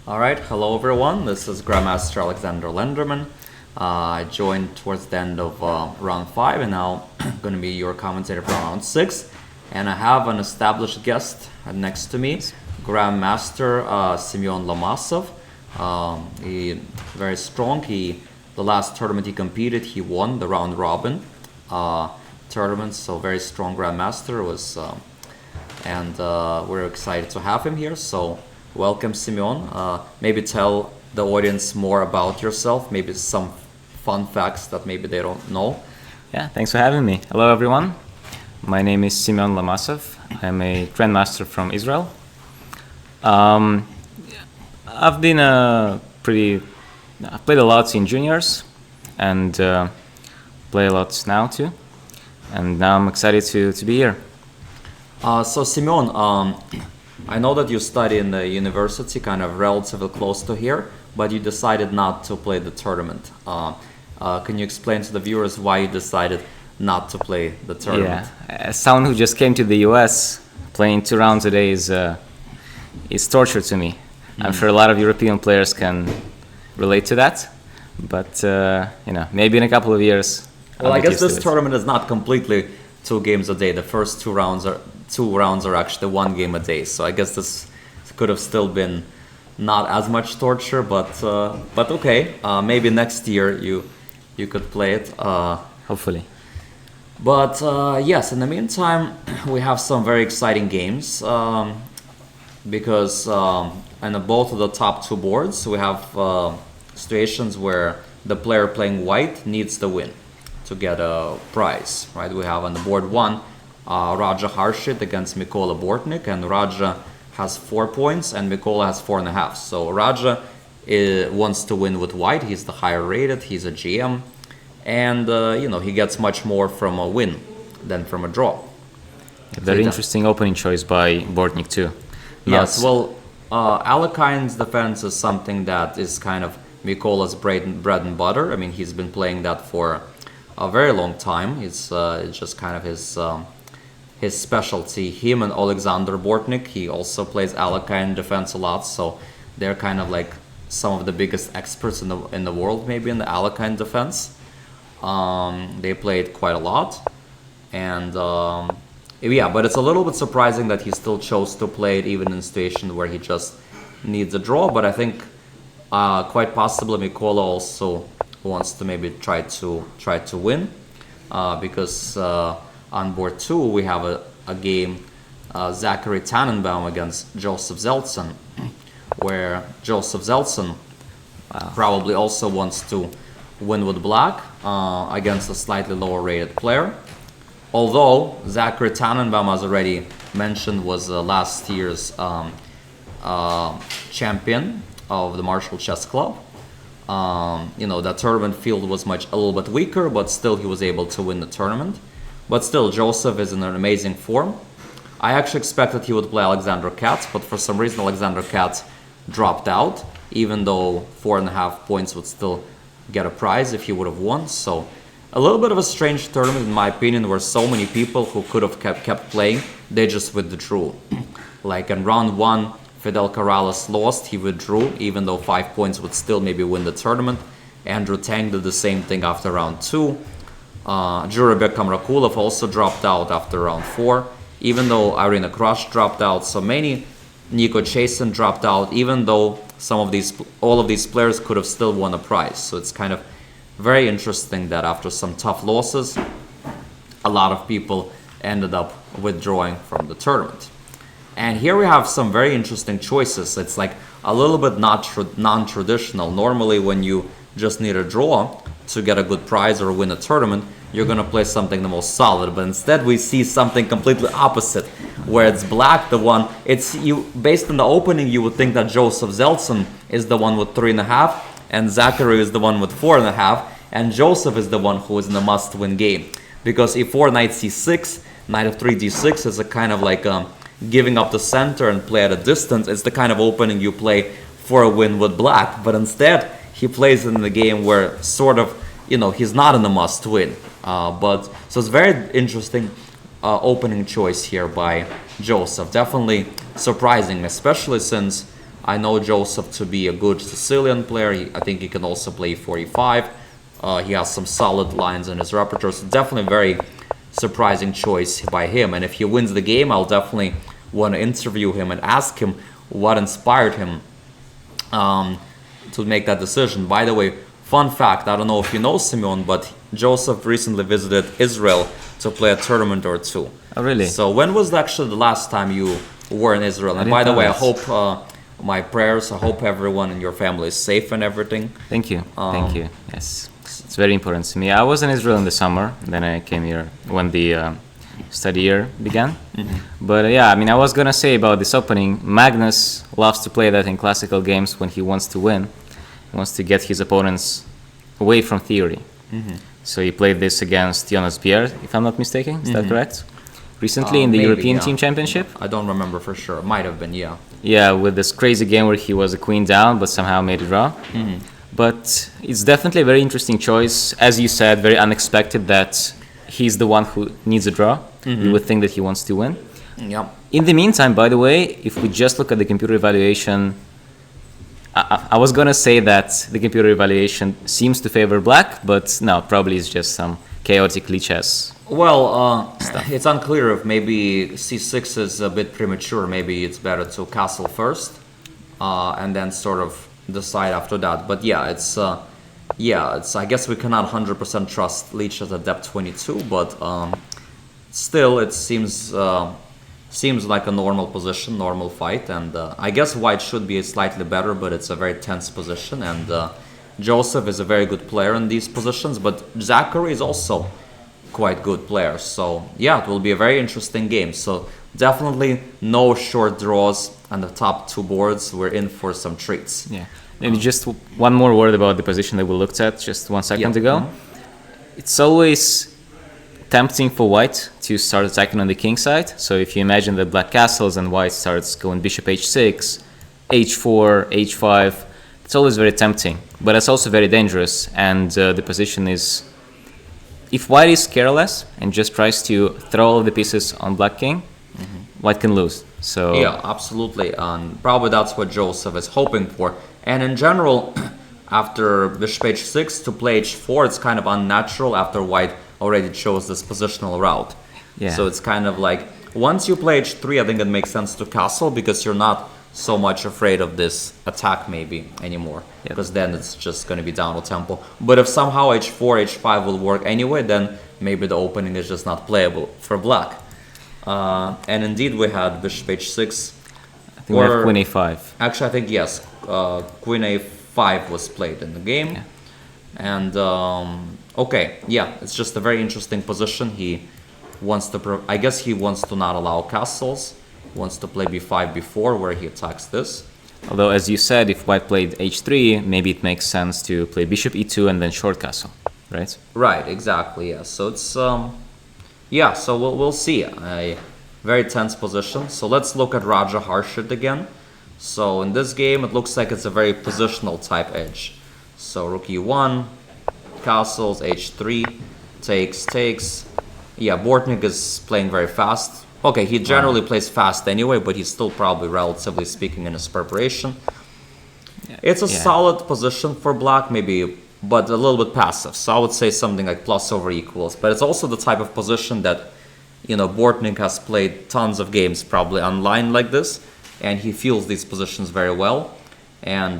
All right, hello everyone. This is Grandmaster Alexander Lenderman. I joined towards the end of round 5 and now going to be your commentator for round 6. And I have an established guest next to me, Grandmaster Semyon Lomasov. He very strong. The last tournament he competed, he won the round robin tournament. So very strong Grandmaster and we're excited to have him here. So welcome, Semyon. Maybe tell the audience more about yourself. Maybe some fun facts that maybe they don't know. Yeah, thanks for having me. Hello, everyone. My name is Semyon Lomasov. I'm a Grandmaster from Israel. I've been I've played a lot in juniors and play a lot now too. And now I'm excited to be here. So Semyon, I know that you study in the university, kind of relatively close to here, but you decided not to play the tournament. Can you explain to the viewers why you decided not to play the tournament? Yeah, as someone who just came to the US, playing 2 rounds a day is torture to me. I'm sure a lot of European players can relate to that, but maybe in a couple of years. Well, I guess this tournament is not completely 2 games a day. The first 2 rounds are actually 1 game a day. So I guess this could have still been not as much torture, but okay. Maybe next year you could play it. Hopefully. But yes, in the meantime, we have some very exciting games because in both of the top 2 boards, we have situations where the player playing white needs to win to get a prize, right? We have on the board 1, Raja Harshit against Mikola Bortnik, and Raja has 4 points and Mikola has 4.5. So Raja wants to win with white. He's the higher rated. He's a GM, and he gets much more from a win than from a draw. Very interesting opening choice by Bortnik too. Yes, well, Alekine's defense is something that is kind of Mikola's bread and butter. I mean, he's been playing that for a very long time. It's just kind of his specialty. Him and Alexander Bortnik, he also plays Alekine defense a lot, so they're kind of like some of the biggest experts in the world, maybe in the Alekine defense. They play it quite a lot, and but it's a little bit surprising that he still chose to play it even in a situation where he just needs a draw. But I think quite possibly Mikola also wants to maybe try to win because on board 2 we have a game, Zachary Tannenbaum against Joseph Zeltsin, where Joseph Zeltsin probably also wants to win with black against a slightly lower rated player. Although Zachary Tannenbaum, as already mentioned, was last year's champion of the Marshall Chess Club. The tournament field was a little bit weaker, but still he was able to win the tournament. But still, Joseph is in an amazing form. I actually expected he would play Alexander Katz, but for some reason Alexander Katz dropped out, even though 4.5 points would still get a prize if he would have won. So a little bit of a strange tournament, in my opinion, where so many people who could have kept playing, they just withdrew. Like in round 1, Fidel Corrales lost, he withdrew, even though 5 points would still maybe win the tournament. Andrew Tang did the same thing after round 2. Jurabek Kamrakulov also dropped out after round 4, even though Irina Krush dropped out. So many, Nico Chasen dropped out, even though all of these players could have still won a prize. So it's kind of very interesting that after some tough losses, a lot of people ended up withdrawing from the tournament. And here we have some very interesting choices. It's like a little bit non-traditional. Normally when you just need a draw to get a good prize or win a tournament, you're going to play something the most solid. But instead we see something completely opposite, where it's black, based on the opening, you would think that Joseph Zeltsin is the one with 3.5, and Zachary is the one with 4.5, and Joseph is the one who is in a must-win game. Because e4, knight c6, knight of 3 d6 is a kind of like giving up the center and play at a distance. It's the kind of opening you play for a win with black, but instead he plays in the game where sort of, he's not in a must-win. So it's very interesting opening choice here by Joseph. Definitely surprising, especially since I know Joseph to be a good Sicilian player. I think he can also play 45. He has some solid lines in his repertoire. So definitely a very surprising choice by him. And if he wins the game, I'll definitely want to interview him and ask him what inspired him to make that decision. By the way, fun fact, I don't know if you know Simeon, but Joseph recently visited Israel to play a tournament or two. Oh, really? So when was actually the last time you were in Israel? And didn't by the know way, I this. hope my prayers, I hope everyone in your family is safe and everything. Thank you. Thank you. Yes, it's very important to me. I was in Israel in the summer, then I came here when the study year began. But yeah, I mean, I was gonna say about this opening. Magnus loves to play that in classical games when he wants to win. He wants to get his opponents away from theory. So he played this against Jonas Bier, if I'm not mistaken. Is that correct? Recently in the Maybe, European yeah. Team Championship. I don't remember for sure. It might have been, yeah. Yeah, with this crazy game where he was a queen down, but somehow made it draw. But it's definitely a very interesting choice. As you said, very unexpected that he's the one who needs a draw. You would think that he wants to win. Yeah. In the meantime, by the way, if we just look at the computer evaluation, I was gonna say that the computer evaluation seems to favor black, but no, probably it's just some chaotic chess. Well, it's unclear if maybe c6 is a bit premature. Maybe it's better to castle first, and then sort of decide after that. But yeah, it's I guess we cannot 100% trust Leach at depth 22, but still, it seems like a normal position, normal fight, and I guess White should be slightly better, but it's a very tense position, and Joseph is a very good player in these positions, but Zachary is also quite good player. So yeah, it will be a very interesting game. So definitely no short draws on the top two boards. We're in for some treats. Yeah. Maybe just one more word about the position that we looked at just 1 second ago. It's always tempting for white to start attacking on the king side. So if you imagine that black castles and white starts going bishop h6, h4, h5, it's always very tempting. But it's also very dangerous. And the position is, if white is careless and just tries to throw all of the pieces on black king, white can lose. So yeah, absolutely, and probably that's what Joseph is hoping for. And in general, after bishop h6 to play h4, it's kind of unnatural after white already chose this positional route. Yeah. So it's kind of like, once you play h3, I think it makes sense to castle because you're not so much afraid of this attack maybe anymore, because then it's just going to be down with tempo. But if somehow h4, h5 will work anyway, then maybe the opening is just not playable for black. And indeed we had bishop h6. I think we have queen a5. Actually, I think yes, queen a5 was played in the game. Yeah. And okay, yeah, it's just a very interesting position. He wants to, I guess he wants to not allow castles. Wants to play b5 before, where he attacks this. Although, as you said, if white played h3, maybe it makes sense to play bishop e2 and then short castle, right? Right, exactly, yeah. So it's, yeah, so we'll see. A very tense position. So let's look at Raja Harshit again. So in this game, it looks like it's a very positional type edge. So rook e1, castles, h3, takes. Yeah, Bortnik is playing very fast. Okay, he generally plays fast anyway, but he's still probably, relatively speaking, in his preparation. It's a solid position for black, maybe, but a little bit passive. So I would say something like plus over equals. But it's also the type of position that, you know, Bortnik has played tons of games probably online like this, and he feels these positions very well. And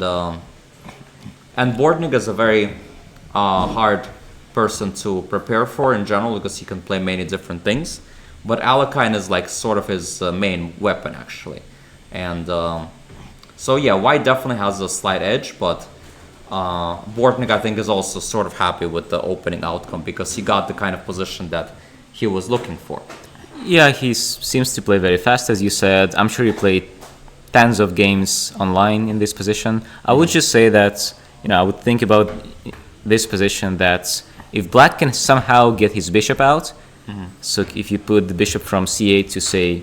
Bortnik is a very hard person to prepare for in general because he can play many different things. But Alekhine is like sort of his main weapon actually. And so yeah, white definitely has a slight edge, but Bortnik I think is also sort of happy with the opening outcome because he got the kind of position that he was looking for. Yeah, he seems to play very fast, as you said. I'm sure he played tons of games online in this position. I would just say that, you know, I would think about this position that if black can somehow get his bishop out, so if you put the bishop from c8 to say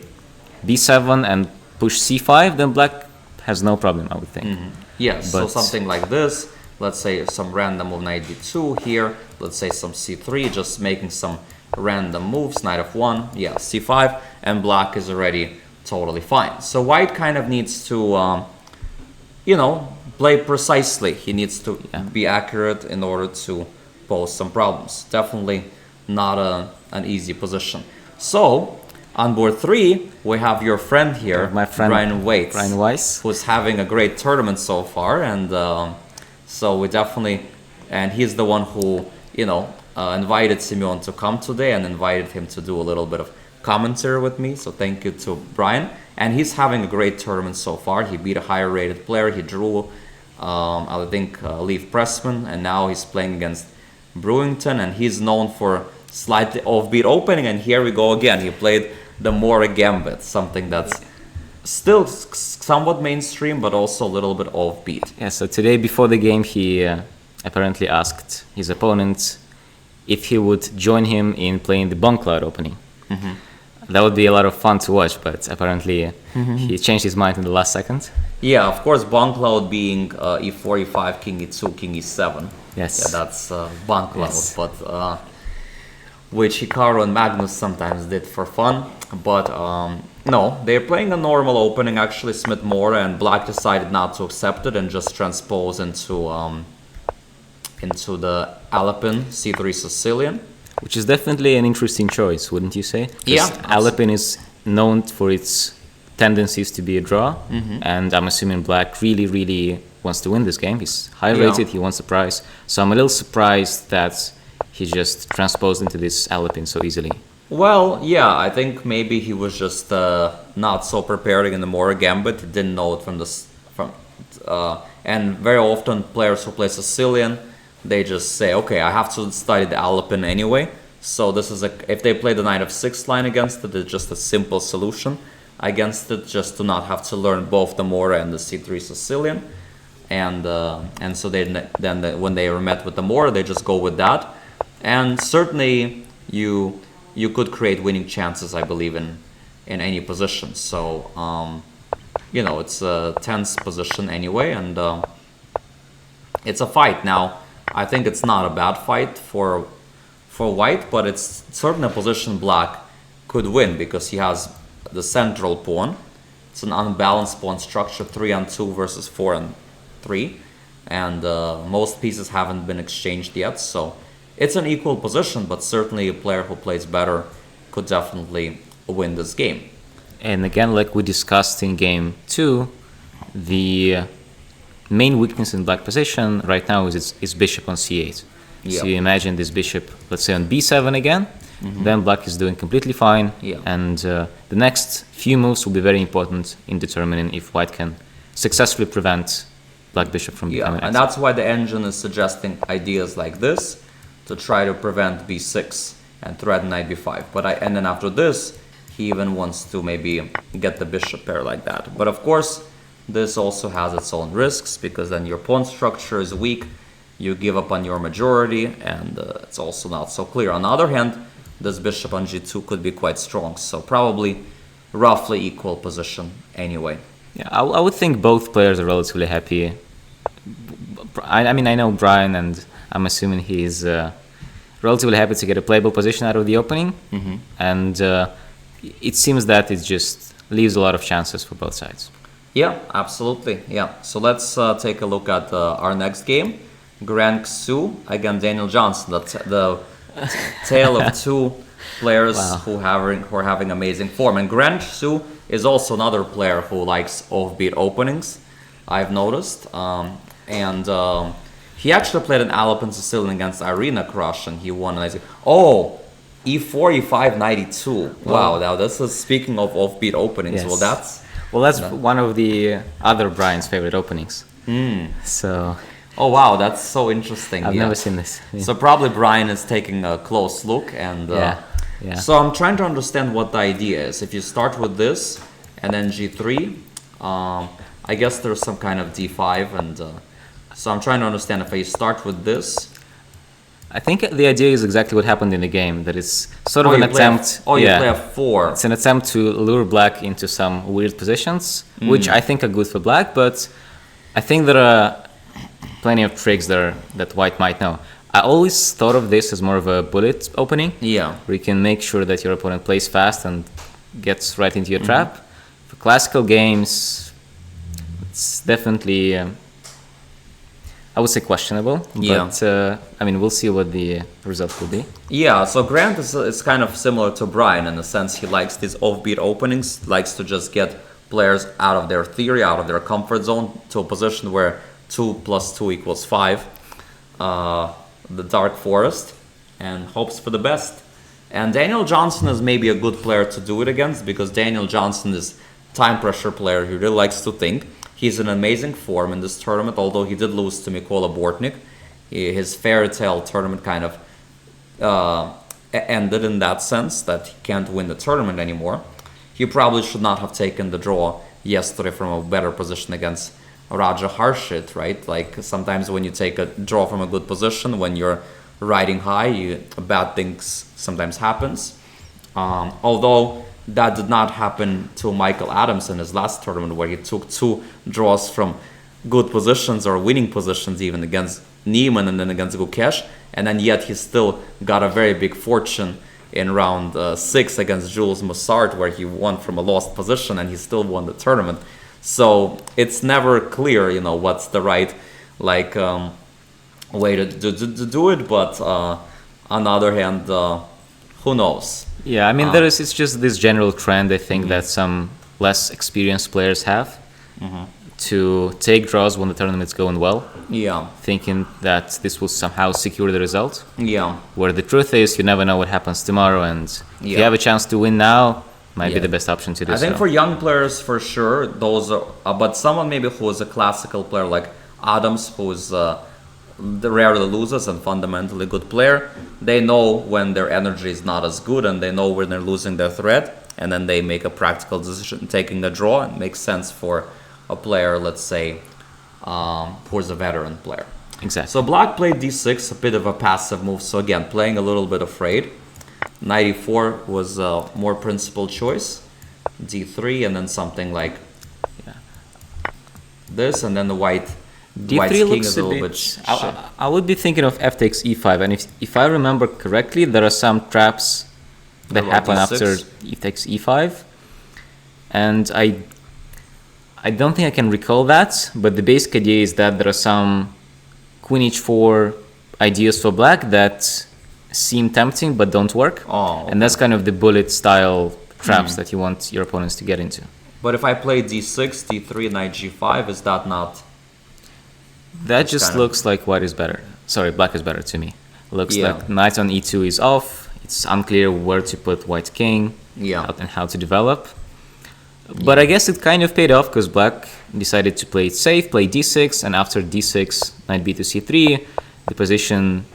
b7 and push c5, then black has no problem, I would think. Yes, so something like this. Let's say some random move knight d2 here. Let's say some c3, just making some random moves. Knight f1, yeah, c5, and black is already totally fine. So white kind of needs to play precisely. He needs to Yeah. be accurate in order to pose some problems. Definitely not an easy position. So, on board 3, we have your friend here, My friend Brian Waits, Brian Weiss. who's having a great tournament so far. And so we definitely, and he's the one who, invited Simeon to come today and invited him to do a little bit of commentary with me. So thank you to Brian. And he's having a great tournament so far. He beat a higher rated player. He drew, I think, Leaf Pressman, and now he's playing against Brewington, and he's known for slightly offbeat opening. And here we go again. He played the Mora Gambit, something that's still somewhat mainstream, but also a little bit offbeat. Yeah, so today before the game, he apparently asked his opponent if he would join him in playing the Bone Cloud opening. That would be a lot of fun to watch, but apparently he changed his mind in the last second. Yeah, of course, Bone Cloud being e4, e5, king e2, king e7. Yes. Yeah, that's Bone Cloud, Yes. but which Hikaru and Magnus sometimes did for fun. But no, they're playing a normal opening. Actually, Smith Mora, and Black decided not to accept it and just transpose into the Alpin c3 Sicilian. Which is definitely an interesting choice, wouldn't you say? 'Cause Yeah, Alpin is known for its tendencies to be a draw, and I'm assuming Black really, really wants to win this game. He's high rated, he wants the prize. So I'm a little surprised that he just transposed into this Alpin so easily. Well, yeah, I think maybe he was just not so prepared in the Mora Gambit. He didn't know it and very often players who play Sicilian, they just say, okay, I have to study the Alpin anyway. So this is if they play the Knight of 6 line against it, it's just a simple solution against it, just to not have to learn both the Mora and the c3 Sicilian. And so when they are met with the Mora, they just go with that. And certainly you could create winning chances, I believe, in any position. So it's a tense position anyway, and it's a fight. Now I think it's not a bad fight for White, but it's certainly a position Black could win, because he has the central pawn. It's an unbalanced pawn structure, 3-on-2 versus 4-on-3, and most pieces haven't been exchanged yet. So it's an equal position, but certainly a player who plays better could definitely win this game. And again, like we discussed in game 2, the main weakness in Black position right now is its bishop on c8. Yeah. So you imagine this bishop, let's say on b7 again, then Black is doing completely fine, Yeah. and the next few moves will be very important in determining if White can successfully prevent Black bishop from becoming And active. that's why the engine is suggesting ideas like this to try to prevent b6 and threaten knight b5. And then after this, he even wants to maybe get the bishop pair like that. But of course, this also has its own risks, because then your pawn structure is weak, you give up on your majority, and it's also not so clear. On the other hand, this bishop on g2 could be quite strong, so probably roughly equal position anyway. Yeah, I would think both players are relatively happy. I mean, I know Brian, and I'm assuming he's relatively happy to get a playable position out of the opening. And it seems that it just leaves a lot of chances for both sides. Yeah, absolutely. Yeah. So let's take a look at our next game. Grand Xu against Daniel Johnson. That's the tale of two players who are having amazing form. And Grand Xu is also another player who likes offbeat openings, I've noticed. He actually played an Alpin Sicilian against Irina Crush, and he won. And e4, e5, knight e2. Wow, now this is speaking of offbeat openings. Yes. Well, that's one of the other Brian's favorite openings. So. Oh wow, that's so interesting. I've never seen this. Yeah. So probably Brian is taking a close look, and so I'm trying to understand what the idea is. If you start with this and then g3, I guess there's some kind of d5, and so I'm trying to understand if I start with this. I think the idea is exactly what happened in the game. That it's sort of an attempt. You play a 4. It's an attempt to lure Black into some weird positions, which I think are good for Black. But I think there are plenty of tricks there that White might know. I always thought of this as more of a bullet opening. Yeah. Where you can make sure that your opponent plays fast and gets right into your trap. For classical games, let's it's definitely, I would say questionable. Yeah. But I mean, we'll see what the result will be. Yeah, so Grant is kind of similar to Brian in the sense he likes these offbeat openings, likes to just get players out of their theory, out of their comfort zone to a position where 2 + 2 = 5, the Dark Forest, and hopes for the best. And Daniel Johnson is maybe a good player to do it against because Daniel Johnson is time pressure player. He really likes to think. He's in amazing form in this tournament, although he did lose to Mikola Bortnik. His fairy tale tournament kind of ended in that sense that he can't win the tournament anymore. He probably should not have taken the draw yesterday from a better position against Raja Harshit, right? Like sometimes when you take a draw from a good position, when you're riding high, bad things sometimes happens. Although that did not happen to Michael Adams in his last tournament where he took 2 draws from good positions or winning positions even against Neiman and then against Gukesh, and then yet he still got a very big fortune in round 6 against Jules Mussart where he won from a lost position and he still won the tournament. So it's never clear, what's the right way to do it, but on the other hand, who knows? Yeah, I mean, it's just this general trend I think that some less experienced players have to take draws when the tournament's going well. Yeah. Thinking that this will somehow secure the result. Yeah. Where the truth is, you never know what happens tomorrow, and if you have a chance to win now, might be the best option to do so. I think for young players, for sure, those are. But someone maybe who is a classical player like Adams, who is rarely loses and fundamentally good player, they know when their energy is not as good and they know when they're losing their thread, and then they make a practical decision taking the draw. It makes sense for a player, let's say, who's a veteran player. Exactly. So black played d6, a bit of a passive move. So again, playing a little bit afraid. Knight e4 was a more principled choice. d3 and then something like this, and then the white's d3 king looks is a little bit. I would be thinking of f takes e5, and if I remember correctly, there are some traps that happen d6? after e takes e5, and I don't think I can recall that, but the basic idea is that there are some queen h4 ideas for black that seem tempting but don't work. Oh, okay. And that's kind of the bullet style traps that you want your opponents to get into. But if I play d6, d3, knight g5, is that not? That just looks like white is better. Sorry, black is better to me. Looks like knight on e2 is off. It's unclear where to put white king and how to develop. But I guess it kind of paid off because black decided to play it safe, play d6, and after d6, knight b to c3, the position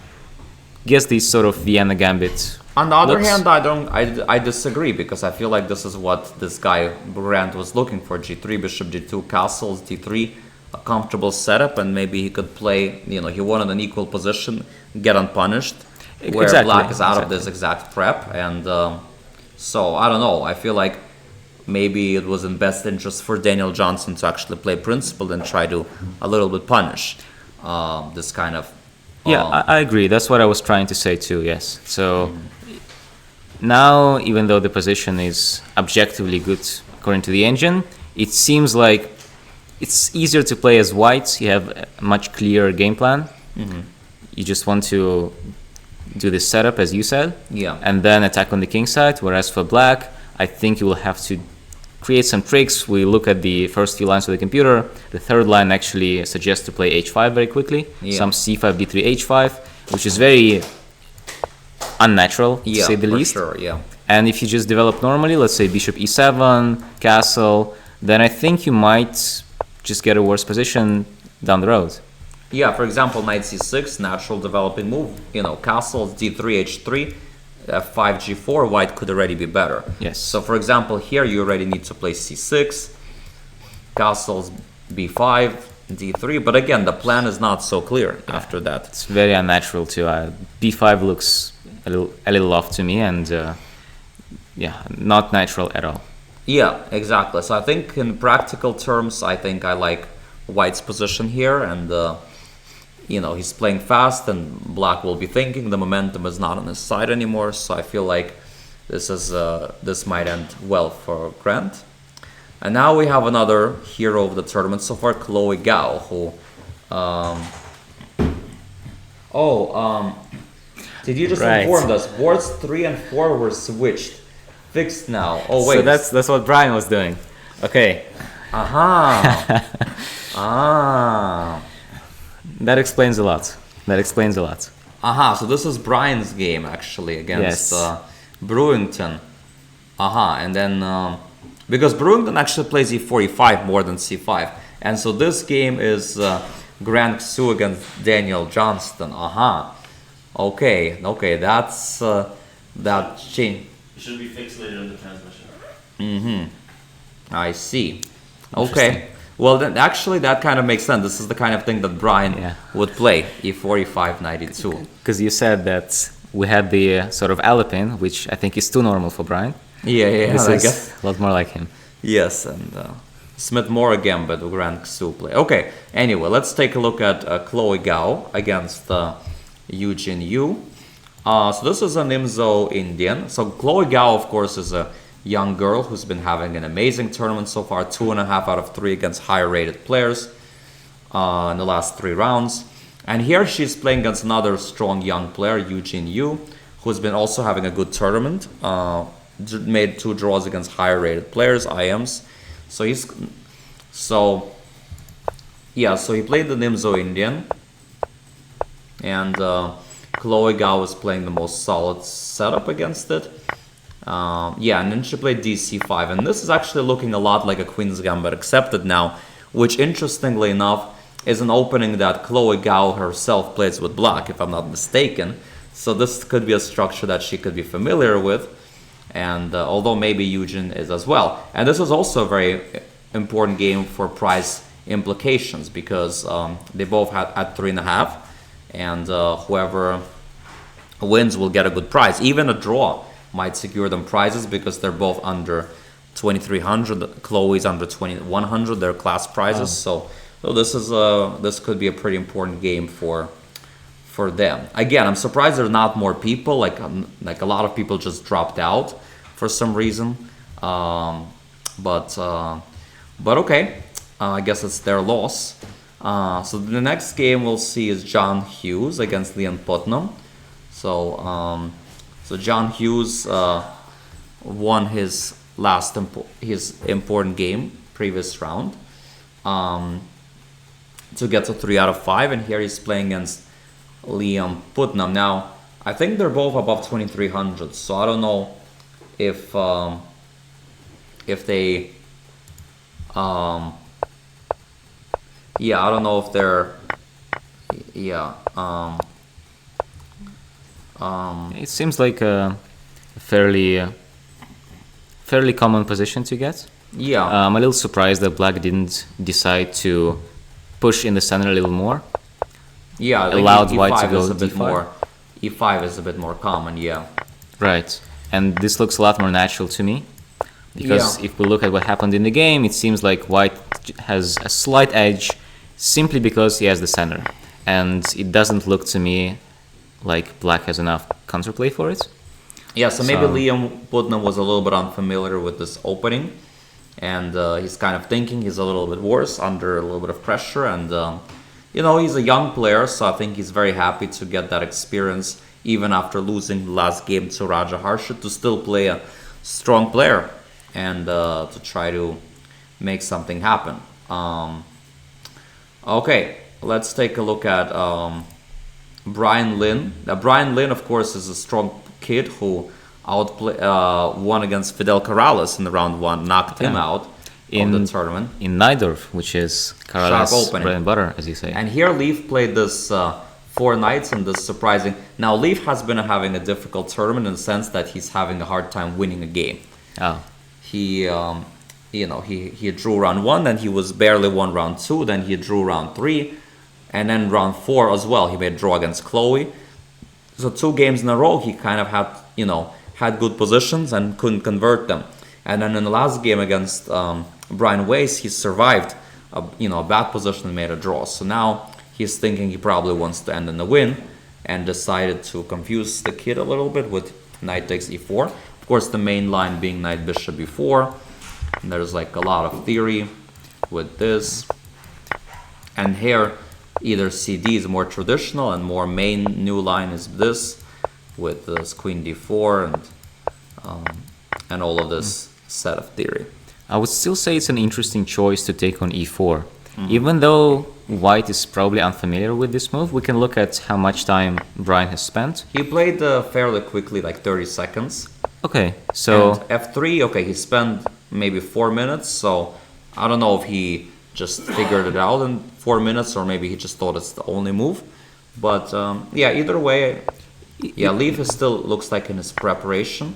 gets this sort of Vienna gambit. On the other hand, I disagree because I feel like this is what this guy Grant was looking for: g3, bishop g2, castles, d3, a comfortable setup, and maybe he could play. He wanted an equal position, get unpunished, where black is out of this exact prep, and so I don't know. I feel like maybe it was in best interest for Daniel Johnson to actually play principled and try to a little bit punish this kind of. I agree. That's what I was trying to say too. Yes. So now, even though the position is objectively good according to the engine, it seems like it's easier to play as white. You have a much clearer game plan. You just want to do this setup, as you said, and then attack on the king side. Whereas for black, I think you will have to create some tricks. We look at the first few lines of the computer. The third line actually suggests to play h5 very quickly. Some c5, d3, h5, which is very unnatural, to say the least. Sure, And if you just develop normally, let's say bishop e7, castle, then I think you might just get a worse position down the road. Yeah, for example, knight c6, natural developing move. Castles, d3, h3, f5, g4, white could already be better. Yes. So for example, here you already need to play c6, castles, b5, d3, but again, the plan is not so clear after that. It's very unnatural too. b5 looks a little off to me, and not natural at all. Yeah, exactly. So I think in practical terms, I think I like white's position here, and he's playing fast, and black will be thinking the momentum is not on his side anymore. So I feel like this might end well for Grant. And now we have another hero of the tournament so far, Chloe Gao, who... did you just Right. inform us? Boards 3 and 4 were switched. Fixed now. Oh, wait. So that's what Brian was doing. Okay. Aha. Ah. That explains a lot. Aha, so this is Brian's game, actually, against Yes. Brewington. Aha, and then... because Brewington actually plays e4, e5 more than c5. And so this game is Grand Xu against Daniel Johnston. Aha. Okay, that's... that change. It should be fixed later in the transmission. I see. Okay. Well, then actually that kind of makes sense. This is the kind of thing that Brian Yeah. would play. E4, e5, knight e2. Because you said that we had the sort of Alipin, which I think is too normal for Brian. Yeah, This I is guess. a lot more like him. Yes, and Smith more again, but Grand Xu play. Okay, anyway, let's take a look at Chloe Gao against Eugene Yu. So this is an Imzo Indian. So Chloe Gao, of course, is a young girl who's been having an amazing tournament so far, 2.5 out of 3 against higher rated players in the last 3 rounds. And here she's playing against another strong young player, Eugene Yu, who's been also having a good tournament. Made 2 draws against higher rated players, IMs. So he played the Nimzo Indian. And Chloe Gao was playing the most solid setup against it. And then she played DC5, and this is actually looking a lot like a Queen's Gambit accepted now, which interestingly enough is an opening that Chloe Gao herself plays with black, if I'm not mistaken. So this could be a structure that she could be familiar with, and although maybe Eugene is as well. And this is also a very important game for prize implications, because they both had at 3.5, and whoever wins will get a good prize. Even a draw might secure them prizes because they're both under 2,300. Chloe's under 2,100. They're class prizes. So this could be a pretty important game for them. Again, I'm surprised there are not more people. Like a lot of people just dropped out for some reason. But okay, I guess it's their loss. So the next game we'll see is John Hughes against Leon Putnam. So John Hughes won his last important game, previous round, to get to 3 out of 5, and here he's playing against Liam Putnam. Now, I think they're both above 2,300, so I don't know if they, I don't know if they're, It seems like a fairly common position to get. yeah. I'm a little surprised that Black didn't decide to push in the center a little more. Yeah, like allowed E5 white to go is a bit D5. more. E5 is a bit more common, yeah. Right. And this looks a lot more natural to me. Because if we look at what happened in the game, it seems like white has a slight edge simply because he has the center. And it doesn't look to me like black has enough counterplay for it. Yeah, so maybe Liam Putnam was a little bit unfamiliar with this opening, and he's kind of thinking he's a little bit worse under a little bit of pressure, and he's a young player, so I think he's very happy to get that experience even after losing the last game to Raja Harshit, to still play a strong player and to try to make something happen. Okay, let's take a look at Brian Lin. Now, Brian Lin, of course, is a strong kid who won against Fidel Corrales in the round 1, knocked him out in the tournament. In Najdorf, which is Corrales' opening. bread and butter, as you say. And here Leaf played this 4 knights in this surprising... Now, Leaf has been having a difficult tournament in the sense that he's having a hard time winning a game. Oh. He drew round 1, then he was barely won round 2, then he drew round 3, and then round 4 as well. He made a draw against Chloe. So 2 games in a row, he kind of had good positions and couldn't convert them. And then in the last game against Brian Weiss, he survived a bad position and made a draw. So now he's thinking he probably wants to end in a win, and decided to confuse the kid a little bit with knight takes e4. Of course, the main line being knight bishop e4. And there's like a lot of theory with this. And here, either CD is more traditional and more main new line is this, with this queen d4 and all of this set of theory. I would still say it's an interesting choice to take on e4. Even though white is probably unfamiliar with this move, we can look at how much time Brian has spent. He played fairly quickly, like 30 seconds. Okay, so And f3, okay, he spent maybe 4 minutes, so I don't know if he just figured it out in 4 minutes or maybe he just thought it's the only move. But yeah, either way, yeah, Leaf is still looks like in his preparation.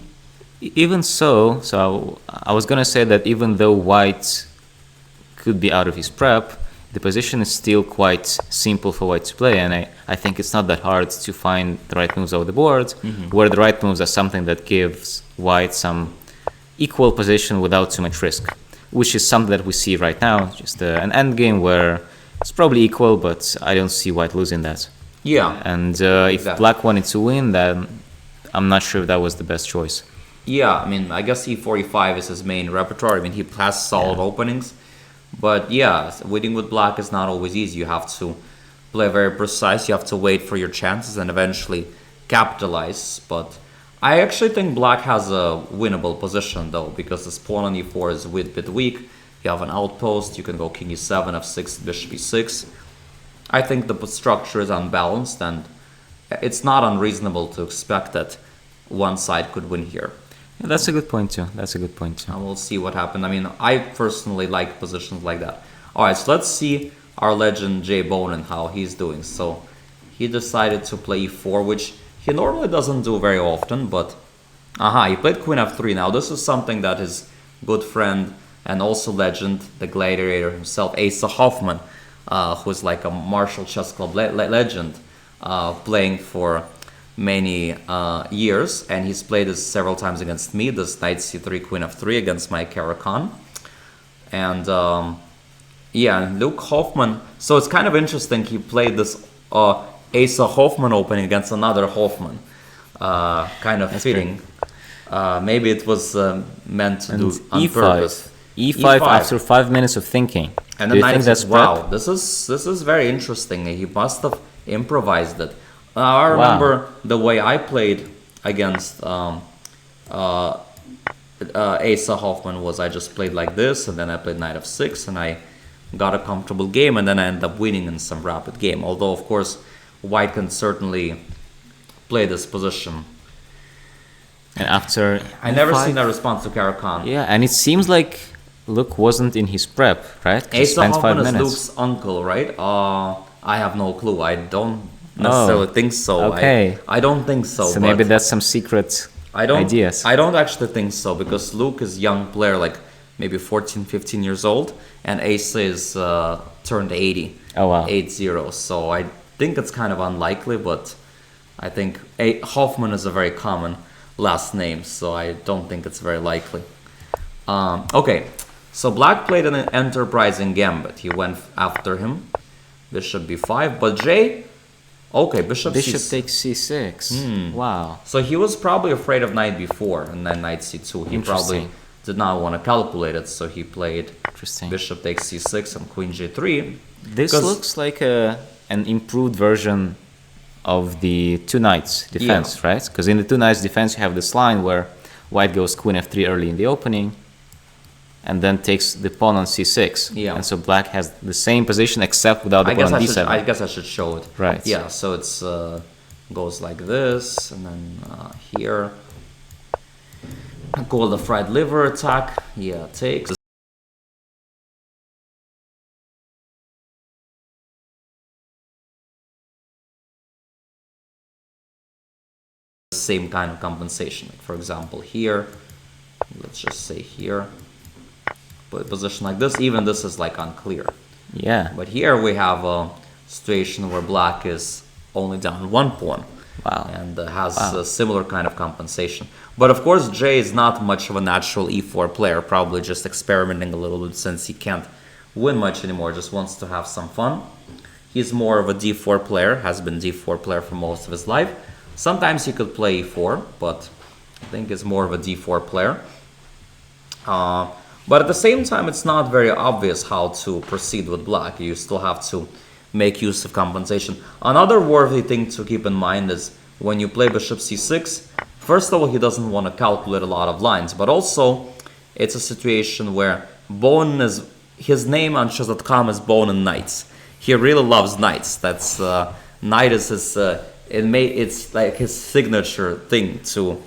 even so, I was gonna say that even though white could be out of his prep, the position is still quite simple for white to play, and I think it's not that hard to find the right moves over the board, where the right moves are something that gives white some equal position without too much risk, which is something that we see right now, just an endgame where it's probably equal, but I don't see white losing that. Yeah. And if Exactly. black wanted to win, then I'm not sure if that was the best choice. Yeah, I mean, I guess e4, e5 is his main repertoire. I mean, he has solid openings. But yeah, winning with black is not always easy. You have to play very precise. You have to wait for your chances and eventually capitalize. But I actually think black has a winnable position, though, because this pawn on e4 is a bit weak. You have an outpost. You can go king e7, f6, bishop e6. I think the structure is unbalanced, and it's not unreasonable to expect that one side could win here. Yeah, that's a good point too. That's a good point too. And we'll see what happens. I mean, I personally like positions like that. All right, so let's see our legend Jay Bonin, how he's doing. So he decided to play e4, which he normally doesn't do very often, but he played queen f3. Now, this is something that his good friend and also legend, the gladiator himself, Asa Hoffman, who's like a Marshall Chess Club legend, playing for many years, and he's played this several times against me, this knight c3, queen f3 against my Karakan. And yeah, Luke Hoffman, so it's kind of interesting, he played this Asa Hoffman opening against another Hoffman, kind of fitting. Maybe it was meant to do on e5. purpose. E5 after 5 minutes of thinking. And Do the you knight think that's says, prep? wow, this is very interesting. He must have improvised it. I remember the way I played against Asa Hoffman was I just played like this, and then I played knight f6, and I got a comfortable game, and then I ended up winning in some rapid game. Although, of course, white can certainly play this position. And after I never E5? seen that response to Karakan. Yeah, and it seems like Luke wasn't in his prep, right? He Asa spent 5 Hoffman is minutes. Luke's uncle, right? I have no clue. I don't necessarily think so. Okay. I don't think so. So but maybe that's some secret ideas. I don't actually think so, because Luke is a young player, like maybe 14, 15 years old, and Asa is turned 80. Oh, wow. 80. So I think it's kind of unlikely, but I think Hoffman is a very common last name, so I don't think it's very likely. Okay, so black played an enterprising gambit. He went after him, bishop b5, but Jay, okay, bishop takes c6. Wow. So he was probably afraid of knight b4 and then knight c2. He probably Interesting. did not want to calculate it, so he played Interesting. bishop takes c6 and queen j3. This 'Cause- looks like an improved version of the two knights defense, right? Because in the two knights defense, you have this line where white goes queen f3 early in the opening, and then takes the pawn on c6. Yeah. And so black has the same position except without the pawn on d7. I guess I should show it. Right. Yeah, so it's goes like this, and then here. Call the fried liver attack. Yeah, takes. Same kind of compensation. Like for example, here, let's just say here, put a position like this. Even this is like unclear. Yeah. But here we have a situation where black is only down one pawn. Wow. And has a similar kind of compensation. But of course, Jay is not much of a natural e4 player, probably just experimenting a little bit since he can't win much anymore, just wants to have some fun. He's more of a d4 player, has been d4 player for most of his life. Sometimes he could play e4, but I think he's more of a d4 player. But at the same time, it's not very obvious how to proceed with black. You still have to make use of compensation. Another worthy thing to keep in mind is when you play bishop c6, first of all, he doesn't want to calculate a lot of lines, but also it's a situation where Bonin is, his name on chess.com is Bonin Knights. He really loves knights. That's knight is his, it's like his signature thing to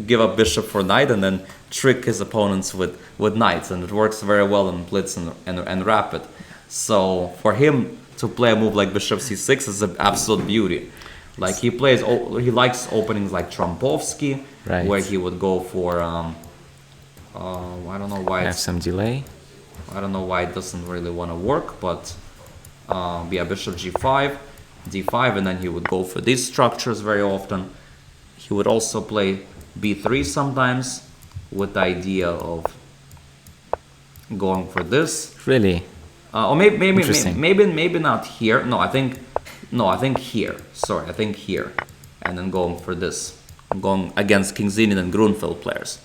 give up bishop for knight and then trick his opponents with knights, and it works very well in blitz and rapid. So for him to play a move like bishop c6 is an absolute beauty. Like he likes openings like Trompovsky, Right. where he would go for I don't know why Have some delay. I don't know why it doesn't really want to work, but yeah, bishop g5, d5, and then he would go for these structures very often. He would also play b3 sometimes with the idea of going for this. Really? Or maybe Interesting. maybe not here. I think here. Sorry, I think here, and then going for this, going against Kingzinin and Grunfeld players.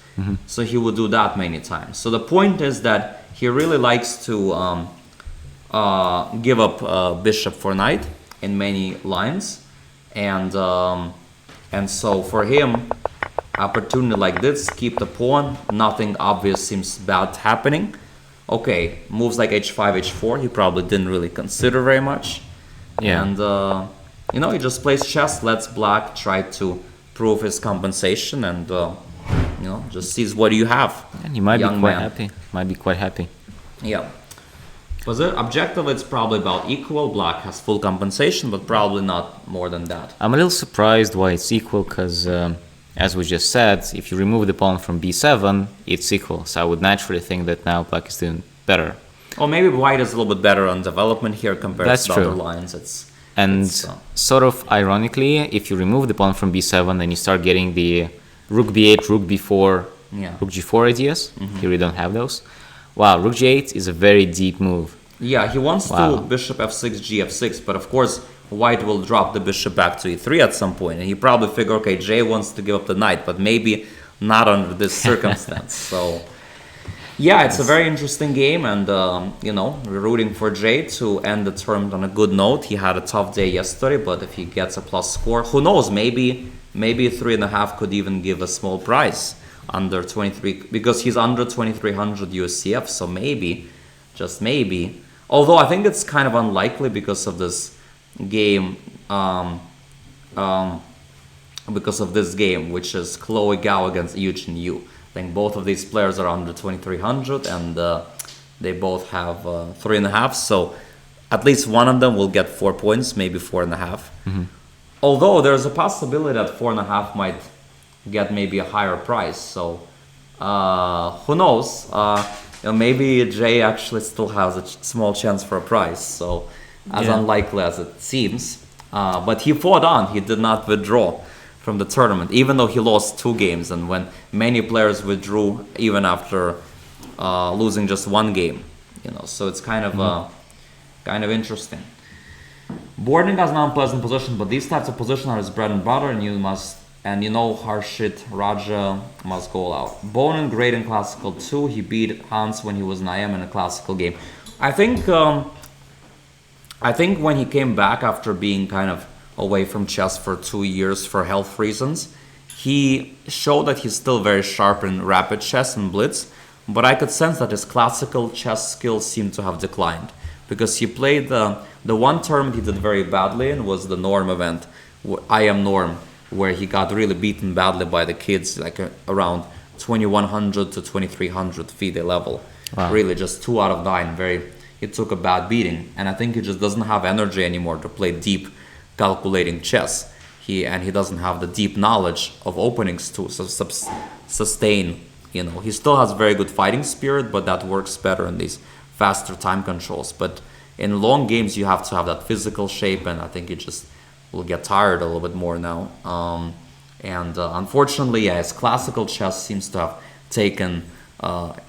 So he would do that many times. So the point is that he really likes to give up bishop for knight in many lines, and so for him, opportunity like this, keep the pawn, nothing obvious seems bad happening. Okay, moves like h5, h4, he probably didn't really consider very much. Yeah. And, he just plays chess, lets black try to prove his compensation, and, just sees what you have. And you might be young quite man. happy. Might be quite happy. Yeah. But the objective, it's probably about equal. Black has full compensation, but probably not more than that. I'm a little surprised why it's equal, because as we just said, if you remove the pawn from b7, it's equal. So I would naturally think that now black is doing better. Or maybe white is a little bit better on development here compared That's to true. other lines. And It's, sort of ironically, if you remove the pawn from b7, then you start getting the rook b8, rook b4, Yeah. rook g4 ideas. Here we don't have those. Wow, rook g8 is a very deep move. Yeah, he wants Wow. to bishop f6, gf6, but of course white will drop the bishop back to e3 at some point, and he probably figure, okay, J wants to give up the knight, but maybe not under this circumstance. So yeah, it's a very interesting game, and we're rooting for Jay to end the tournament on a good note. He had a tough day yesterday, but if he gets a plus score, who knows? Maybe 3.5 could even give a small prize under 23, because he's under 2300 USCF. So maybe, just maybe. Although I think it's kind of unlikely because of this game. Because of this game, which is Chloe Gao against Eugene Yu. I think both of these players are under 2300, and they both have 3.5. So at least one of them will get 4 points, maybe 4.5. Although there's a possibility that 4.5 might get maybe a higher price. So who knows? Maybe Jay actually still has a small chance for a prize. So as Yeah. unlikely as it seems. But he fought on. He did not withdraw from the tournament, even though he lost 2 games, and when many players withdrew even after losing just 1 game, so it's kind of interesting. Boarding has an unpleasant position, but these types of position are his bread and butter, and Harshit Raja must go all out. Bonin great in classical too. He beat Hans when he was in IM in a classical game. I think when he came back after being kind of away from chess for 2 years for health reasons, he showed that he's still very sharp in rapid chess and blitz, but I could sense that his classical chess skills seem to have declined, because he played the one tournament he did very badly in was the Norm event, IM Norm, where he got really beaten badly by the kids, like around 2100 to 2300 FIDE level. Wow. Really just 2 out of 9. He took a bad beating, and I think he just doesn't have energy anymore to play deep calculating chess. He doesn't have the deep knowledge of openings to sustain. He still has very good fighting spirit, but that works better in these faster time controls. But in long games, you have to have that physical shape, and I think he just will get tired a little bit more now. Unfortunately, his classical chess seems to have taken.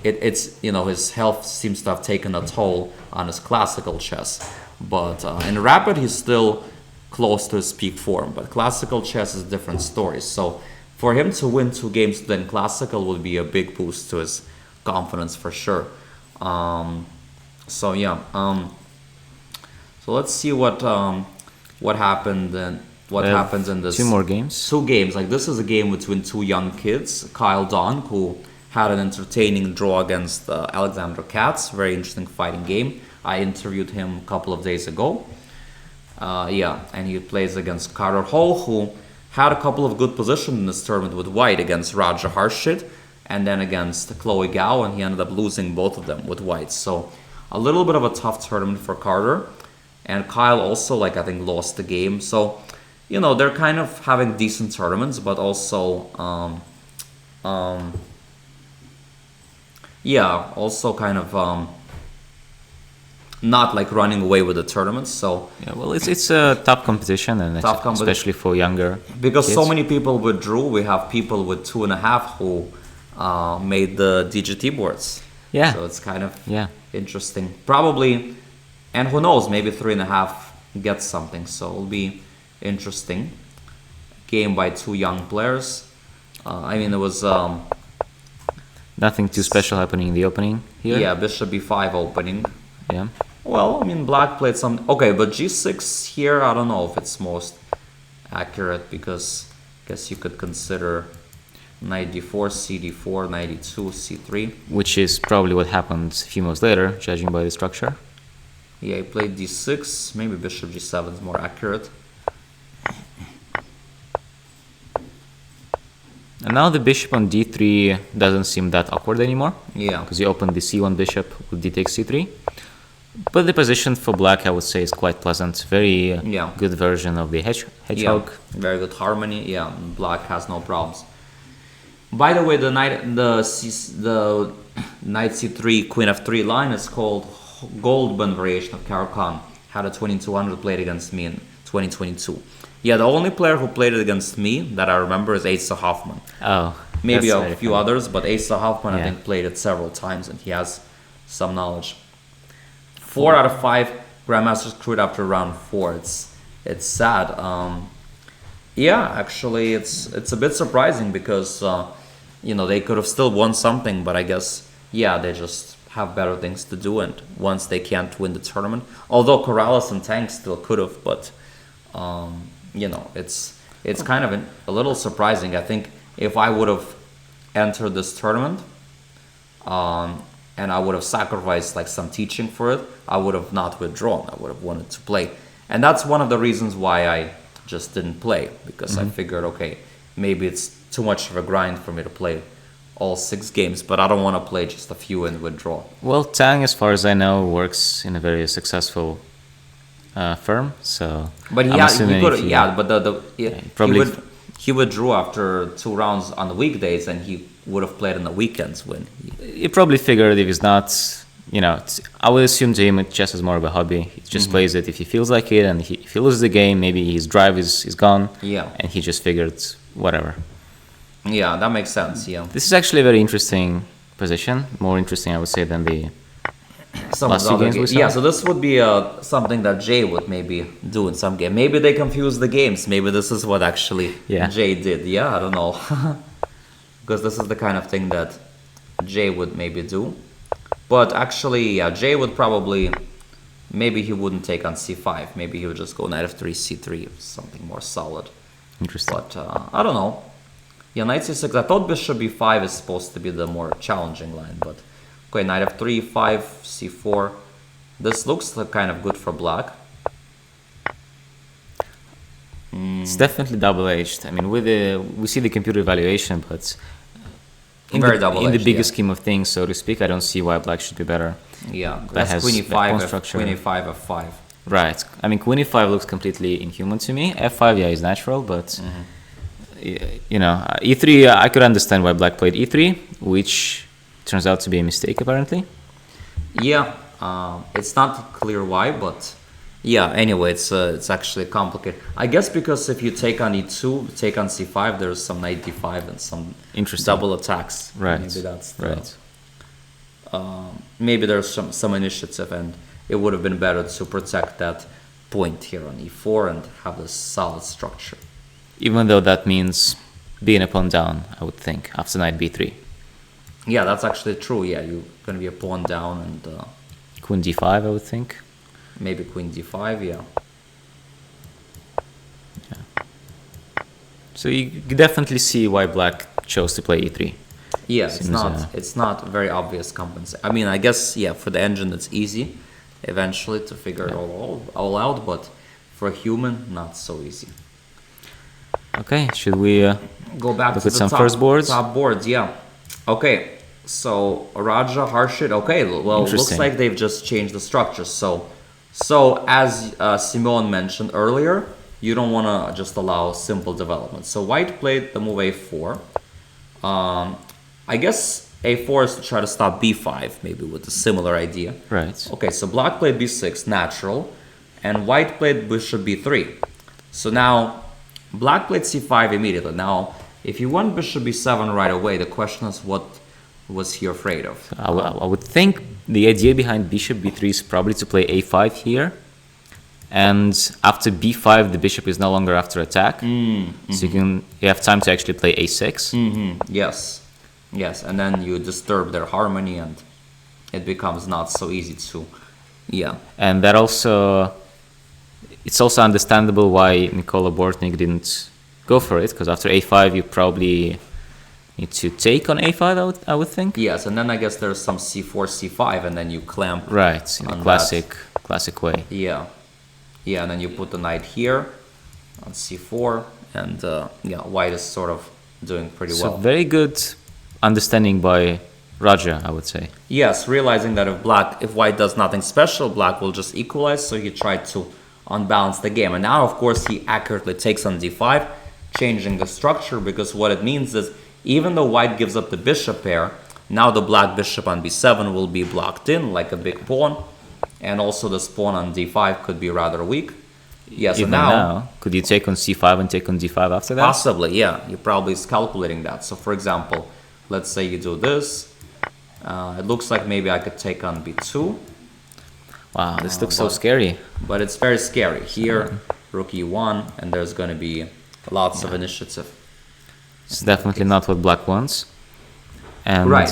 His health seems to have taken a toll on his classical chess. But in rapid, he's still close to his peak form. But classical chess is a different story. So for him to win 2 games then classical would be a big boost to his confidence for sure. So yeah. So let's see what happened and what happens in this. 2 more games. 2 games. Like this is a game between 2 young kids. Kyle Don, who had an entertaining draw against Alexander Katz. Very interesting fighting game. I interviewed him a couple of days ago. And he plays against Carter Hall, who had a couple of good positions in this tournament with white against Raja Harshit and then against Chloe Gao, and he ended up losing both of them with white. So a little bit of a tough tournament for Carter. And Kyle also, like, I think, lost the game. So, you know, they're kind of having decent tournaments, but also, also kind of not like running away with the tournaments. So Yeah, well, it's a tough competition, and especially for younger because kids. so many people withdrew, we have people with 2.5 who made the DGT boards. Yeah. So it's kind of Yeah. interesting. Probably, and who knows, maybe 3.5 gets something. So it'll be interesting. Game by 2 young players. I mean, it was Nothing too special happening in the opening here. yeah, Bishop B5 opening. Yeah. Well, I mean, Black played some. Okay, but G6 here, I don't know if it's most accurate because I guess you could consider knight d4, cd4, knight d2, c3. Which is probably what happened a few moves later, judging by the structure. Yeah, he played d6. Maybe bishop g7 is more accurate. And now the bishop on d3 doesn't seem that awkward anymore. Yeah. Because you opened the c1 bishop with d takes c3. But the position for black, I would say, is quite pleasant. Very good version of the hedgehog. Yeah, very good harmony. Yeah, black has no problems. By the way, the knight c3 queen f3 line is called Goldman variation of Caro-Kann. Had a 2200 played against me in 2022. Yeah, the only player who played it against me that I remember is Asa Hoffman. Oh, maybe that's a few others, but Asa Hoffman I Yeah. think played it several times and he has some knowledge. 4 out of 5 grandmasters quit after round 4. It's sad. Actually, it's a bit surprising because they could have still won something, but I guess they just have better things to do, and once they can't win the tournament, although Corrales and Tank still could have, but it's kind of a little surprising. I think if I would have entered this tournament, and I would have sacrificed like some teaching for it, I would have not withdrawn. I would have wanted to play. And that's one of the reasons why I just didn't play, because I figured, okay, maybe it's too much of a grind for me to play all 6 games, but I don't want to play just a few and withdraw. Well, Tang, as far as I know, works in a very successful firm, so But probably he withdrew after 2 rounds on the weekdays, and he would have played on the weekends when he probably figured if he's not, I would assume to him chess is more of a hobby. He just plays it if he feels like it, and if he loses the game, maybe his drive is gone. Yeah. And he just figured whatever. Yeah, that makes sense. Yeah. This is actually a very interesting position, more interesting, I would say, than the Some last of the two other games we saw. Yeah, so this would be something that Jay would maybe do in some game. Maybe they confuse the games. Maybe this is what actually Jay did. Yeah, I don't know. Because this is the kind of thing that Jay would maybe do. But actually, Jay would probably, maybe he wouldn't take on c5. Maybe he would just go knight f3, c3, something more solid. Interesting. But I don't know. Yeah, knight c6. I thought bishop b5 is supposed to be the more challenging line, but okay, knight f3, 5, c4. This looks like kind of good for black. It's definitely double-edged. I mean, we see the computer evaluation, but in the bigger scheme of things, so to speak, I don't see why black should be better. Yeah, That that's has queen that pawn e5, structure. queen e5, f5. Right. I mean, queen e5 looks completely inhuman to me. f5, is natural, but e3, I could understand why black played e3, which turns out to be a mistake apparently. Yeah, it's not clear why, but yeah. Anyway, it's actually complicated. I guess because if you take on e2, take on c5, there's some knight d5 and some double attacks. Right. Maybe that's right. Maybe there's some initiative, and it would have been better to protect that point here on e4 and have a solid structure. Even though that means being a pawn down, I would think, after knight b3. Yeah, that's actually true. Yeah, you're gonna be a pawn down and Queen d5, I would think. maybe queen d5. Yeah. So you definitely see why black chose to play e3. Yeah, Seems, it's not very obvious compensation. I mean, I guess yeah, for the engine it's easy eventually to figure it all out, but for a human, not so easy. Okay, should we Go back look to at the some top, first boards? top boards, yeah. Okay, so Raja, Harshit. Okay, well, looks Interesting. like they've just changed the structure. So as Simone mentioned earlier, you don't want to just allow simple development. So white played the move a4. I guess a4 is to try to stop b5, maybe with a similar idea. Right. Okay, so black played b6, natural, and white played bishop b3. So now, black played c5 immediately. Now, if you want bishop b7 right away, the question is what was he afraid of? I would think the idea behind bishop b3 is probably to play a5 here. And after b5, the bishop is no longer after attack. So you have time to actually play a6. Yes, and then you disturb their harmony and it becomes not so easy to, yeah. And that also, it's also understandable why Nikola Bortnik didn't go for it, because after a5 you probably need to take on a5, I would think. Yes, and then I guess there's some c4, c5, and then you clamp. Right, in a on classic way. Yeah, and then you put the knight here on c4, and yeah, white is sort of doing pretty So well. very good understanding by Raja, I would say. Yes, realizing that if white does nothing special, black will just equalize, so he tried to unbalance the game. And now, of course, he accurately takes on d5, changing the structure, because what it means is, even though white gives up the bishop pair, now the black bishop on b7 will be blocked in like a big pawn, and also this pawn on d5 could be rather weak. Yes, Even and now, could you take on c5 and take on d5 after that? possibly, yeah, he probably is calculating that. So, for example, let's say you do this. It looks like maybe I could take on b2. Wow, this looks so scary. But it's very scary. Here, rook e1, and there's going to be lots of initiative. It's definitely not what black wants. And Right.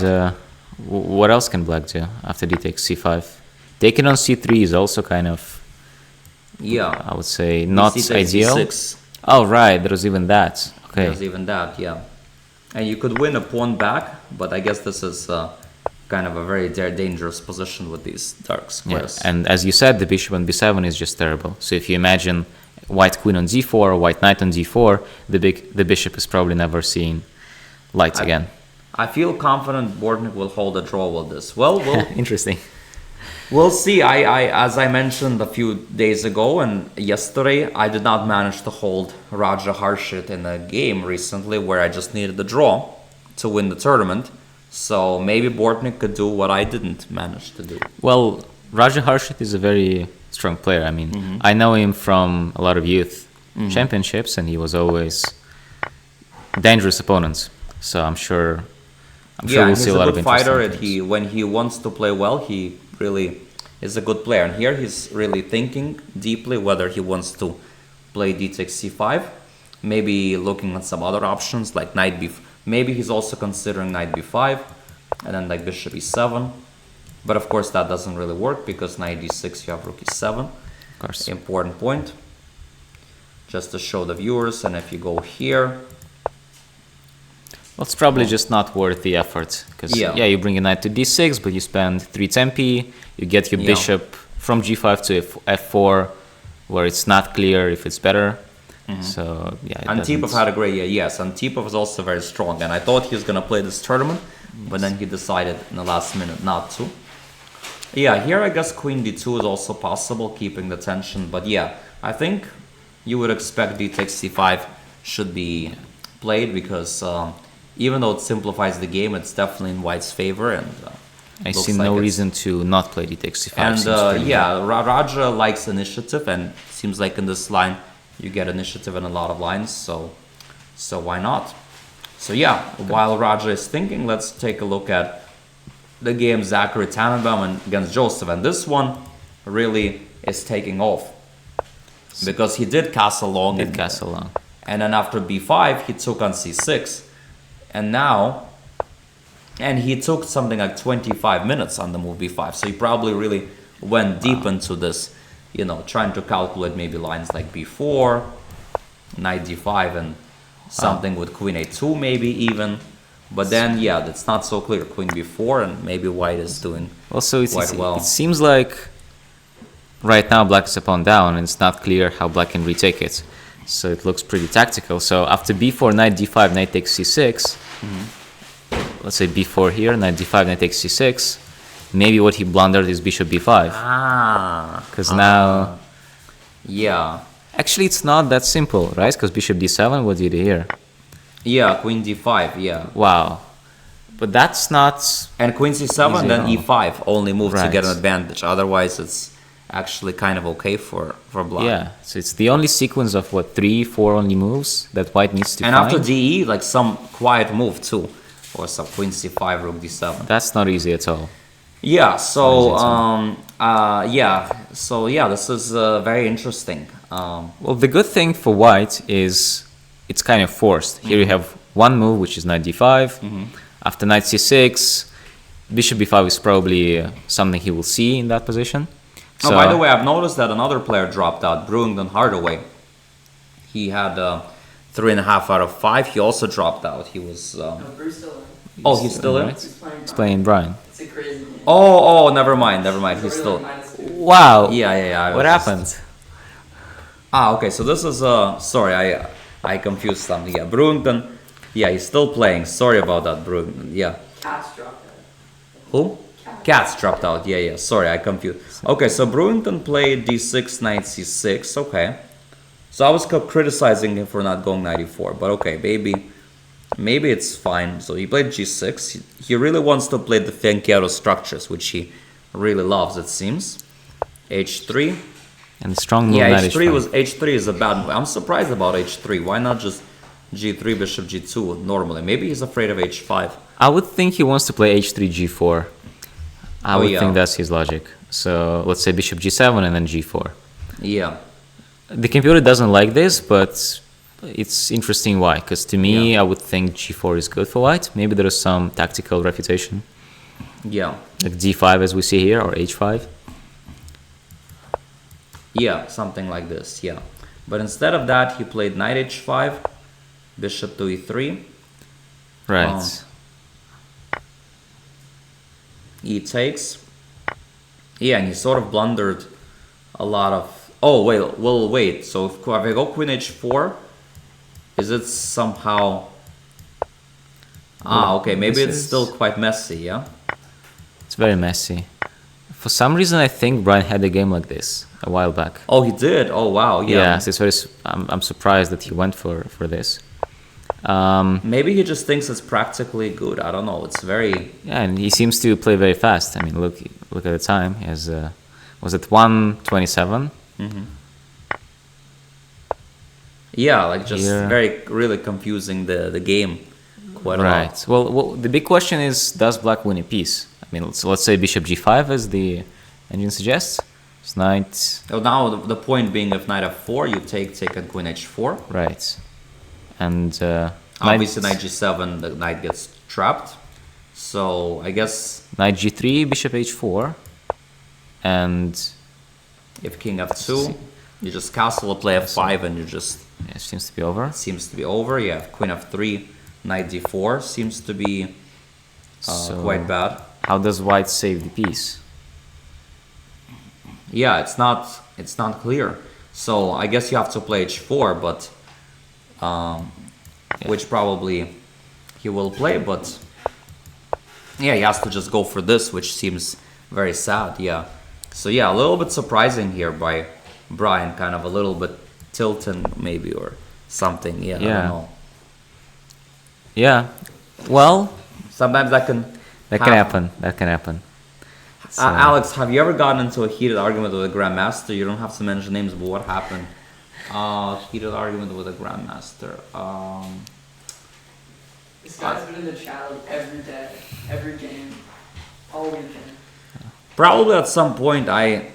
what else can black do after d takes c5? Taking on c3 is also kind of, Yeah. I would say, not C takes ideal. d6. Oh, right, there was even that. Okay. There's even that, yeah. And you could win a pawn back, but I guess this is kind of a very dangerous position with these dark Yeah. squares. And as you said, the bishop on b7 is just terrible. So if you imagine white queen on d4 or white knight on d4, the bishop is probably never seeing light again. I feel confident Bortnik will hold a draw with this. Well, Interesting. we'll see. As I mentioned a few days ago and yesterday, I did not manage to hold Raja Harshit in a game recently where I just needed a draw to win the tournament. So maybe Bortnik could do what I didn't manage to do. Well, Raja Harshit is a very strong player. I mean, I know him from a lot of youth championships, and he was always dangerous opponents. So I'm sure we'll he's see a a lot of good interesting fighter, and things. when he wants to play well, he really is a good player. And here he's really thinking deeply whether he wants to play d takes c5, maybe looking at some other options like knight b. Maybe he's also considering knight b5, and then like bishop e7. But of course that doesn't really work because knight d6 you have rook e7. Of course. Important point. Just to show the viewers, and if you go here. Well, it's probably just not worth the effort. Because, Yeah. you bring a knight to d6, but you spend 3 tempi, you get your Yeah. bishop from g5 to f4, where it's not clear if it's better. So, yeah. Antipov had a great year, yes. Antipov is also very strong, and I thought he was going to play this tournament, but then he decided in the last minute not to. Yeah, here I guess queen d2 is also possible, keeping the tension, but yeah, I think you would expect d takes c5 should be played because even though it simplifies the game, it's definitely in white's favor, and I looks see like no it's- reason to not play d takes c5. And seems pretty yeah, Raja likes initiative, and seems like in this line you get initiative in a lot of lines, so why not? So yeah, while Raja is thinking, let's take a look at the game Zachary Tannenbaum against Joseph, and this one really is taking off because he did castle long, Did castle long. and then after b5 he took on c6, and now And he took something like 25 minutes on the move b5. So he probably really went deep into this, trying to calculate maybe lines like b4, knight d5, and something with queen a2 maybe even. But then, yeah, that's not so clear. Queen b4, and maybe white is doing Also, quite well. it seems like right now black is a pawn down, and it's not clear how black can retake it. So it looks pretty tactical. So after b4, knight d5, knight takes c6. Let's say b4 here, knight d5, knight takes c6. Maybe what he blundered is bishop b5. Because now... Yeah. Actually, it's not that simple, right? Because bishop d7, what did he here? Yeah, queen d5, yeah. Wow. But that's not... And queen c7, easy then at all. e5, only move to Right. get an advantage. Otherwise, it's actually kind of okay for black. Yeah, so it's the only sequence of, 3, 4 only moves that white needs to And find. after de, like some quiet move too. Or some queen c5, rook d7. That's not easy at all. Yeah, so, What this is very interesting. Well, the good thing for white is it's kind of forced. Here you have one move, which is knight d5. After knight c6, bishop b5 is probably something he will see in that position. Oh, by the way, I've noticed that another player dropped out, Brewington Hardaway. He had 3.5 out of 5. He also dropped out. He was... No, Bruce still in. he's still in? Right. He's playing. It's playing Brian. It's a crazy game. Oh, never mind. He's still... -2. Wow. Yeah. I What was just- happened? Okay, so this is... sorry, I confused something. Yeah, Brewington... Yeah, he's still playing. Sorry about that, Brewington. Yeah. Cats dropped out. Who? Cats dropped out. Yeah. Sorry, I confused. Okay, so Brewington played d6, knight c6. Okay. So I was criticizing him for not going knight e4, but okay, maybe it's fine. So he played g6. He really wants to play the Fianchetto structures, which he really loves, it seems. h3. And strong move Yeah, knight h3 is a bad move. I'm surprised about h3. Why not just g3, bishop g2 normally? Maybe he's afraid of h5. I would think he wants to play h3, g4. I would yeah. think that's his logic. So let's say bishop g7 and then g4. Yeah. The computer doesn't like this, but it's interesting why. Because to me, I would think g4 is good for white. Maybe there is some tactical refutation. Yeah. Like d5 as we see here, or h5. Yeah, something like this, yeah. But instead of that, he played knight h5, bishop to e3. Right. E takes. Yeah, and he sort of blundered a lot of... Oh, wait. So if I go queen h4, is it somehow... okay, maybe this it's is- still quite messy, yeah? It's very messy. For some reason, I think Brian had a game like this a while back. Oh, he did? Oh, wow, yeah. Yeah, so it's very. I'm surprised that he went for this. Maybe he just thinks it's practically good. I don't know. It's very... Yeah, and he seems to play very fast. I mean, look at the time. He has was it 1:27? Yeah, like just Here. really confusing the game quite a lot. Right. Well, the big question is, does black win a piece? I mean, let's say bishop g5 as the engine suggests. It's knight. So now the point being, if knight f4, you take and queen h4. Right. And Obviously, knight g7, the knight gets trapped. So I guess knight g3, bishop h4, and if king f2, you just castle, play f5, and you just... yeah, it seems to be over. Seems to be over. Yeah, queen f3, knight d4 seems to be So- quite bad. How does white save the piece? Yeah, it's not clear. So I guess you have to play h4, but which probably he will play. But yeah, he has to just go for this, which seems very sad. Yeah. So yeah, a little bit surprising here by Brian, kind of a little bit tilting maybe or something. Yeah, I Yeah. don't know. Yeah. Well, Sometimes that can happen. That can happen. So- Alex, have you ever gotten into a heated argument with a grandmaster? You don't have to mention names, but what happened? Heated argument with a grandmaster. This guy's been in the chat like every day, every game, all weekend. Probably at some point I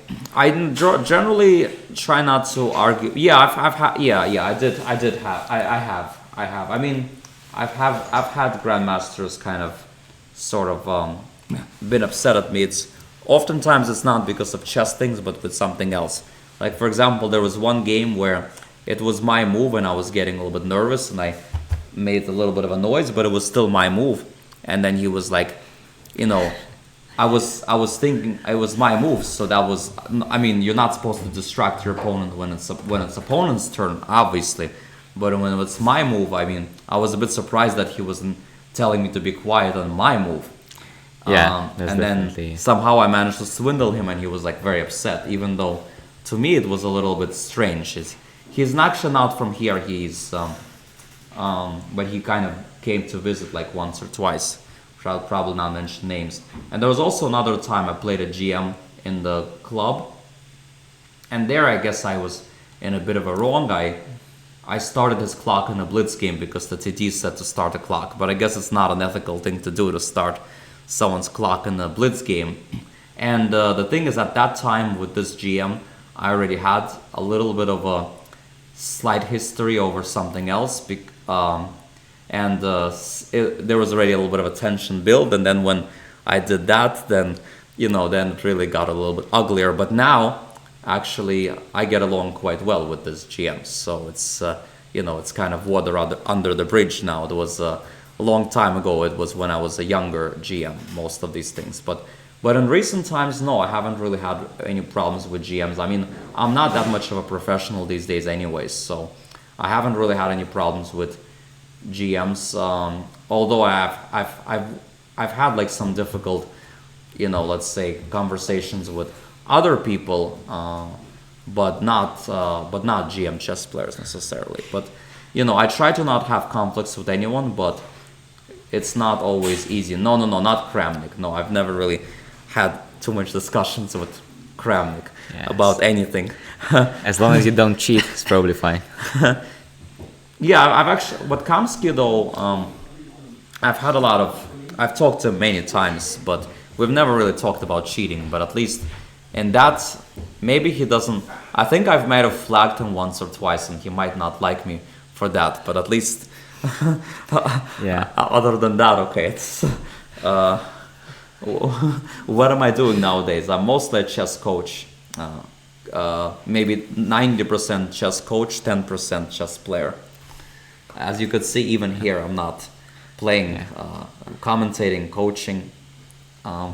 generally try not to argue. Yeah, I've had. Yeah, I did have. I have. I mean, I've had grandmasters kind of sort of been upset at me, oftentimes it's not because of chess things, but with something else. Like for example, there was one game where it was my move and I was getting a little bit nervous and I made a little bit of a noise, but it was still my move. And then he was like, I was thinking it was my move, so that was. I mean, you're not supposed to distract your opponent when it's opponent's turn, obviously. But when it's my move, I mean, I was a bit surprised that he wasn't telling me to be quiet on my move. Yeah, and then somehow I managed to swindle him, and he was like very upset. Even though, to me, it was a little bit strange. He's actually not from here. But he kind of came to visit like once or twice. I'll probably not mention names. And there was also another time I played a GM in the club, and there I guess I was in a bit of a wrong. I started his clock in a blitz game because the TT said to start a clock, but I guess it's not an ethical thing to do to start someone's clock in a blitz game. And the thing is, at that time with this GM, I already had a little bit of a slight history over something else. There was already a little bit of a tension build, and then when I did that, then it really got a little bit uglier. But now, actually, I get along quite well with this GM, so it's it's kind of water under the bridge now. It was a long time ago. It was when I was a younger GM, most of these things. But in recent times, no, I haven't really had any problems with GMs. I mean, I'm not that much of a professional these days, anyways, so I haven't really had any problems with GMs, although I've had like some difficult, let's say conversations with other people, but not GM chess players necessarily. But I try to not have conflicts with anyone, but it's not always easy. No, not Kramnik. No, I've never really had too much discussions with Kramnik about anything. As long as you don't cheat, it's probably fine. Yeah, I've actually, with Kamsky though, I've talked to him many times, but we've never really talked about cheating, but at least in that, maybe he doesn't, I think I might have flagged him once or twice and he might not like me for that, but at least, other than that, okay, it's, what am I doing nowadays? I'm mostly a chess coach, maybe 90% chess coach, 10% chess player. As you could see, even here, I'm not playing, commentating, coaching. Right,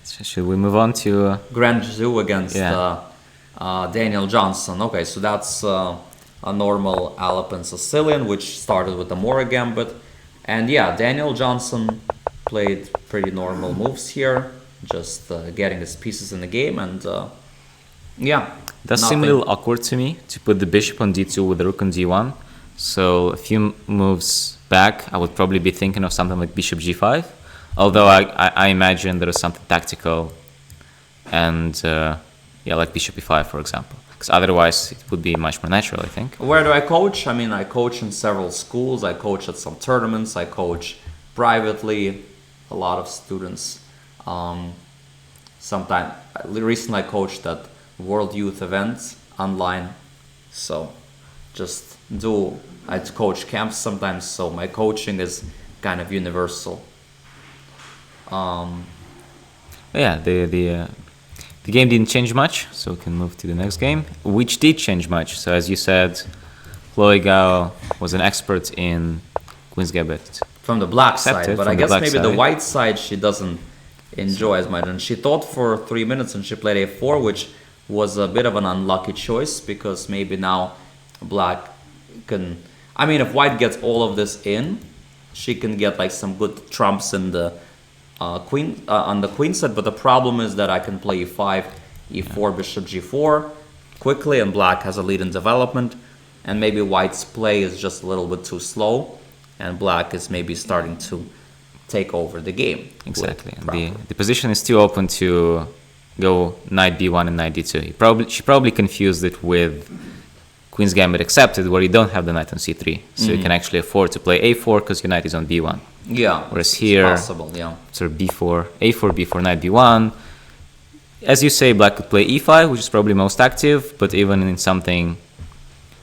so should we move on to Grand Zoo against Daniel Johnson? Okay, so that's a normal Alpen Sicilian, which started with the Mora Gambit. And yeah, Daniel Johnson played pretty normal moves here, just getting his pieces in the game, and does seem a little awkward to me to put the bishop on d2 with the rook on d1. So a few moves back, I would probably be thinking of something like bishop g5. Although I imagine there is something tactical, and like bishop e5, for example. Because otherwise it would be much more natural, I think. Where do I coach? I mean, I coach in several schools. I coach at some tournaments. I coach privately, a lot of students. Recently I coached at World Youth events online. So I coach camps sometimes, so my coaching is kind of universal. The game didn't change much, so we can move to the next game, which did change much. So as you said, Chloe Gao was an expert in Queen's Gambit. From the black side, but I guess maybe the white side she doesn't enjoy as much. And she thought for 3 minutes and she played a4, which was a bit of an unlucky choice, because maybe now black can... I mean, if white gets all of this in, she can get like some good trumps in the on the queen side, but the problem is that I can play e5, e4, bishop g4 quickly, and black has a lead in development, and maybe white's play is just a little bit too slow, and black is maybe starting to take over the game. Exactly. The position is still open to go knight b1 and knight d2. She probably confused it with Queen's Gambit Accepted, where you don't have the knight on c3, so you can actually afford to play a4 because your knight is on b1. Yeah, whereas here, it's possible, sort of b4, a4, b4, knight b1. As you say, black could play e5, which is probably most active, but even in something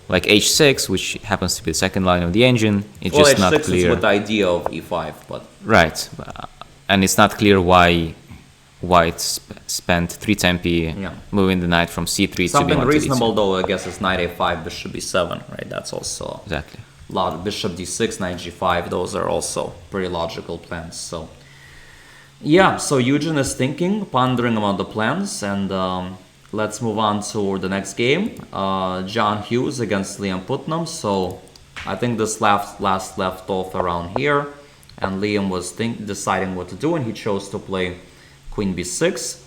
like h6, which happens to be the second line of the engine. It's Well, just h6 not is clear. with the idea of e5, but Right, and it's not clear why White spent 3 tempi Yeah. moving the knight from c3 something to b1 reasonable to d2. though, I guess, is knight a5, bishop b7, right? That's also Exactly. a lot of bishop d6, knight g5. Those are also pretty logical plans. So yeah, so Eugen is thinking, pondering about the plans, and let's move on to the next game. John Hughes against Liam Putnam. So I think this last left off around here, and Liam was deciding what to do, and he chose to play queen b6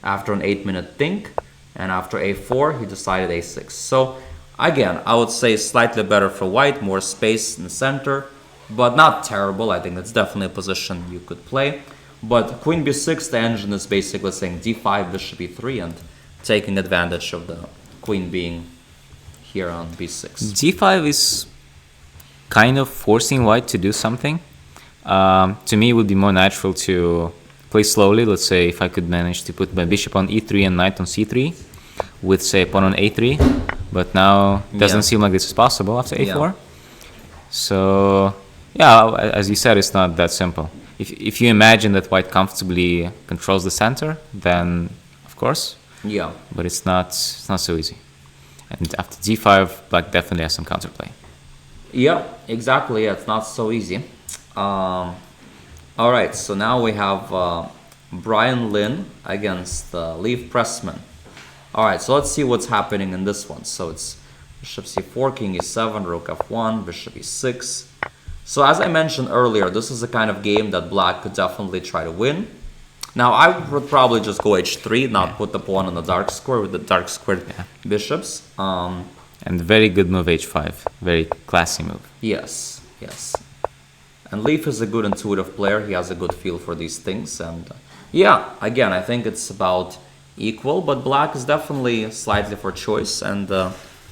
after an 8-minute think, and after a4 he decided a6. So again, I would say slightly better for white, more space in the center, but not terrible. I think that's definitely a position you could play. But queen b6, the engine is basically saying d5, bishop e3, and taking advantage of the queen being here on b6. d5 is kind of forcing white to do something. To me, it would be more natural to play slowly. Let's say if I could manage to put my bishop on e3 and knight on c3 with, say, pawn on a3. But now it doesn't seem like this is possible after a4. Yeah. So, yeah, as you said, it's not that simple. If you imagine that white comfortably controls the center, then of course. Yeah. But it's not so easy. And after d5, black definitely has some counterplay. Yeah, exactly. Yeah, it's not so easy. All right, so now we have Brian Lynn against Leif Pressman. All right, so let's see what's happening in this one. So it's bishop c4, king e7, rook f1, bishop e6. So as I mentioned earlier, this is a kind of game that black could definitely try to win. Now, I would probably just go h3, not put the pawn on the dark square with the dark squared bishops. And very good move h5, very classy move. Yes, yes. And Leif is a good intuitive player. He has a good feel for these things. And yeah, again, I think it's about equal, but black is definitely slightly for choice and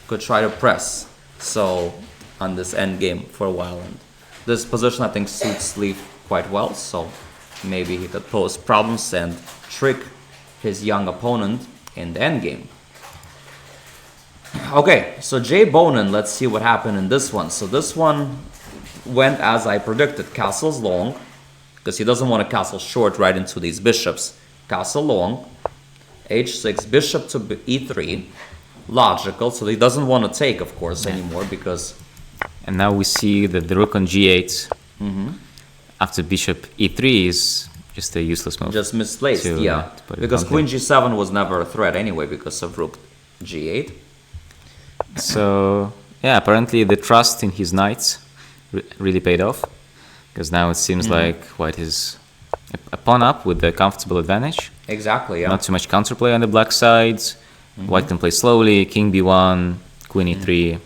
could try to press. So on this endgame for a while. And this position, I think, suits Leif quite well. So maybe he could pose problems and trick his young opponent in the endgame. Okay, so Jay Bonin, let's see what happened in this one. So this one went as I predicted. Castle's long, because he doesn't want to castle short right into these bishops. Castle long, h6, bishop to e3, logical. So he doesn't want to take, of course, anymore because... And now we see that the rook on g8 after bishop e3 is just a useless move. Just misplaced, yeah. Because queen g7 was never a threat anyway because of rook g8. So, yeah, apparently the trust in his knights really paid off. Because now it seems like white is a pawn up with a comfortable advantage. Exactly, yeah. Not too much counterplay on the black side. White can play slowly, king b1, queen e3.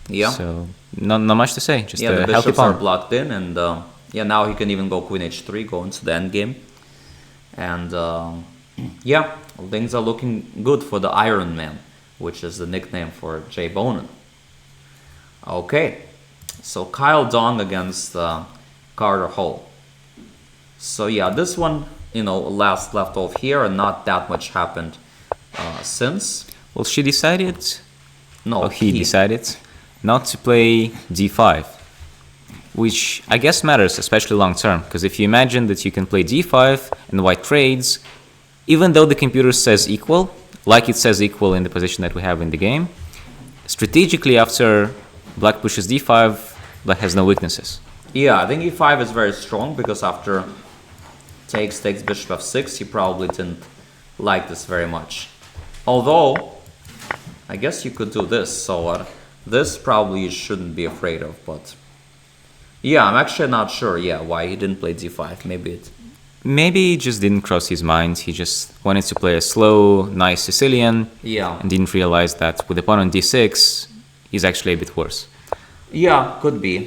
Yeah. So, not much to say, just the a healthy bishops are pawn. blocked in, and yeah, now he can even go queen h3, go into the endgame. And yeah, things are looking good for the Iron Man, which is the nickname for Jay Bonin. Okay, so Kyle Dong against Carter Hall. So yeah, this one, left off here, and not that much happened since. Well, she decided, No, he decided not to play d5, which I guess matters, especially long term, because if you imagine that you can play d5 and white trades, even though the computer says equal, like it says equal in the position that we have in the game, strategically after black pushes d5, black has no weaknesses. Yeah, I think e5 is very strong because after takes bishop f6, he probably didn't like this very much. Although, I guess you could do this, so this probably you shouldn't be afraid of, but yeah, I'm actually not sure, why he didn't play d5. Maybe it just didn't cross his mind. He just wanted to play a slow, nice Sicilian, and didn't realize that with the pawn on d6, he's actually a bit worse. Yeah, could be,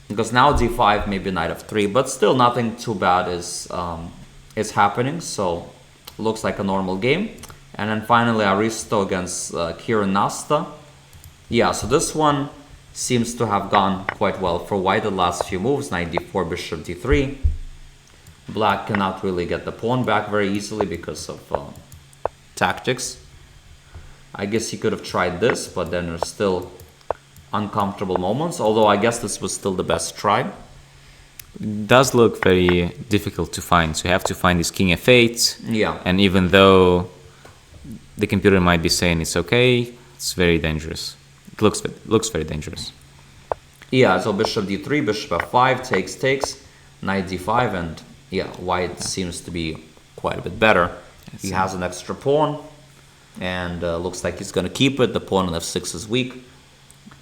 because now d5, maybe knight f3, but still nothing too bad is happening, so looks like a normal game. And then finally Aristo against Kieran Nasta. Yeah, so this one seems to have gone quite well for white the last few moves. Knight d4, bishop d3. Black cannot really get the pawn back very easily because of tactics. I guess he could have tried this, but then there's still uncomfortable moments. Although I guess this was still the best try. It does look very difficult to find. So you have to find this king f8. Yeah. And even though the computer might be saying it's okay, it's very dangerous. It looks very dangerous. Yeah, so bishop d3, bishop f5, takes, knight d5, and yeah, white seems to be quite a bit better. He has an extra pawn, and looks like he's going to keep it. The pawn on f6 is weak.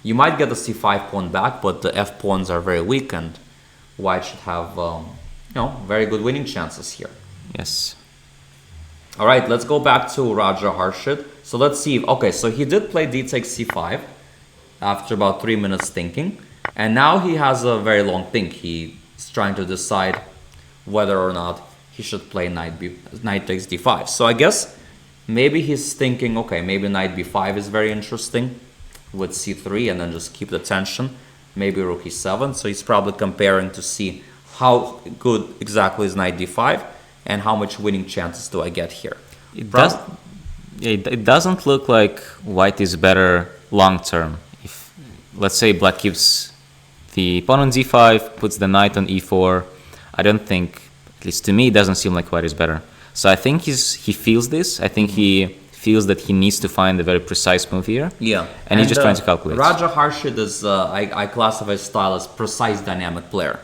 You might get the c5 pawn back, but the f pawns are very weak, and white should have very good winning chances here. Yes. All right, let's go back to Raja Harshit. So let's see. Okay, so he did play d takes c5 after about 3 minutes thinking. And now he has a very long think. He's trying to decide whether or not he should play knight takes d5. So I guess maybe he's thinking, okay, maybe knight b5 is very interesting with c3 and then just keep the tension. Maybe rook e7. So he's probably comparing to see how good exactly is knight d5 and how much winning chances do I get here. It doesn't look like white is better long term. If, let's say, black keeps the pawn on d5, puts the knight on e4, I don't think, at least to me, it doesn't seem like white is better. So I think he feels this. I think he feels that he needs to find a very precise move here. Yeah. And he's just trying to calculate. Raja Harshit is, I classify his style as precise dynamic player.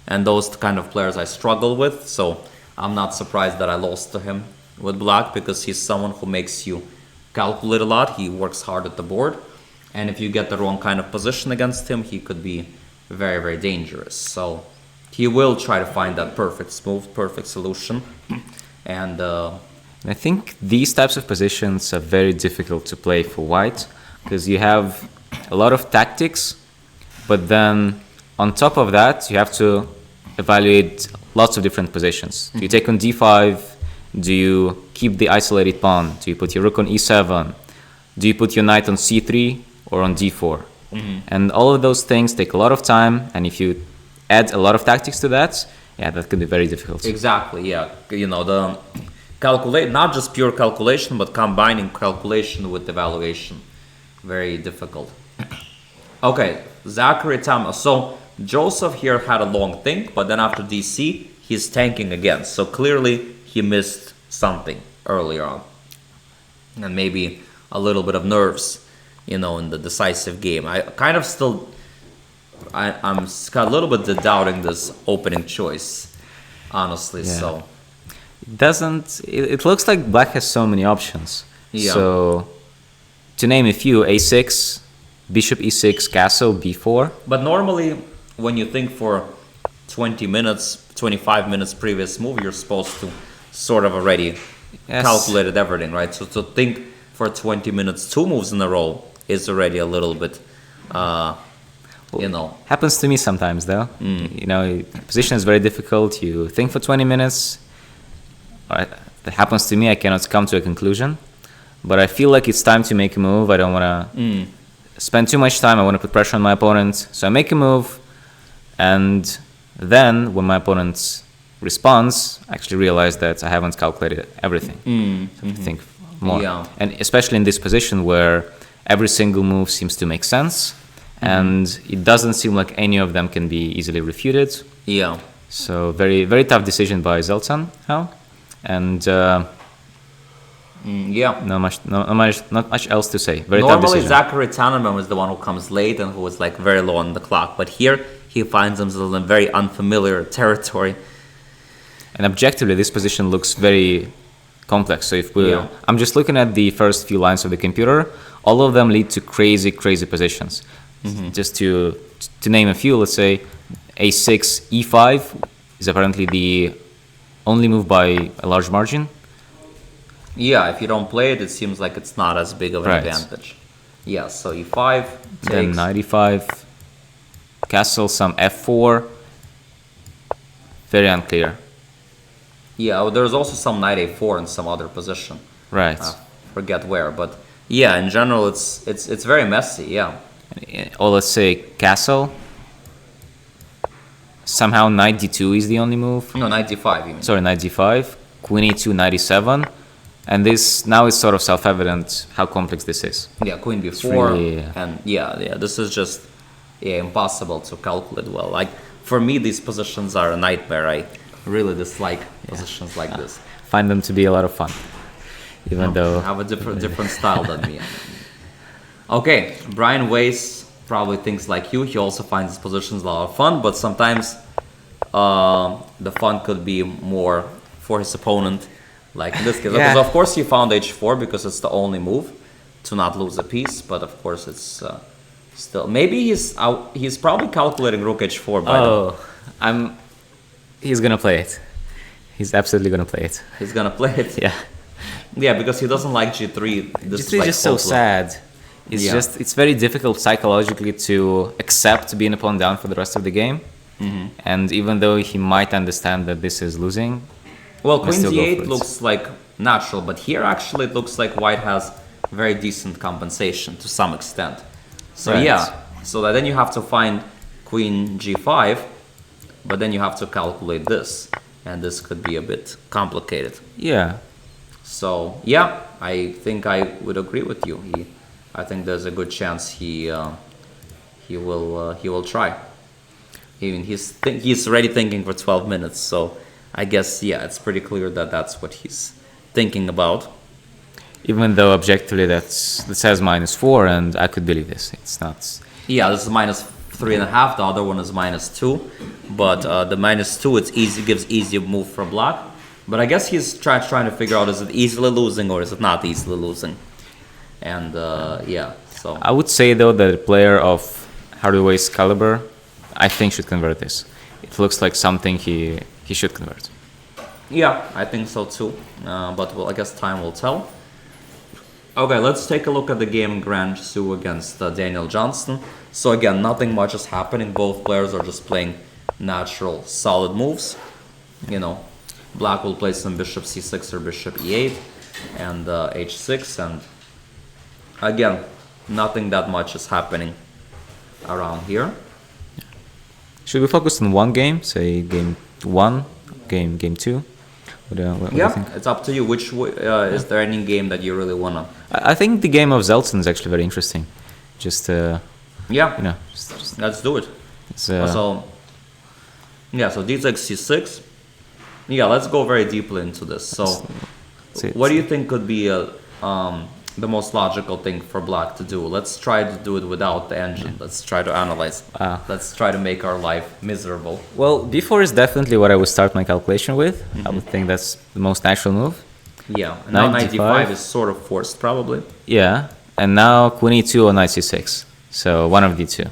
And those kind of players I struggle with. So I'm not surprised that I lost to him with black, because he's someone who makes you calculate a lot. He works hard at the board. And if you get the wrong kind of position against him, he could be very, very dangerous. So he will try to find that perfect smooth, perfect solution. And I think these types of positions are very difficult to play for white, because you have a lot of tactics, but then on top of that, you have to evaluate lots of different positions. Do you take on d5? Do you keep the isolated pawn? Do you put your rook on e7? Do you put your knight on c3 or on d4? And all of those things take a lot of time, and if you add a lot of tactics to that, yeah, that could be very difficult. Exactly, yeah. You know, the not just pure calculation, but combining calculation with evaluation. Very difficult. Okay, Zachary Thomas. So Joseph here had a long think, but then after DC, he's tanking again. So clearly he missed something earlier on. And maybe a little bit of nerves, in the decisive game. I kind of still, I'm a little bit doubting this opening choice, honestly. Yeah. So It looks like black has so many options. Yeah. So to name a few, a6, bishop e6, castle, b4. But normally, when you think for 20 minutes, 25 minutes previous move, you're supposed to sort of already calculated everything, right? So to think for 20 minutes, 2 moves in a row is already a little bit, Happens to me sometimes, though. Position is very difficult. You think for 20 minutes. That happens to me. I cannot come to a conclusion. But I feel like it's time to make a move. I don't want to spend too much time. I want to put pressure on my opponent. So I make a move. And then when my opponent responds, I actually realize that I haven't calculated everything. So I have to think more. Yeah. And especially in this position where every single move seems to make sense. And it doesn't seem like any of them can be easily refuted. Yeah. So very, very tough decision by Zeltan now. And not much else to say. Very tough Normally, decision. Zachary Tannenbaum is the one who comes late and who is like very low on the clock. But here, he finds himself in very unfamiliar territory. And objectively, this position looks very complex. So I'm just looking at the first few lines of the computer. All of them lead to crazy, crazy positions. Just to name a few, let's say a6, e5 is apparently the only move by a large margin. Yeah, if you don't play it, it seems like it's not as big of an advantage. Yeah, so e5 takes. Then knight e5, castle, some f4. Very unclear. Yeah, well, there's also some knight a4 in some other position. Right. Forget where, but yeah, in general, it's very messy. Yeah. Or let's say castle. Somehow knight d2 is the only move. No, knight d5. You mean? Sorry, knight d5. Queen e2, knight e7. And this now is sort of self-evident how complex this is. Yeah, queen b4, really, and yeah, this is just impossible to calculate well. Like for me, these positions are a nightmare. I really dislike positions like this. Find them to be a lot of fun, even though Have a different style than me. Okay, Brian Weiss probably thinks like you. He also finds these positions a lot of fun, but sometimes the fun could be more for his opponent. Like in this case, because of course he found h4 because it's the only move to not lose a piece. But of course it's still maybe he's probably calculating rook h4. He's gonna play it. He's absolutely gonna play it. He's gonna play it. Yeah, because he doesn't like g3. This G3 is just so sad. It's very difficult psychologically to accept being a pawn down for the rest of the game. And even though he might understand that this is losing, well, queen d8 looks like natural, but here actually it looks like white has very decent compensation to some extent. So so then you have to find queen g5, but then you have to calculate this, and this could be a bit complicated. Yeah. So yeah, I think I would agree with you. I think there's a good chance he will try. Even he's already thinking for 12 minutes, so I guess it's pretty clear that that's what he's thinking about. Even though objectively that says -4, and I could believe this. It's not. Yeah, this is -3.5. The other one is -2, but the -2 gives easy move for black. But I guess he's trying to figure out, is it easily losing or is it not easily losing? And so I would say though that a player of Hardaway's caliber, I think, should convert this. It looks like something he should convert. Yeah, I think so too. But I guess time will tell. Okay, let's take a look at the game Grand Sue against Daniel Johnston. So again, nothing much is happening. Both players are just playing natural, solid moves. Black will play some bishop c6 or bishop e8 and h6, and again, nothing that much is happening around here. Should we focus on one game, say game 1, game 2? What do you think? It's up to you. Which is there any game that you really wanna? I think the game of Zeltsin is actually very interesting. Just let's do it. So d6 c6. Yeah, let's go very deeply into this. So, what do you think could be the most logical thing for black to do? Let's try to do it without the engine. Let's try to analyze. Let's try to make our life miserable. Well, b4 is definitely what I would start my calculation with. I would think that's the most natural move. Yeah, and now knight d5 is sort of forced, probably. Yeah, and now queen e2 or knight c6. So one of the two.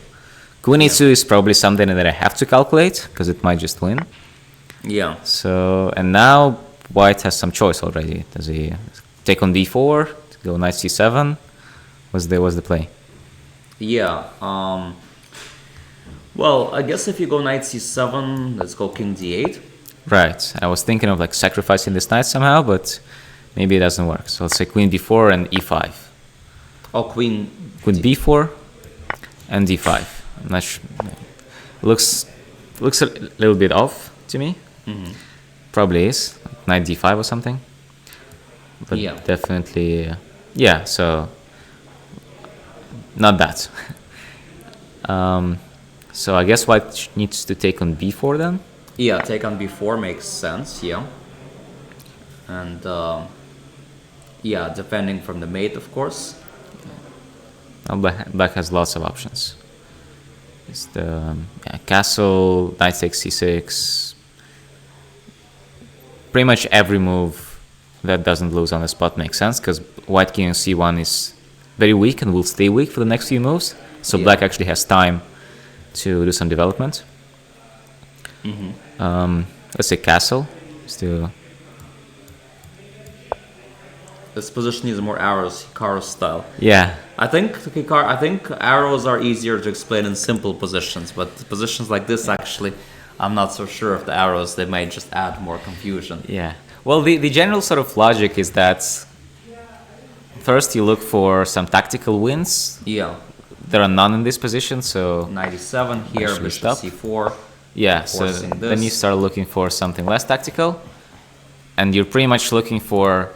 Queen e2 is probably something that I have to calculate because it might just win. Yeah. So, and now white has some choice already. Does he take on d4, go knight c7? What's the play? Yeah. Well, I guess if you go knight c7, let's go king d8. Right. I was thinking of like sacrificing this knight somehow, but maybe it doesn't work. So let's say queen b4 and e5. Oh, queen b4 and d5. I'm not sure. Looks a little bit off to me. Probably is knight d5 or something. But definitely, so not that. So I guess white needs to take on b4 then. Yeah, take on b4 makes sense. Yeah, and defending from the mate, of course. Black has lots of options. It's the castle, knight takes c6. Pretty much every move that doesn't lose on the spot makes sense because white king on c1 is very weak and will stay weak for the next few moves. So black actually has time to do some development. Let's say castle. This position needs more arrows, Hikaru style. Yeah. I think arrows are easier to explain in simple positions, but positions like this actually, I'm not so sure if the arrows, they might just add more confusion. Yeah. Well, the general sort of logic is that first you look for some tactical wins. Yeah. There are none in this position, so... Knight e7 here, bishop c4. Yeah, so then you start looking for something less tactical. And you're pretty much looking for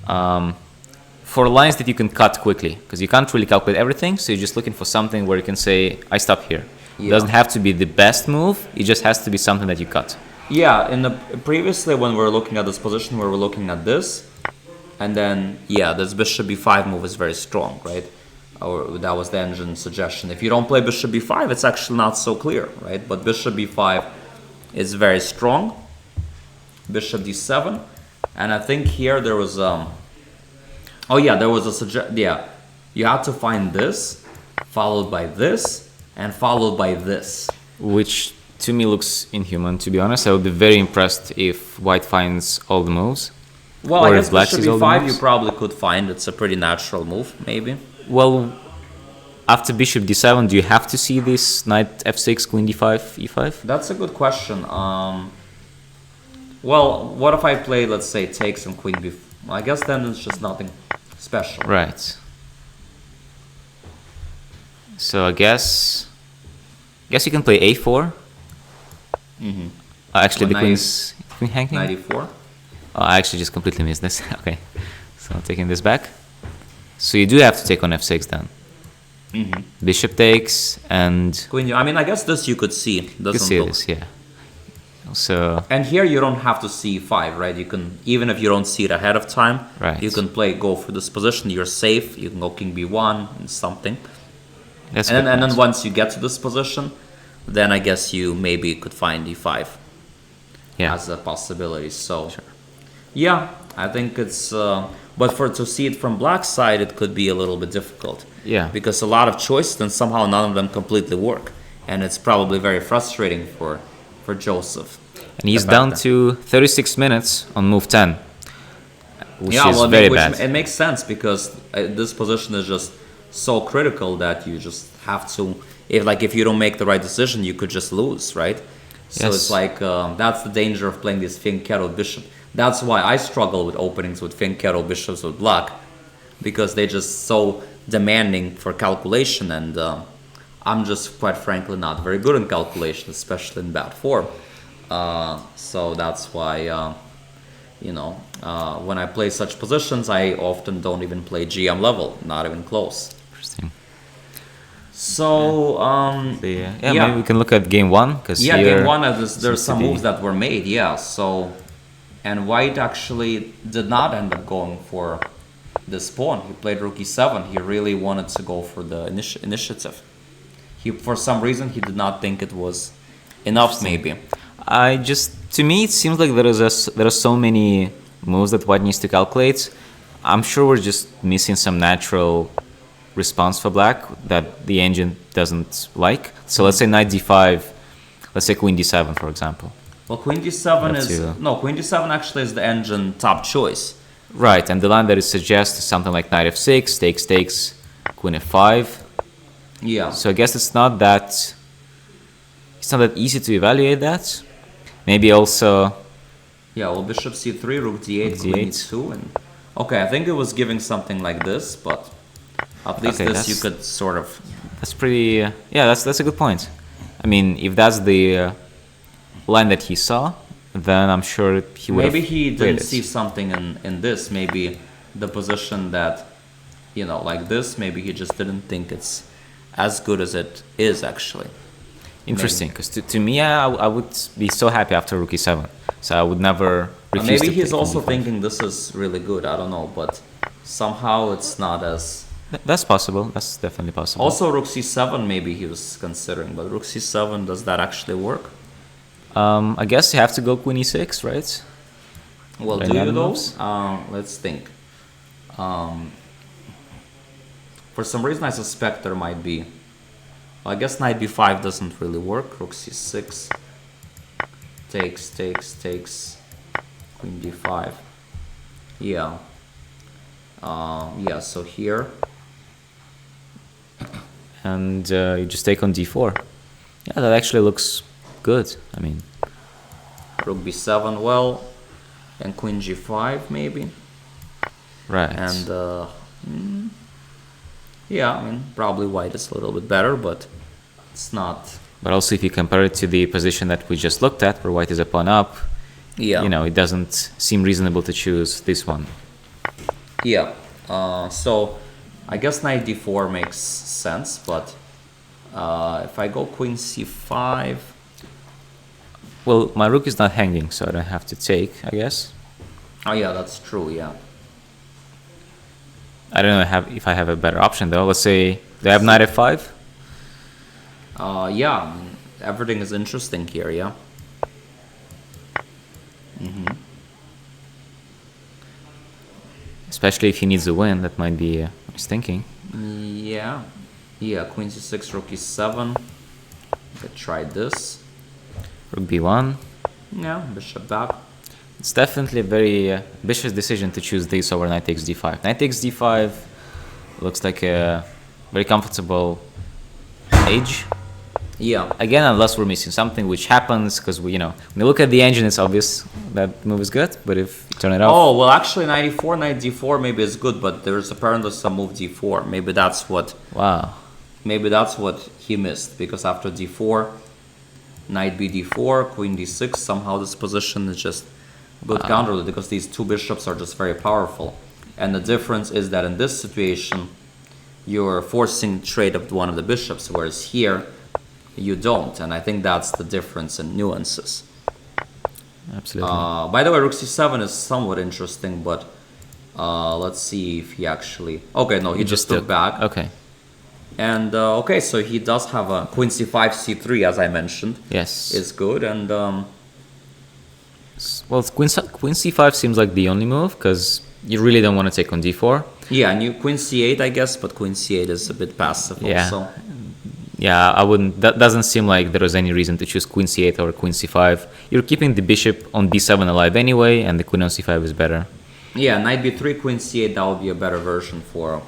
For lines that you can cut quickly, because you can't really calculate everything, so you're just looking for something where you can say, I stop here. It Yeah. doesn't have to be the best move, it just has to be something that you cut. Yeah, in the previously when we were looking at this position, we were looking at this, and then yeah, this bishop b5 move is very strong, right? Or that was the engine suggestion. If you don't play bishop b5, it's actually not so clear, right? But bishop b5 is very strong. Bishop d7, and I think here there was oh yeah, there was a yeah, you had to find this, followed by this, and followed by this. Which to me looks inhuman, to be honest. I would be very impressed if white finds all the moves. Well, Or I if guess black bishop sees all the b5 you moves? probably could find. It's a pretty natural move, maybe. Well, after bishop d7, do you have to see this knight f6, queen d5, e5? That's a good question. Well, what if I play, let's say, takes and queen b? Well, I guess then it's just nothing special. Right. So I guess you can play a4. Mm-hmm. Actually, the Well, queen's queen hanging. 94. Oh, I actually just completely missed this. Okay, so I'm taking this back. So you do have to take on f6 then. Mm-hmm. Bishop takes, and Queen. I mean, I guess this you could see. you can Doesn't see look. this, yeah. So And here you don't have to see 5, right? You can, even if you don't see it ahead of time, Right. you can go for this position. You're safe. You can go king b1 and something. that's And good then points. once you get to this position, then I guess you maybe could find e5 Yeah. as a possibility. So, yeah, I think it's. But to see it from black side, it could be a little bit difficult. Yeah. Because a lot of choices, and somehow none of them completely work, and it's probably very frustrating for Joseph. And he's the fact down that- to 36 minutes on move 10, which yeah, is well, very which bad. it makes sense because this position is just so critical that you just have to. If you don't make the right decision, you could just lose, right? So Yes. it's like that's the danger of playing this Fianchetto bishop. That's why I struggle with openings with Fianchetto bishops with black, because they're just so demanding for calculation, and I'm just quite frankly not very good in calculation, especially in bad form. So that's why. When I play such positions, I often don't even play GM level, not even close. Interesting. So, Yeah, yeah. maybe we can look at game one, because yeah, here game one, there's seems to some be- moves that were made, yeah. So, and white actually did not end up going for this pawn. He played rook e7. He really wanted to go for the initiative. For some reason, he did not think it was enough, maybe. To me, it seems like there are so many moves that white needs to calculate. I'm sure we're just missing some natural response for black that the engine doesn't like. So let's say knight d5, let's say queen d7, for example. Well, queen d7 Let's is see. no, queen d7 actually is the engine top choice. Right, and the line that it suggests is something like knight f6, takes, queen f5. Yeah. So I guess it's not that easy to evaluate that. Maybe also Yeah, well, bishop c3, rook d8, queen d8. e2, and okay, I think it was giving something like this, but at least Okay, this you that's- could sort of. that's pretty. That's a good point. I mean, if that's the line that he saw, then I'm sure he would. Maybe he played didn't it. see something in this. Maybe the position that, like this. Maybe he just didn't think it's as good as it is actually. Interesting, because to me, I would be so happy after rook e7. So I would never refuse Maybe to he's play also queen d5. thinking this is really good. I don't know, but somehow it's not as. That's possible. That's definitely possible. Also, rook c7. Maybe he was considering, but rook c7, does that actually work? I guess you have to go queen e6, right? Well, Right do now you the though? moves? Let's think. For some reason, I suspect there might be. Well, I guess knight b5 doesn't really work. Rook c6. Takes. Queen d5. Yeah. Yeah. So here. And you just take on d4. Yeah, that actually looks good. I mean, Rook b7. Well, and queen g5 maybe. right. And yeah, I mean probably white is a little bit better, but it's not. But also, if you compare it to the position that we just looked at, where white is a pawn up, Yeah. it doesn't seem reasonable to choose this one. Yeah. So I guess knight d4 makes sense, but if I go queen c5, Well, my rook is not hanging, so I don't have to take, I guess. oh yeah, that's true. Yeah. I don't know if I have a better option though. Let's say, do I have knight f5? Yeah. I mean, everything is interesting here. Yeah. Especially if he needs a win, that might be what he's thinking. Yeah. Yeah. Queen c6, rook e7. Could try this. Rook b1. Yeah. Bishop back. It's definitely a very ambitious decision to choose this over knight takes d5. Knight takes d5 looks like a very comfortable age. Yeah. Again, unless we're missing something, which happens because when you look at the engine, it's obvious that move is good. But if you turn it off, Oh well, actually, knight e4, knight d4 maybe is good, but there's apparently some move d4. Maybe that's what wow, he missed, because after d4, knight b d4, queen d6, somehow this position is just good counter, because these two bishops are just very powerful. And the difference is that in this situation, you're forcing trade of one of the bishops, whereas here, you don't. And I think that's the difference in nuances. absolutely. By the way, rook c7 is somewhat interesting, but let's see if he actually... Okay, no, he just took back. Okay. And okay, so he does have a queen c5, c3, as I mentioned. Yes. Is good, and Well, queen c5 seems like the only move because you really don't want to take on d4. yeah, and you queen c8, I guess, but queen c8 is a bit passive Yeah. also. Yeah, I wouldn't. That doesn't seem like there was any reason to choose queen c8 or queen c5. You're keeping the bishop on b7 alive anyway, and the queen on c5 is better. Yeah, knight b3, queen c8, that would be a better version for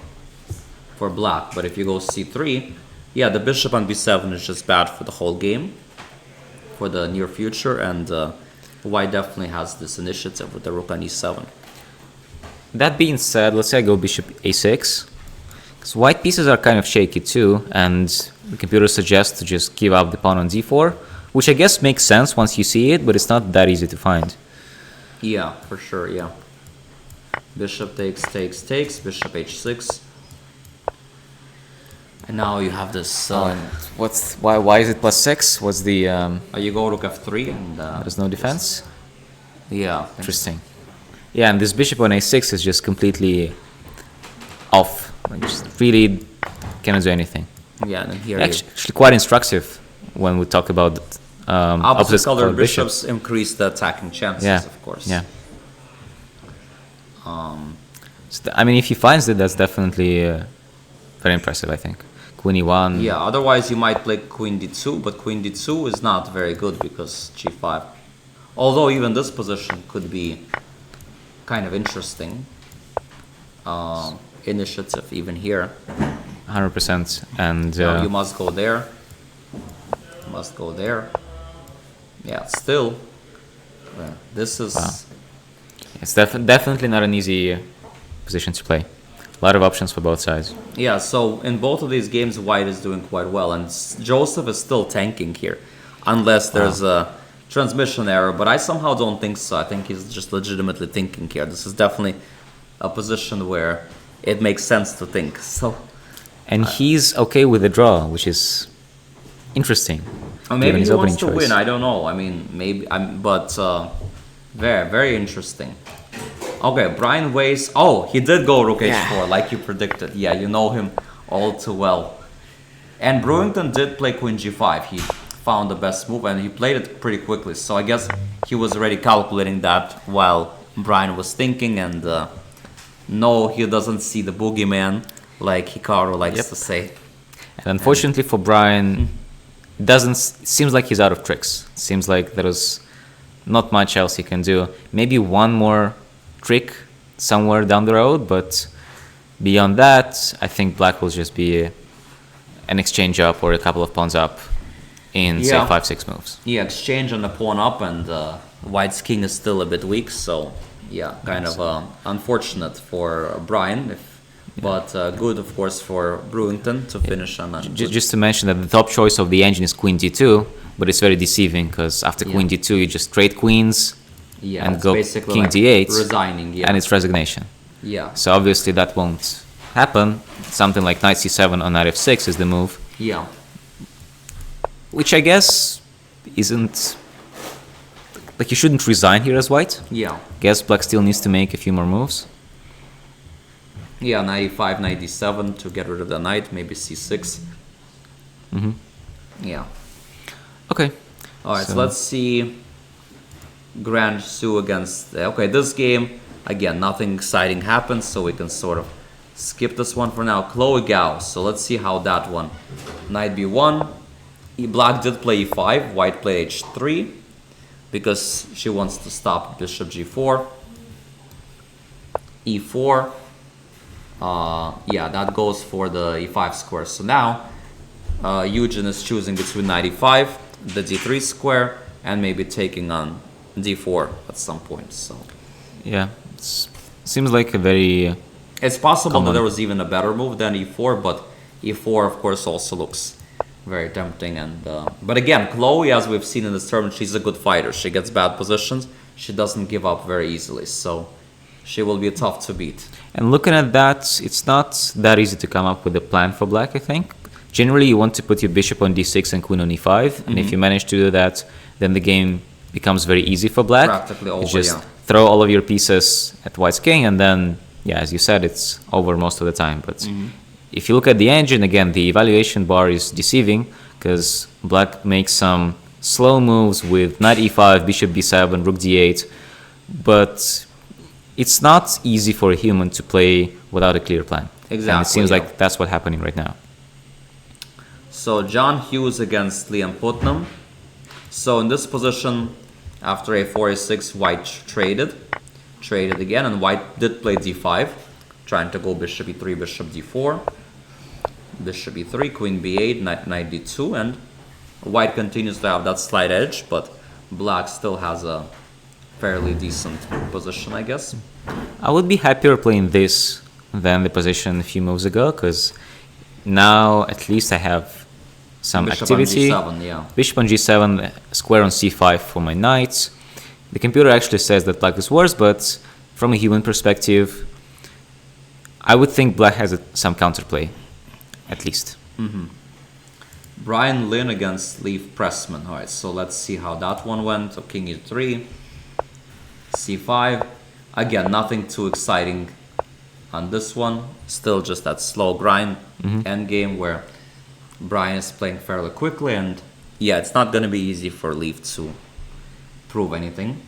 black. But if you go c3, yeah, the bishop on b7 is just bad for the whole game, for the near future, and white definitely has this initiative with the rook on e7. That being said, let's say I go bishop a6. Because white pieces are kind of shaky too, and the computer suggests to just give up the pawn on d4, which I guess makes sense once you see it, but it's not that easy to find. Yeah, for sure, yeah. Bishop takes, bishop h6. And now you have this... Why is it +6? What's the... you go rook f3 and... there's no defense? Yeah. Interesting. Yeah, and this bishop on a6 is just completely off. Like, just really cannot do anything. Yeah, and then here Actually quite instructive when we talk about opposite colored bishops increase the attacking chances, of course. Yeah. I mean, if he finds it, that's definitely very impressive, I think. Queen e1. Yeah, otherwise you might play queen d2, but queen d2 is not very good because g5. Although even this position could be kind of interesting. Initiative even here. 100%. And No, you must go there. Must go there. Yeah, still. This is... Wow. It's definitely not an easy position to play. A lot of options for both sides. Yeah, so in both of these games, white is doing quite well, and Joseph is still tanking here, unless there's a transmission error, but I somehow don't think so. I think he's just legitimately thinking here. This is definitely a position where it makes sense to think. So, and he's okay with the draw, which is interesting. Or maybe he wants to win, I don't know. I mean, maybe, but very, very interesting. Okay, Brian Weiss. Oh, he did go rook h4, like you predicted. Yeah, you know him all too well. And Brewington did play queen g5. He found the best move, and he played it pretty quickly. So I guess he was already calculating that while Brian was thinking. And no, he doesn't see the boogeyman, like Hikaru likes to say. And unfortunately for Brian, seems like he's out of tricks. Seems like there was not much else he can do. Maybe one more trick somewhere down the road, but beyond that, I think black will just be an exchange up or a couple of pawns up in say 5-6 moves. Yeah, exchange on the pawn up, and white's king is still a bit weak, so yeah, kind of unfortunate for Brian, but good of course for Brewington to finish on that. Just to mention that the top choice of the engine is queen d2, but it's very deceiving because after queen d2 you just trade queens and go basically king like d8, resigning, and it's resignation. Yeah. So obviously that won't happen. Something like knight c7 on knight f6 is the move, Yeah. which I guess isn't... Like, you shouldn't resign here as white. Yeah. Guess black still needs to make a few more moves. Yeah, 95, 97 to get rid of the knight, maybe c6. Mm-hmm. Yeah. Okay. All right, so So- let's see Grand Sue against... okay, this game, again, nothing exciting happens, so we can sort of skip this one for now. Chloe Gao, so let's see how that one. Knight b1. Black did play e5, white played h3, because she wants to stop bishop g4. e4. Yeah, that goes for the e5 square. So now, Eugen is choosing between knight e5, the d3 square, and maybe taking on d4 at some point. So Yeah. Seems like a very... it's possible that Common. there was even a better move than e4, but e4 of course also looks very tempting. And but again, Chloe, as we've seen in this tournament, she's a good fighter. She gets bad positions. She doesn't give up very easily, so she will be tough to beat. And looking at that, it's not that easy to come up with a plan for black, I think. Generally, you want to put your bishop on d6 and queen on e5, and if you manage to do that, then the game becomes very easy for black. Practically over, You just yeah. throw all of your pieces at white's king, and then, yeah, as you said, it's over most of the time. But if you look at the engine, again, the evaluation bar is deceiving, because black makes some slow moves with knight e5, bishop b7, rook d8, but it's not easy for a human to play without a clear plan. And Exactly, it seems yeah. like that's what's happening right now. So John Hughes against Liam Putnam. So in this position, after a4, a6, white traded again, and white did play d5, trying to go bishop e3, bishop d4, bishop e3, queen b8, knight d2, and white continues to have that slight edge, but black still has a fairly decent position, I guess. I would be happier playing this than the position a few moves ago, because now at least I have some Bishop activity. on g7, yeah. Bishop on g7, square on c5 for my knights. The computer actually says that black is worse, but from a human perspective, I would think black has some counterplay, at least. Brian Lynn against Leif Pressman. All right, so let's see how that one went. So king e3, c5. Again, nothing too exciting on this one. Still just that slow grind endgame where Brian is playing fairly quickly, and yeah, it's not going to be easy for Leif to prove anything.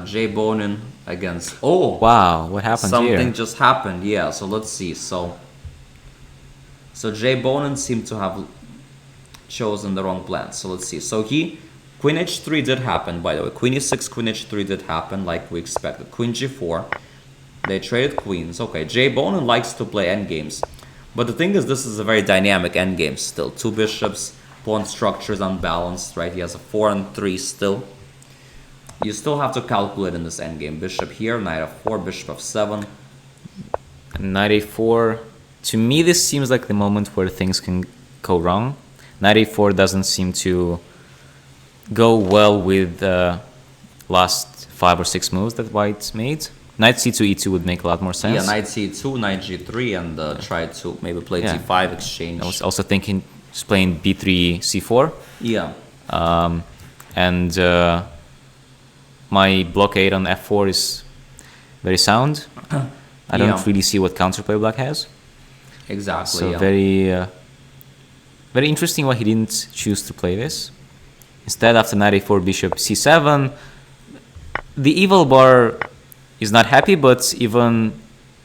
Jay Bonin against... Oh! Wow, what happened Something here? just happened, yeah. So let's see. So Jay Bonin seemed to have chosen the wrong plan. So let's see. So Queen h3 did happen, by the way. Queen e6, Queen h3 did happen, like we expected. Queen g4. They traded queens. Okay, Jay Bonin likes to play endgames. But the thing is, this is a very dynamic endgame still. Two bishops, pawn structure is unbalanced, right? He has a 4 and 3 still. You still have to calculate in this endgame. Bishop here, knight f4, bishop f7. Knight a4. To me, this seems like the moment where things can go wrong. Knight a4 doesn't seem to go well with the last 5 or 6 moves that white made. Knight c2, e2 would make a lot more sense. Yeah, knight c2, knight g3, and try to maybe play Yeah. d5 exchange. I was also thinking just playing b3, c4. Yeah, And my blockade on f4 is very sound. I don't Yeah. really see what counterplay black has. exactly. So yeah. very interesting why he didn't choose to play this. Instead, after knight a4, bishop c7, the evil bar is not happy, but even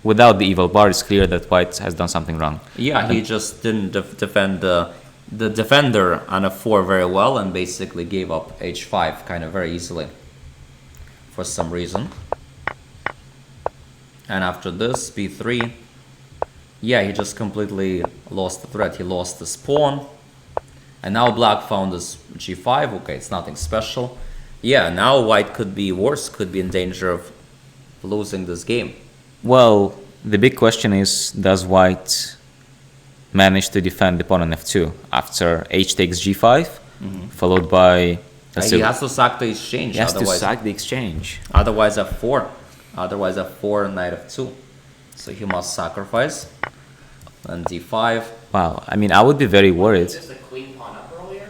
without the evil bar, it's clear that white has done something wrong. Yeah, he just didn't defend the defender on f4 very well, and basically gave up h5 kind of very easily for some reason. And after this, b3, yeah, he just completely lost the threat. He lost his pawn. And now black found his g5. Okay, it's nothing special. Yeah, now white could be worse, could be in danger of losing this game. Well, the big question is, does white manage to defend the pawn on f2 after h takes g5, followed by... He has to sack the exchange, he has to otherwise, sack the exchange. otherwise f4. Otherwise, f4, knight f2. So he must sacrifice. And d5. Wow. I mean, I would be very worried. Just the queen pawn up earlier?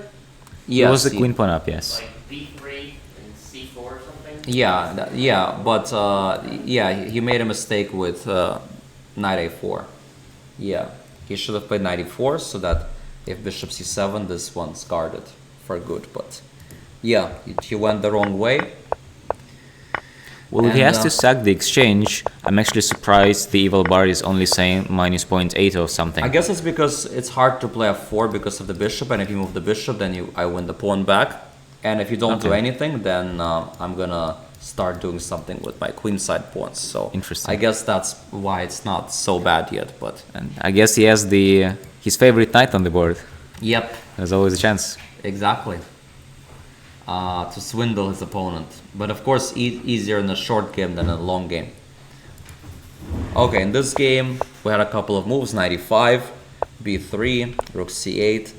It was the he- queen pawn up, yes. Like b3 and c4 or something? Yeah, but yeah, he made a mistake with knight a4. Yeah, he should have played knight e4 so that if bishop c7, this one's guarded for good. But yeah, he went the wrong way. Well, if he And, has to sack the exchange, I'm actually surprised the evil bar is only saying minus 0.8 or something. I guess it's because it's hard to play f4 because of the bishop, and if you move the bishop, then I win the pawn back. And if you don't do Okay. anything, then I'm gonna start doing something with my queenside pawns. So Interesting. I guess that's why it's not so bad yet. But And I guess he has his favorite knight on the board. yep, There's always a chance. exactly. To swindle his opponent, but of course easier in a short game than in a long game. Okay, in this game we had a couple of moves: 95, b3, rook c8,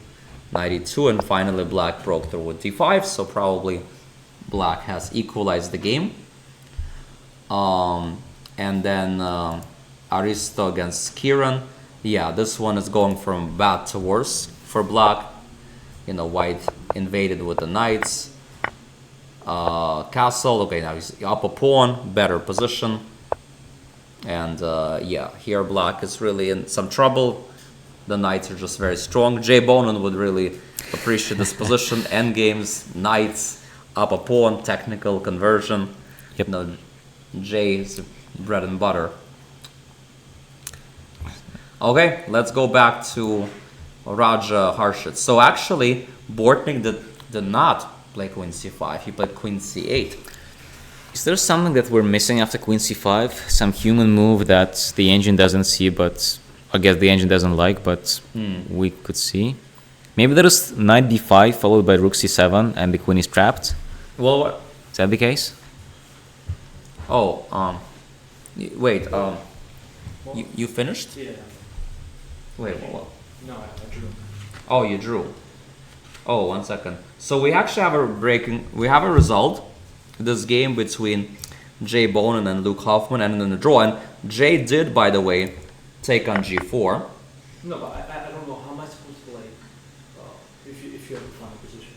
92, and finally black broke through with d5. So probably black has equalized the game. And then Aristo against Kieran. Yeah, this one is going from bad to worse for black. You know, white invaded with the knights. Castle. Okay, now he's up a pawn, better position. And yeah, here black is really in some trouble. The knights are just very strong. Jay Bonin would really appreciate this position. Endgames, knights, up a pawn, technical conversion. Yep. You know, Jay's bread and butter. Okay, let's go back to Raja Harshit. So actually, Bortnik did not play queen c5. He played queen c8. Is there something that we're missing after queen c5? Some human move that the engine doesn't see, but I guess the engine doesn't like, but we could see. Maybe there is knight d5 followed by rook c7 and the queen is trapped. Well, what? Is that the case? Oh, wait, you finished? Yeah. Wait, what? No, I drew. Oh, you drew. Oh, 1 second. So we actually have a result. This game between Jay Bonin and Luke Hoffman, and then the draw. And Jay did, by the way, take on g4. No, but I don't know how am I supposed to like if you have a final position.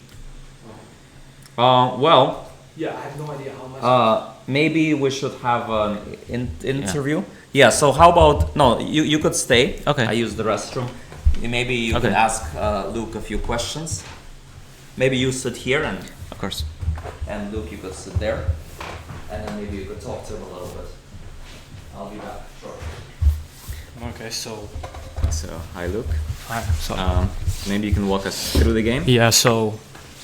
Well, Yeah, I have no idea how much. maybe we should have an interview. Yeah. So how about you could stay. Okay. I use the restroom. Maybe you Okay. could ask Luke a few questions. Maybe you sit here Of course. and Luke, you could sit there, and then maybe you could talk to him a little bit. I'll be back shortly. Okay, so So, hi Luke. so Maybe you can walk us through the game? yeah, so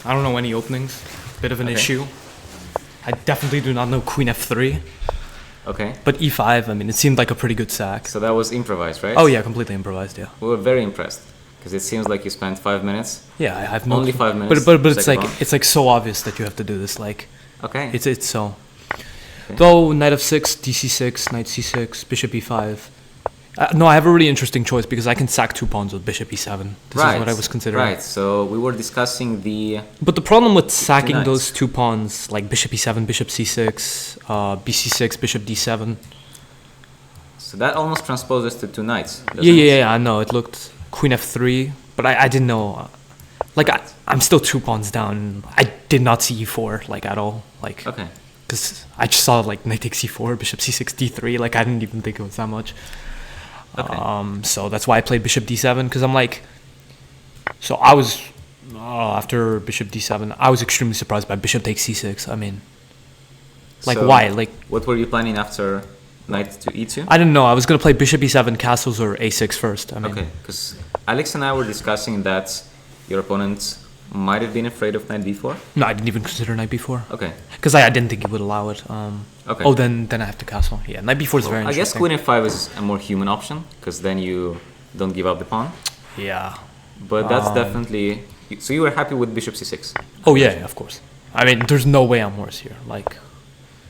I don't know any openings. Bit of an Okay. issue. I definitely do not know queen f3, Okay. but e5. I mean, it seemed like a pretty good sack. So that was improvised, right? Oh yeah, completely improvised. Yeah. We were very impressed because it seems like you spent 5 minutes. Yeah, I have no. Only clue. 5 minutes. But it's second like round. it's like so obvious that you have to do this. Like Okay. it's so. Okay. Though knight f6, dc6, knight c6, bishop e5. No, I have a really interesting choice because I can sack 2 pawns with bishop e7. This is what I was considering. Right. So we were discussing the. But the problem with sacking knights. those 2 pawns, like bishop e7, bishop c6, bc6, bishop d7. So that almost transposes to 2 knights. doesn't Yeah, it? yeah, yeah, I know. It looked queen f3, but I didn't know. Like, I'm still 2 pawns down. I did not see e4, like, at all. Like, Okay. because I just saw, like, knight takes e4, bishop c6, d3. Like, I didn't even think it was that much. Okay. So that's why I played bishop d7, because I'm like... So I was... after bishop d7, I was extremely surprised by bishop takes c6. I mean... Like, So why? Like, What were you planning after knight to e2? I didn't know. I was going to play bishop e7 castles or a6 first. I mean, Okay, because Alex and I were discussing that your opponent might have been afraid of knight b4. no, I didn't even consider knight b4. Okay. Because I didn't think he would allow it. Okay. Oh, then I have to castle. Yeah, knight b4 is very I guess interesting. queen f5 is a more human option because then you don't give up the pawn. Yeah. But that's definitely. So you were happy with bishop c6. Oh, yeah, of course. I mean, there's no way I'm worse here. Like...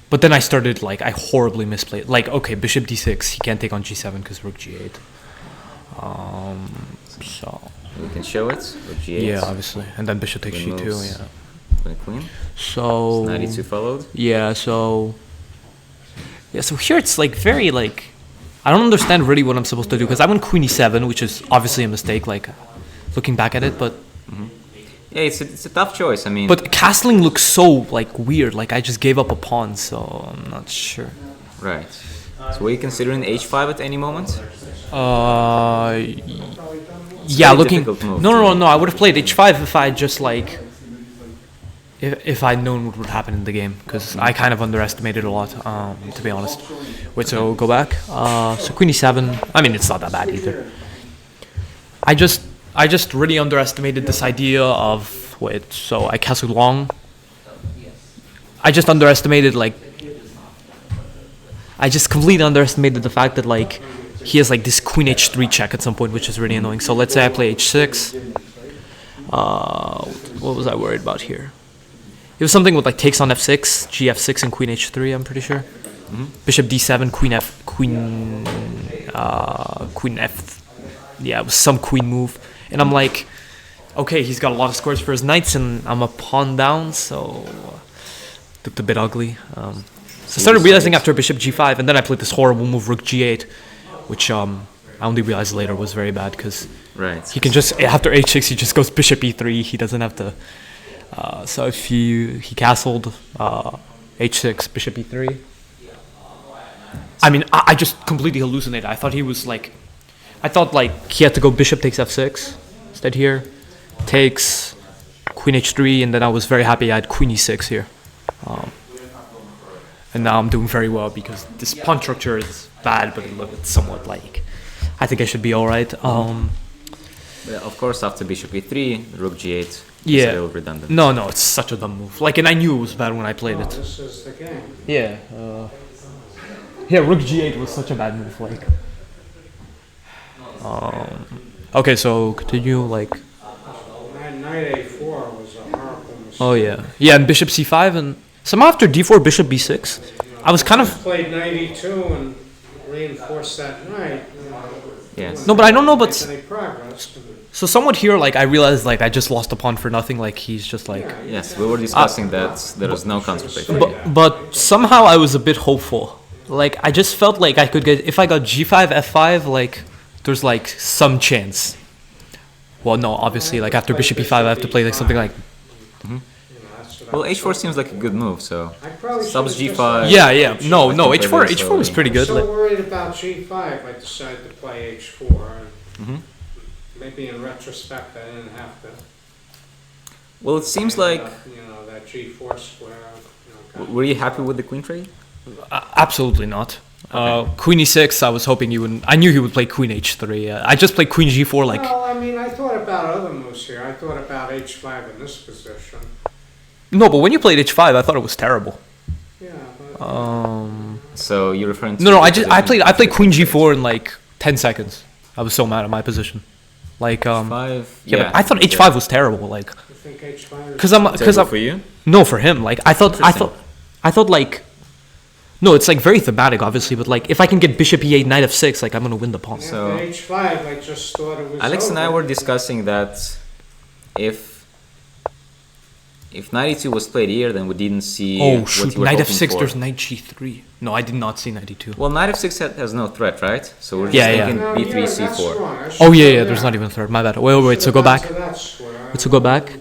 But then I started, like, I horribly misplayed. Like, okay, bishop d6, he can't take on g7 because rook g8. So... We can show it. Rook g8. Yeah, obviously. And then bishop takes Queen g2, moves. yeah. Queen, queen. So... Knight e2 followed. Yeah, so... Yeah, so here it's like very like I don't understand really what I'm supposed to do because I went queen e7, which is obviously a mistake. Like looking back at it, but Yeah, it's a tough choice. I mean, castling looks so like weird. Like I just gave up a pawn, so I'm not sure. right. So were you considering h5 at any moment? Yeah, very looking. difficult move No, to no, no, make. no. I would have played h5 if I just like. If I'd known what would happen in the game, because I kind of underestimated a lot, to be honest. Wait, so go back. So queen e7. I mean, it's not that bad either. I just really underestimated this idea of wait. So I castled long. I just underestimated like. I just completely underestimated the fact that like he has like this queen h3 check at some point, which is really annoying. So let's say I play h6. What was I worried about here? It was something with like takes on f6, gf6, and queen h3. I'm pretty sure. Bishop d7, queen f. Yeah, it was some queen move, and I'm like, okay, he's got a lot of squares for his knights, and I'm a pawn down, so looked a bit ugly. So I started realizing after bishop g5, and then I played this horrible move rook g8, which I only realized later was very bad because Right. he can just after h6 he just goes bishop e3. He doesn't have to. So if he castled h6 bishop e3. I mean I just completely hallucinated. I thought he was like, I thought like he had to go bishop takes f6 instead here, takes queen h3, and then I was very happy I had queen e6 here. And now I'm doing very well because this pawn structure is bad, but it's somewhat like I think I should be all right. But of course, after bishop e3, rook g8 is Yeah. a little redundant. No, it's such a dumb move. Like, and I knew it was bad when I played it. This is the game. Yeah. Yeah, rook g8 was such a bad move. Like. Okay, so continue. Like. Knight a4 was a horrible mistake. Oh yeah. Yeah, and bishop c5 and somehow after d4 bishop b6, I was kind of. Played knight e2 and reinforced that knight. Yes. No, but I don't know. But Any progress? so somewhat here, like I realized, like I just lost a pawn for nothing. Like he's just like. Yes, we were discussing that there was no counterpick. But somehow I was a bit hopeful. Like I just felt like I could get if I got g5 f5, like there's like some chance. Well, no, obviously, like after bishop e5, I have to play like something like. Well, h4 seems like a good move, so I probably subs should've just- g5. Yeah. No, I think h4 that is, h4 was pretty I'm good. so Like, worried about g5, I decided to play h4. And maybe in retrospect, I didn't have to. Well, it seems like. That g4 square. Were you happy with the queen trade? absolutely not. Queen e6. I was hoping you wouldn't. I knew he would play queen h3. I just played queen g4. Like, Well, I mean, I thought about other moves here. I thought about h5 in this position. no, but when you played h5, I thought it was terrible. Yeah, but So you're referring to. No, I the played position? queen g4 in like 10 seconds. I was so mad at my position. Like, Five. yeah, but I thought h5 was terrible. Like, you think h5 is... because I'm for you. no for him. Like, I thought like. No, it's like very thematic, obviously, but like if I can get bishop e8, knight f6, like I'm gonna win the pawn. So- After h5, I just thought it was Alex and I over. were discussing that if knight e2 was played here, then we didn't see Oh what shoot, you were knight hoping f6. for. There's knight g3. No, I did not see knight e2. Well, knight f6 has no threat, right? So we're just Yeah, yeah. thinking No, b3, that's c4. wrong. I Oh should've yeah, done yeah. There's that. not even a third. My bad. Wait. So go Should've back. gone to that square. Let's go back.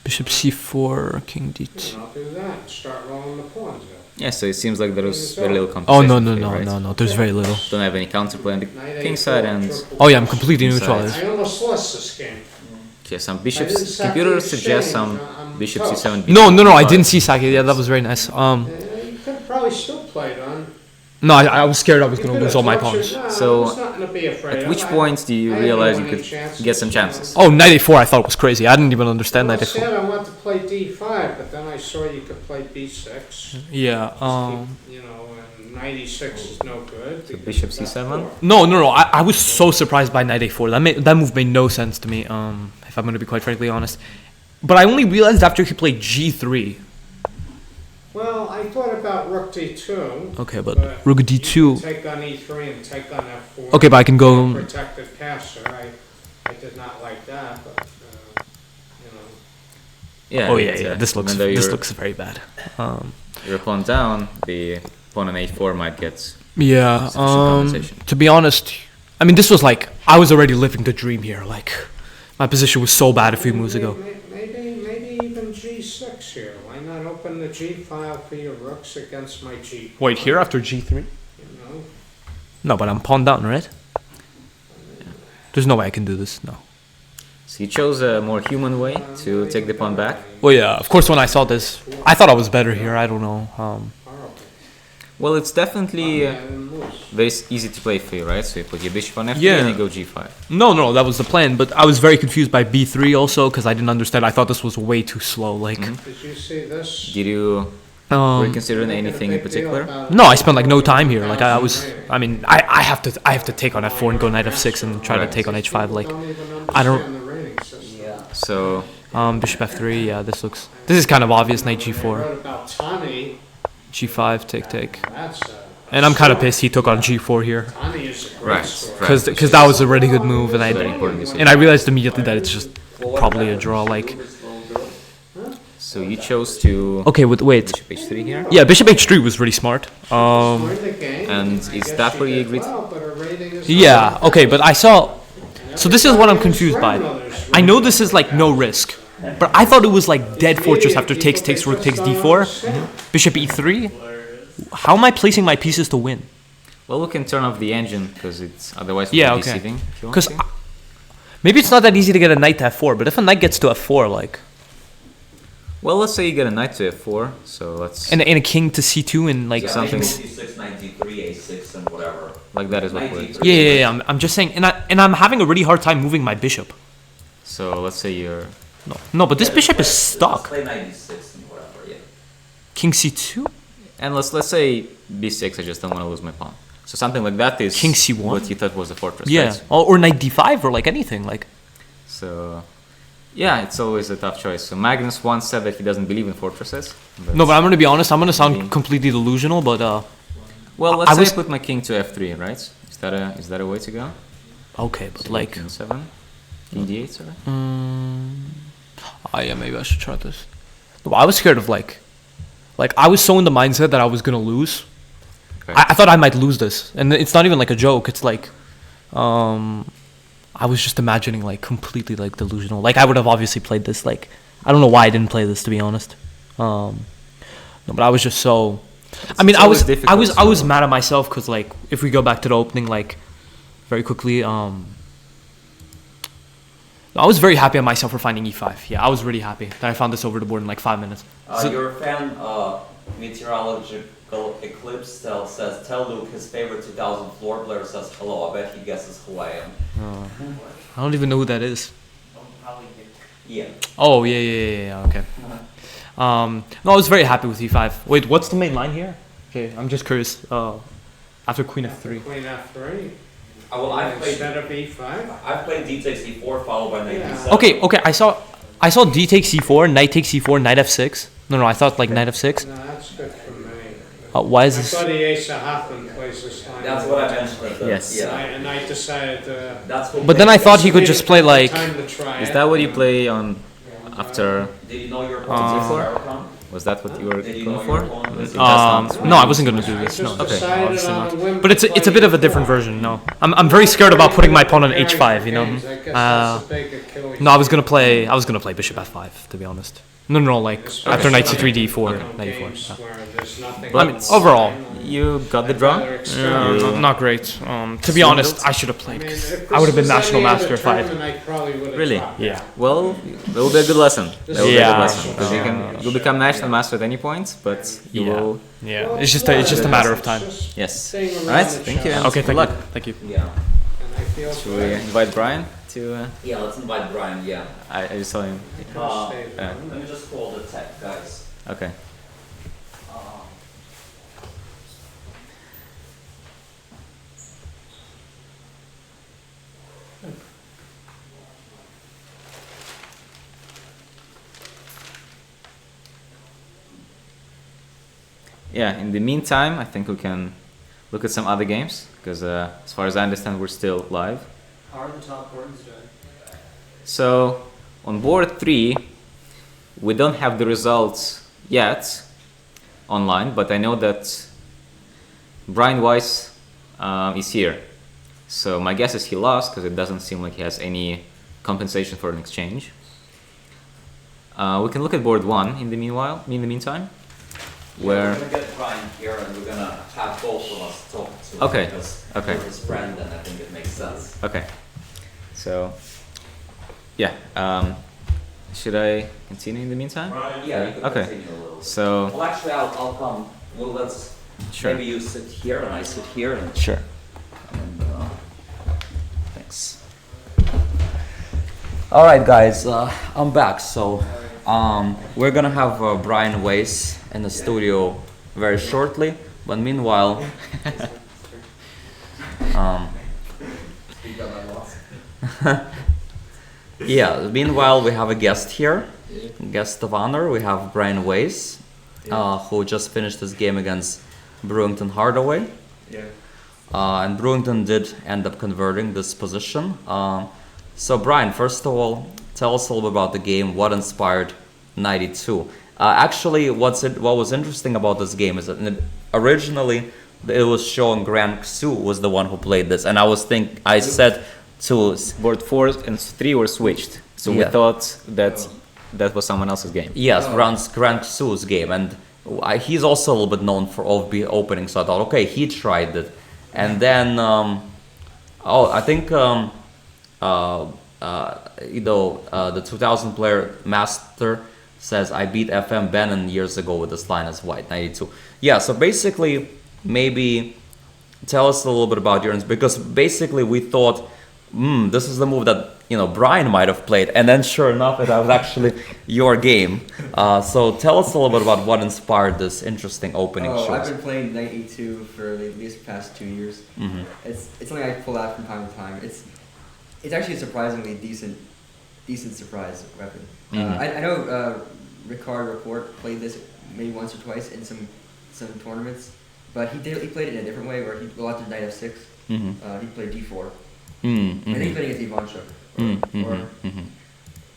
Bishop c4, king d2. I'll do that. Start rolling the pawns out. Yeah, so it seems like there was very little Oh competition. no, for you, right? no. There's very little. Don't have any counterplay on the Knight king a4, side and triple- Oh yeah, I'm completely Inside. neutralized. I almost lost this game. okay, some I didn't bishops. sack Computer the suggests exchange. some I'm bishop toast. c7. No, I b5. didn't see Saki. Yeah, that was very nice. You could have probably still played on. No, I was scared I was You gonna could lose have all my tortured- pawns. No, So, there's nothing to be afraid At of. which I- point do you I didn't realize know you any could chances, get some you know. chances? Oh, knight a4. I thought was crazy. I didn't even understand Well, knight I a4. said I want to play d5, but then I saw you could play b6. Yeah. And knight e6 is no good. because bishop of that c7? four. No. I was so surprised by knight a4. That move made no sense to me. If I'm gonna be quite frankly honest. But I only realized after he played g3. Well, I thought about rook d2. Okay, but but rook you d2. can take on e3 and take on f4. Okay, but I can go. Protected passer. I did not like that, but Yeah. Oh it's, yeah. This even though looks you're- very bad. your pawn down, the pawn on h4 might get Yeah. sufficient compensation. To be honest, I mean, this was like I was already living the dream here. Like, my position was so bad a few moves ago. Maybe even G6 here. Why not open the G file for your rooks against my G? Wait, here after G3? You know? No, but I'm pawn down, right? There's no way I can do this. No. So you chose a more human way to take the pawn back. Well, yeah. Of course, when I saw this, I thought I was better here. I don't know. Horrible. Well, it's definitely Yeah, and moves. very easy to play for you, right? So you put your bishop on f3 Yeah. and you go g5. No, that was the plan. But I was very confused by B3 also because I didn't understand. I thought this was way too slow. Like, Did you see this? Did you were you um, considering Making a anything in big deal particular? about no, I spent like no time here. Like, I was. rating. I mean, I have to take on f4 and go knight f6 and try to Right. take on h5. Like, Don't even I don't- understand the rating system. So bishop f3. Yeah, this is kind of obvious. Knight I g4, wrote about Tani. g5, take. That's And I'm kind of pissed he took on g4 here Tani is a great Right, scorer. because that was a really good move, and very important decision. I realized immediately that it's just probably a draw. Like, So you chose to okay, wait. bishop h3 here. Yeah, bishop h3 was really smart. Learned the game, and I is guess that she where you did agreed? well, but her rating is Yeah, not- okay, but I saw. So this is what I'm confused by. I know this is like no risk, but I thought it was like dead fortress after takes, rook takes d4, bishop e3. How am I placing my pieces to win? Well, we can turn off the engine because it's otherwise Yeah, we're okay. deceiving. If you want Because to. maybe it's not that easy to get a knight to f4, but if a knight gets to f4, like, Well, let's say you get a knight to f4. So let's and a king to c2 and like Yeah, something- C6, knight D3, A6, and whatever. like that is what we're. Knight yeah. I'm just saying, and I'm having a really hard time moving my bishop. So let's say you're. No, but this bishop is Let's stuck. play knight D6 and whatever, yeah. King c2. And let's say b6. I just don't want to lose my pawn. So something like that is King c1? what you thought was a fortress. Yeah, Right? or knight d5 or like anything like. So. Yeah, it's always a tough choice. So Magnus once said that he doesn't believe in fortresses. No, but I'm gonna be honest. I'm gonna sound Maybe. completely delusional, but Well, let's I say was- I put my king to f3, right? Is that a way to go? okay, but So like, king 7, king d8, sorry. yeah, maybe I should try this. No, I was scared of like I was so in the mindset that I was gonna lose. Okay. I thought I might lose this, and it's not even like a joke. It's like, I was just imagining like completely like delusional. Like I would have obviously played this. Like I don't know why I didn't play this to be honest. No, but I was just so. I mean, it's always difficult I was to- mad at myself because like if we go back to the opening like very quickly, I was very happy at myself for finding e5. Yeah, I was really happy that I found this over the board in like 5 minutes. Your fan, Meteorological Eclipse says, tell Luke his favorite 2000 floor player says hello. I bet he guesses who I am. I don't even know who that is. Probably Yeah. Oh yeah. Okay. No, I was very happy with e5. Wait, what's the main line here? Okay, I'm just curious. After queen f3. Queen F3 Well, I've played instead of E5. I've played D takes E4 followed by knight Yeah. D7. Okay. I saw d takes c4, knight takes c4, knight f6. No, I thought like knight f6. No, that's good for me. Why I is this? thought the ace of Hoffman plays this line. That's what I mentioned. At the, Yes. Yeah. And I decided That's what But then I thought he could just play like. Time to try Is it. that what you play on after? Did you know your opponent's before? American? Was that what you were Did you going know for? your opponent was No, I wasn't gonna do I this. just No, decided obviously on not. a whim But to it's a play bit of a different E4. version. No, I'm very scared about putting my pawn on Very h5. good You know. games. I guess that's the big Achilles No, I was gonna play bishop f5 to be honest. No, like after knight c3 d4, knight Games e4. where there's nothing But I mean, overall, You got the draw. Rather experiment. Yeah, not great. To be honest, I should have I played. mean, 'Cause if I would have this been was national any other master if I. tournament, I probably would have Really? dropped Yeah. out. Well, that will be a good lesson. That will be a Yeah. good lesson because you'll become national master at any point, but you Yeah. will. Yeah, it's just a matter of time. Just Yes. staying All around right. the Thank you. challenge. And Okay, good thank luck. you. Thank you. Yeah. And I feel Should we great. invite Brian to? Yeah, let's invite Brian. Yeah. I just saw him. Stay there. Let me just call the tech guys. Okay. Yeah. In the meantime, I think we can look at some other games because, as far as I understand, we're still live. How are the top boards doing? So on board 3, we don't have the results yet. online, but I know that Brian Weiss is here. So my guess is he lost because it doesn't seem like he has any compensation for an exchange. We can look at board 1 in the meantime. Where We're gonna get Brian here, and we're gonna have both of us talk to him. Okay, Because okay. we're his friend, and I think it makes sense. Okay, so yeah, should I continue in the meantime? Yeah, you can Okay. continue a little bit. So Well, actually, I'll come. Well, let's. Sure. Maybe you sit here and I sit here. And, sure. thanks. All right, guys. I'm back. So, we're gonna have Brian Weiss in the studio very shortly. But meanwhile, yeah. Meanwhile, we have a guest here, guest of honor. We have Brian Weiss, who just finished his game against Brewington Hardaway. Yeah. And Brewington did end up converting this position. So Brian, first of all, tell us a little bit about the game. What inspired 92? Actually, what was interesting about this game is that originally it was shown Grant Xu was the one who played this, and I said to Board 4 and 3 were switched, so we Yeah. thought that that was someone else's game. yes, Grant Xu's game, and he's also a little bit known for OB opening. So I thought, okay, he tried it, and then I think the 2000 player master says I beat FM Bannon years ago with this line as white 92. Yeah, so basically maybe tell us a little bit about your, because basically we thought this is the move that Brian might have played, and then sure enough it was actually your game. So tell us a little bit about what inspired this interesting opening I've shots. been playing 92 for at least the past 2 years. Mhm. It's something I pull out from time to time. It's actually a surprisingly decent surprise weapon. Mhm. I know Ricard Report played this maybe once or twice in some tournaments, but he played it in a different way where he go after knight f6. Mhm. He played d4. Mm, I think he mhm. played against Ivan Shook. Mm, Or mhm, mhm,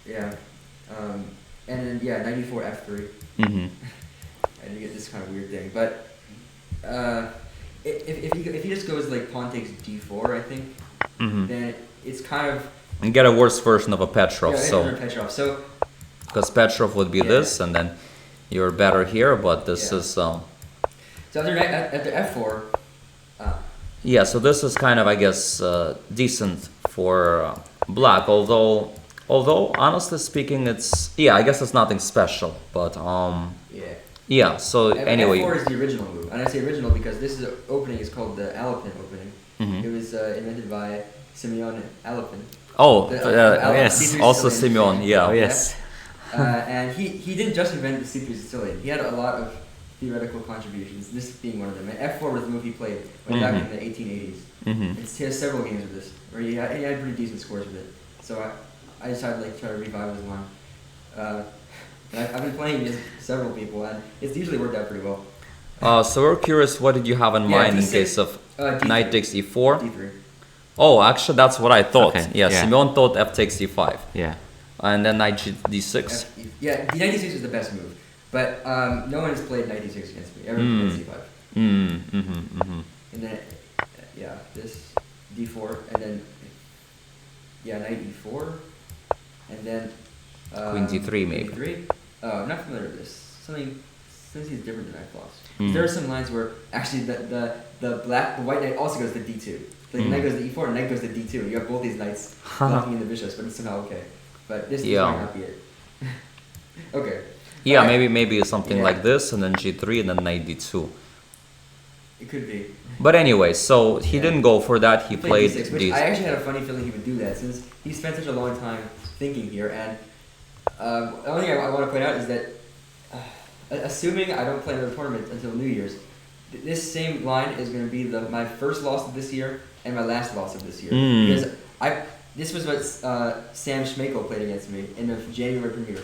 yeah, and then 94 f3. mhm. And you get this kind of weird thing. But if he just goes like pawn takes d4, I think, Mhm. then it's kind of And get a worse version of a Petrov. yeah, So Petrov. So because Petrov would be Yeah. this, and then you're better here, but this Yeah. is so after f4, yeah. So this is kind of, I guess, decent for black. Although honestly speaking, it's I guess it's nothing special. But yeah. So anyway, f4 is the original move, and I say original because this opening is called the Alapin opening. Mhm. It was invented by Simeon Alapin. oh yes, C3 also Sicilian. Simeon, yeah. Oh yes. And he didn't just invent the C3 Sicilian. He had a lot of theoretical contributions, this being one of them. And f4 was the move he played way back in the 1880s. Mhm. He has several games of this, where he had pretty decent scores with it. So I decided to try to revive his line. And I've been playing against several people, and it's usually worked out pretty well. So we're curious, what did you have in Yeah, mind in D6, case of D3. knight takes e4? D3. Oh, actually, that's what I thought. Okay, Yeah, yeah. Simeon thought f takes d5, Yeah. and then knight d6. Yeah, d96 is the best move. But no one has played knight d6 against me. Everyone plays c5. And then, this d4, and then, knight e4, and then Queen d3 maybe. Queen d3. Oh, I'm not familiar with this. Something seems different than I thought. Mm. There are some lines where actually the white knight also goes to d2. The knight goes to e4 and knight goes to d2. You have both these knights blocking in the bishops, but it's somehow okay. But this might not be it. Okay. Yeah, Alright. maybe something Yeah. like this, and then g3, and then knight d2. It could be. But anyway, so he Yeah. didn't go for that. He played d6, which I actually had a funny feeling he would do that since he spent such a long time thinking here. And the only thing I want to point out is that, assuming I don't play another tournament until New Year's, this same line is going to be my first loss of this year and my last loss of this year. Mm. Because this was what Sam Schmeichel played against me in the January premiere.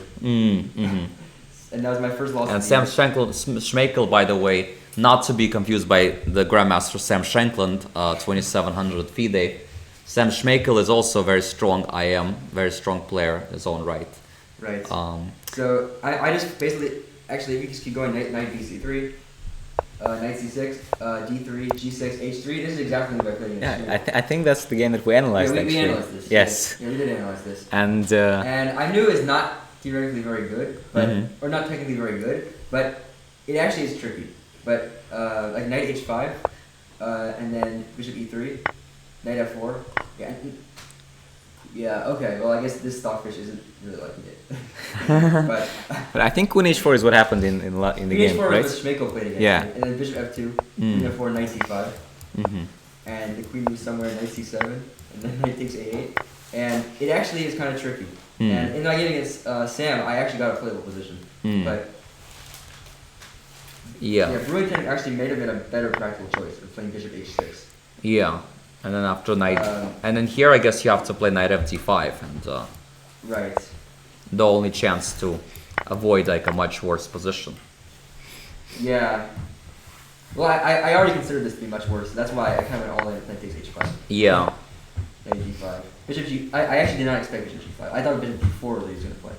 And that was my first loss. And of the Sam year. Schmeichel, by the way, not to be confused by the Grandmaster Sam Shankland, 2700 FIDE. Sam Schmeichel is also a very strong very strong player in his own right. Right. Um, So I just basically, actually, we just keep going. Knight bc3, knight c6, d3, g6, h3. This is exactly what I played against. Yeah, I think that's the game that we analyzed. we actually. analyzed this. Yes. Yeah, we did analyze this. And And I knew it's not theoretically very good, but Mhm. or not technically very good, but it actually is tricky. But like knight h5, and then bishop e3, knight f4. Yeah. Yeah. Okay. Well, I guess this stockfish isn't really liking it. but but I think queen h4 is what happened in the game, h4 right? was what Schmeichel played against. Yeah. it. And then bishop f2, Mm. queen f4, knight c5, Hmm. and the queen moves somewhere, knight c7, and then knight takes a8, and it actually is kind of tricky. Mm. And in my game against Sam, I actually got a playable position, Mm. but. Yeah. Yeah, Brewington actually may have been a better practical choice of playing bishop h6. Yeah. And then after knight, Um, and then here I guess you have to play knight fd5, and Right. the only chance to avoid like a much worse position. Yeah. Well, I already considered this to be much worse. That's why I kind of went all in with knight takes h5. Yeah. Knight d5. Bishop g. I actually did not expect bishop g5. I thought bishop d4 he was going to play.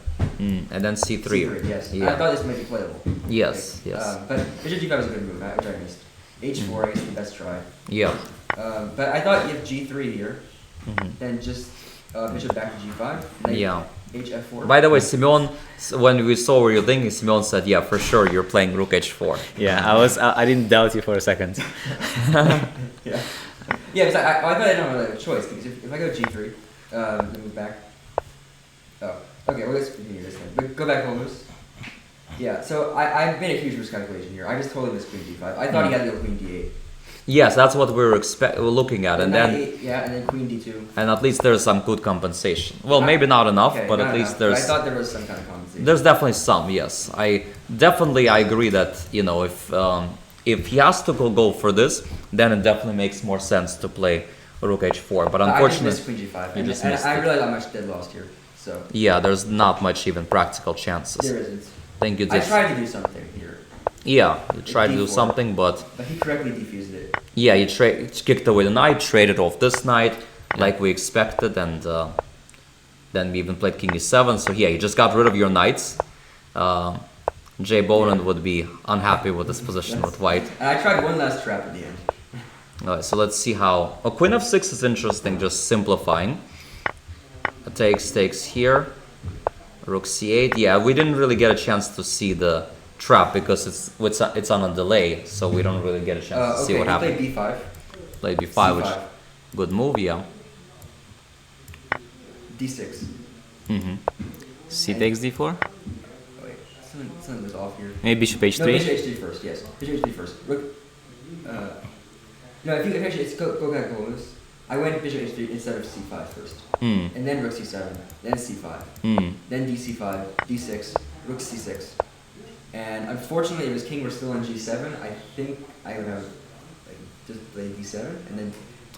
And then c3. C3, yes. Yeah. I thought this might be playable. Yes. Yes. But bishop g5 is a good move, which I missed. h4 is the best try. Yeah. But I thought if g3 here, Mhm. then just bishop back to g5. Knight Yeah. hf4. By the way, Simeon, when we saw what you're thinking, Simeon said, "Yeah, for sure, you're playing rook h4." Yeah, I didn't doubt you for a second. Yeah. Yeah, because I thought I didn't really have a choice, because if I go g3, then move back. Oh, okay, well, let's continue this then. But go back almost. Yeah, so I made a huge miscalculation here. I just totally missed queen d5. I thought he had to go queen d8. Yes, that's what we were looking at, and knight then 8, yeah, and then queen d2. and at least there's some good compensation. Well, maybe not enough, Okay, but not at least enough, but there's I thought there was some kind of compensation. there's definitely some. Yes, I agree that if he has to go for this, then it definitely makes more sense to play rook h4. But I just unfortunately, missed queen g5, you and, just and missed I it. realized how much dead lost here. So yeah, there's not much even practical chances. there isn't. I think you I did. tried to do something here, Yeah, you tried to do D4. something, but but he correctly defused it. yeah, you kicked away the knight, traded off this knight like we expected, and then we even played king e7. So yeah, you just got rid of your knights. Jay Bonan would be unhappy with this position with white. And I tried one last trap at the end. Alright, so let's see how. Oh, queen f6 is interesting, just simplifying. Takes here. Rook c8. Yeah, we didn't really get a chance to see the trap because it's on a delay, so we don't really get a chance to see what he happened. played b5. Played b5, which C5. good move, yeah. d6. Hmm. C takes d4. Oh wait, something was off here. Maybe bishop h3. No, bishop h3 first. Yes, bishop h3 first. Rook. No, if actually it's go back goals. I went bishop h3 instead of c5 first, Mm. and then rook c7, then c5, Mm. then dc5, d6, rook c6, and unfortunately, if his king were still on g7, I think I would have like, just played d7 and then.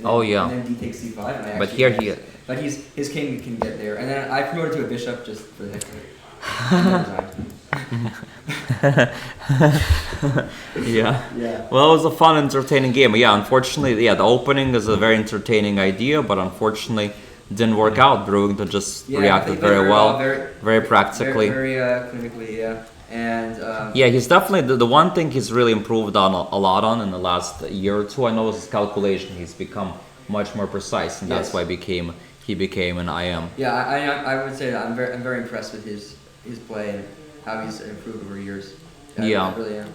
Oh, yeah. And then d takes c5, and I But actually here managed- he- But his king can get there, and then I promoted to a bishop just for the heck of it. And then resigned. Yeah. Yeah. Well, it was a fun, entertaining game. But yeah, unfortunately, yeah, the opening is a very entertaining idea, but unfortunately, didn't work out. Brewington just Yeah, reacted they played very well, very, very practically. very clinically, yeah. And Yeah, he's definitely the one thing he's really improved on a lot on in the last year or two. I know is his calculation. He's become much more precise, and that's Yes. why he became an IM. yeah, I would say that I'm very impressed with his play and how he's improved over years. Yeah. I really am.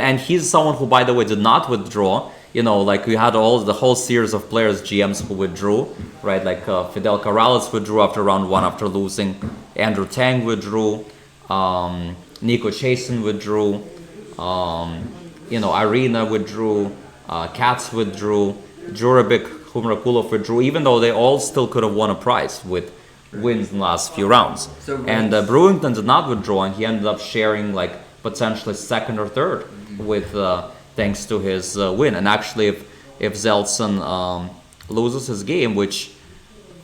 And he's someone who, by the way, did not withdraw. You know, like we had the whole series of players, GMs who withdrew, right? Like Fidel Corrales withdrew after round one after losing. Andrew Tang withdrew. Nico Chasen withdrew. Irina withdrew. Katz withdrew. Jurabek, Humrakulov withdrew. Even though they all still could have won a prize with wins in the last few rounds. So And Brewington did not withdraw, and he ended up sharing like potentially second or third with thanks to his win. And actually, if Zeltsin loses his game, which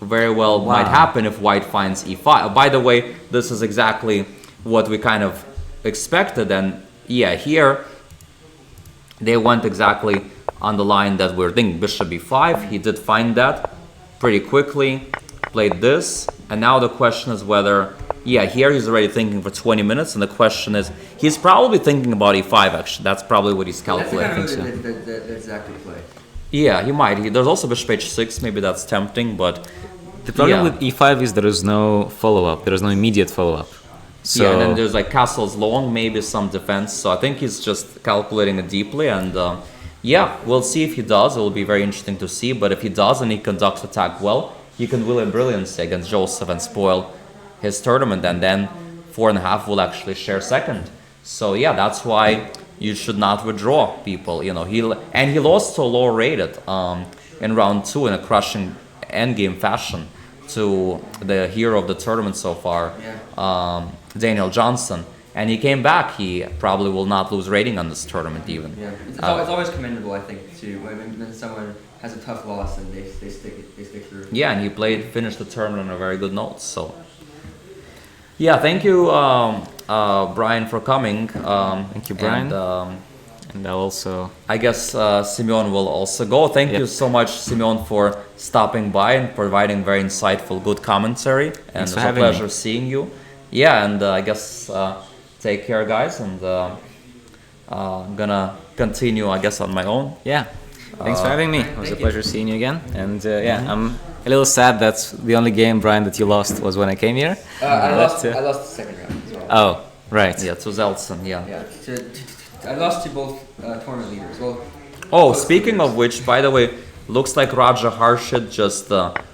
very well might happen if White finds e5. By the way, this is exactly what we kind of expected. And yeah, here they went exactly on the line that we're thinking. Bishop b5. He did find that pretty quickly. Played this, and now the question is whether Yeah, here he's already thinking for 20 minutes, and the question is, he's probably thinking about e5 actually. That's probably what he's That's the kind calculating. of move that Zach could play. Yeah, he might. There's also bishop h6, maybe that's tempting, but The problem yeah. with e5 is there is no follow-up. There is no immediate follow-up. So Yeah, and then there's like castles long, maybe some defense. So I think he's just calculating it deeply, and yeah, we'll see if he does. It will be very interesting to see. But if he does and he conducts attack well, he can will a brilliancy against Joseph and spoil his tournament, and then 4.5 will actually share second. So yeah, that's why you should not withdraw people. You know, he lost to a lower rated in round 2 in a crushing endgame fashion to the hero of the tournament so far, Daniel Johnson, and he came back. He probably will not lose rating on this tournament even. Yeah, it's always commendable, I think, too, when someone has a tough loss and they stick through. Yeah, and he finished the tournament on a very good note. So, yeah, thank you, Brian, for coming. thank you, Brian. And, And I'll also... I guess Simeon will also go. Thank you so much, Simeon, for stopping by and providing very insightful, good commentary. And Thanks it for was a having pleasure me. seeing you. Yeah, and I guess take care, guys. And I'm gonna continue, I guess, on my own. Yeah. Thanks for having me. It was a thank you. pleasure seeing you again. And yeah, I'm a little sad that the only game, Brian, that you lost was when I came here. I lost But, the second round as well. Oh, right. Yeah, to Zeltsen, yeah. Yeah, I lost to both tournament leaders. Well, Oh, speaking of which, by the way, looks like Raja Harshit just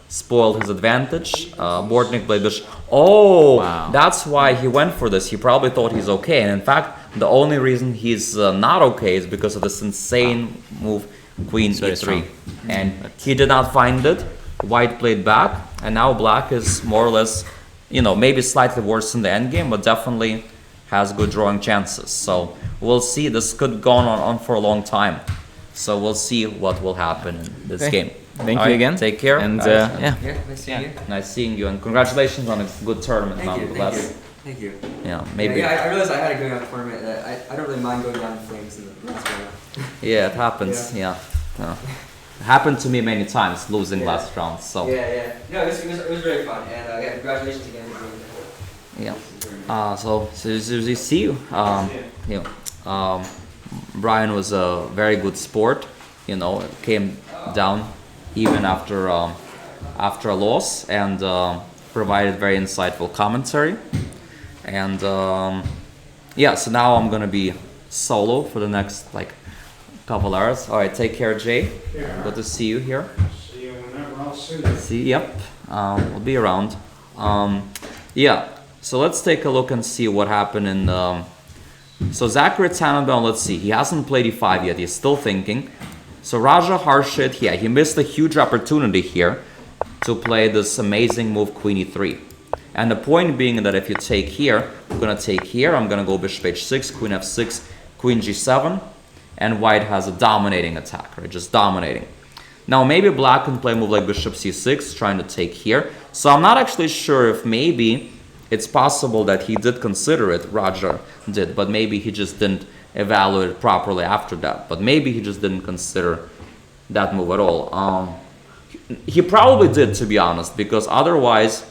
spoiled his advantage. Bortnik played bishop. Oh, Wow. that's why he went for this. He probably thought he's okay. And in fact, the only reason he's not okay is because of this insane move, Queen very e3. strong. And he did not find it. White played back. And now Black is more or less, you know, maybe slightly worse in the endgame, but definitely has good drawing chances. So we'll see. This could go on for a long time. So we'll see what will happen in this Okay. game. Thank All you right, again. Take care. And guys, yeah. yeah, nice seeing you. Nice seeing you, and congratulations on a good tournament. Thank you, nonetheless. thank you. Yeah, maybe. Yeah, I realized I had a going out tournament. I don't really mind going down in flames in the last round. Yeah, it happens. Yeah. It happened to me many times losing Yeah. last round. So Yeah. No, it was very fun, and yeah, congratulations again for doing that. yeah. So as you see, you know, Brian was a very good sport. You know, came down even after a loss, and provided very insightful commentary. And yeah, so now I'm gonna be solo for the next like couple hours. All right, take care, Jay. Yeah. Good to see you here. See you whenever, I'll see you. See, yep, we'll be around. Yeah, so let's take a look and see what happened in. So Zachary Tannenbaum, let's see, he hasn't played e5 yet. He's still thinking. So Raja Harshit, yeah, he missed a huge opportunity here to play this amazing move Queen e3. And the point being that if you take here, I'm gonna take here. I'm gonna go bishop h6, Queen f6, Queen g7, and White has a dominating attack, right? Just dominating. Now maybe Black can play a move like bishop c6, trying to take here. So I'm not actually sure if maybe it's possible that he did consider it, Raja did, but maybe he just didn't evaluate it properly after that. But maybe he just didn't consider that move at all. He probably did, to be honest, because otherwise,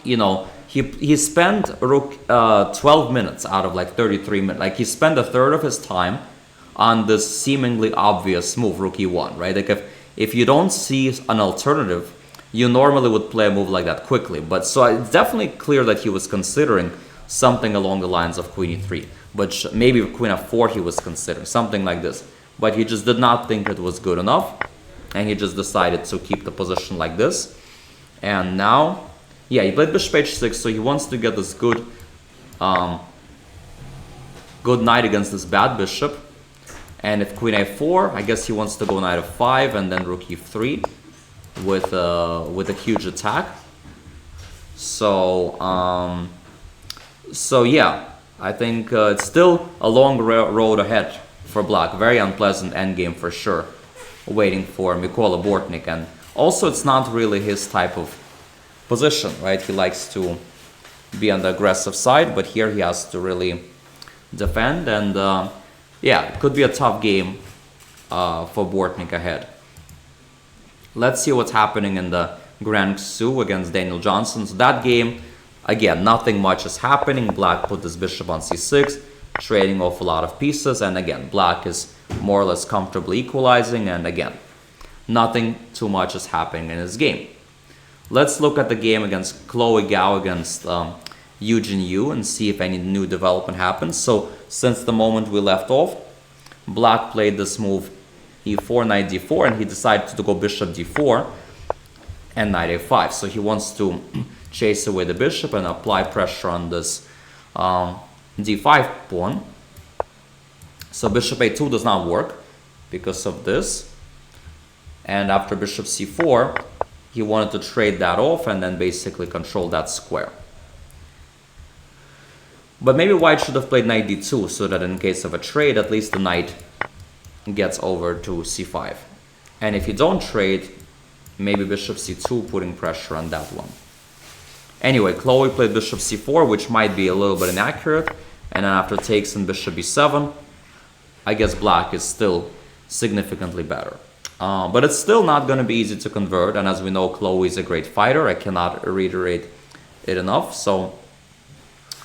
you know, he spent rook 12 minutes out of like 33 minutes. Like he spent a third of his time on this seemingly obvious move, rook e1, right? Like if you don't see an alternative, you normally would play a move like that quickly. But so it's definitely clear that he was considering something along the lines of Queen e3. But maybe Queen f4 he was considering, something like this. But he just did not think it was good enough. And he just decided to keep the position like this. And now, yeah, he played bishop h6, so he wants to get this good good knight against this bad bishop. And if Queen a4, I guess he wants to go knight f5 and then rook e3 with a huge attack. So so yeah, I think it's still a long road ahead for Black. Very unpleasant endgame for sure, waiting for Mykola Bortnik. And also it's not really his type of position, right? He likes to be on the aggressive side, but here he has to really defend. And yeah, it could be a tough game for Bortnik ahead. Let's see what's happening in the Grand Xu against Daniel Johnson. So that game, again, nothing much is happening. Black put this bishop on c6, trading off a lot of pieces, and again, black is more or less comfortably equalizing, and again, nothing too much is happening in his game. Let's look at the game against Chloe Gao against Eugene Yu and see if any new development happens. So since the moment we left off, black played this move e4, knight d4, and he decided to go bishop d4 and knight a5. So he wants to chase away the bishop and apply pressure on this d5 pawn. So bishop a2 does not work because of this. And after bishop c4, he wanted to trade that off and then basically control that square. But maybe white should have played knight d2 so that in case of a trade, at least the knight gets over to c5. And if you don't trade, maybe bishop c2, putting pressure on that one. Anyway, Chloe played bishop c4, which might be a little bit inaccurate. And then after takes and bishop b7, I guess black is still significantly better. But it's still not going to be easy to convert. And as we know, Chloe is a great fighter. I cannot reiterate it enough. So,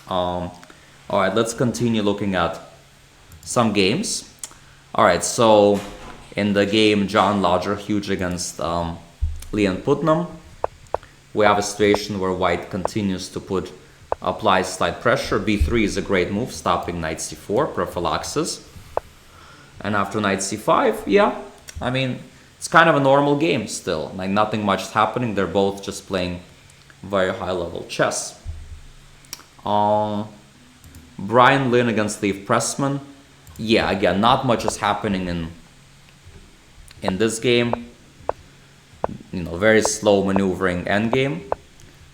all right, let's continue looking at some games. All right, so in the game John Lodger Hughes against Leon Putnam, we have a situation where white continues to apply slight pressure. b3 is a great move, stopping knight c4, prophylaxis. And after knight c5, yeah, I mean, it's kind of a normal game still. Like nothing much is happening. They're both just playing very high level chess. Brian Lynn against Steve Pressman. Yeah, again, not much is happening in this game. You know, very slow maneuvering endgame.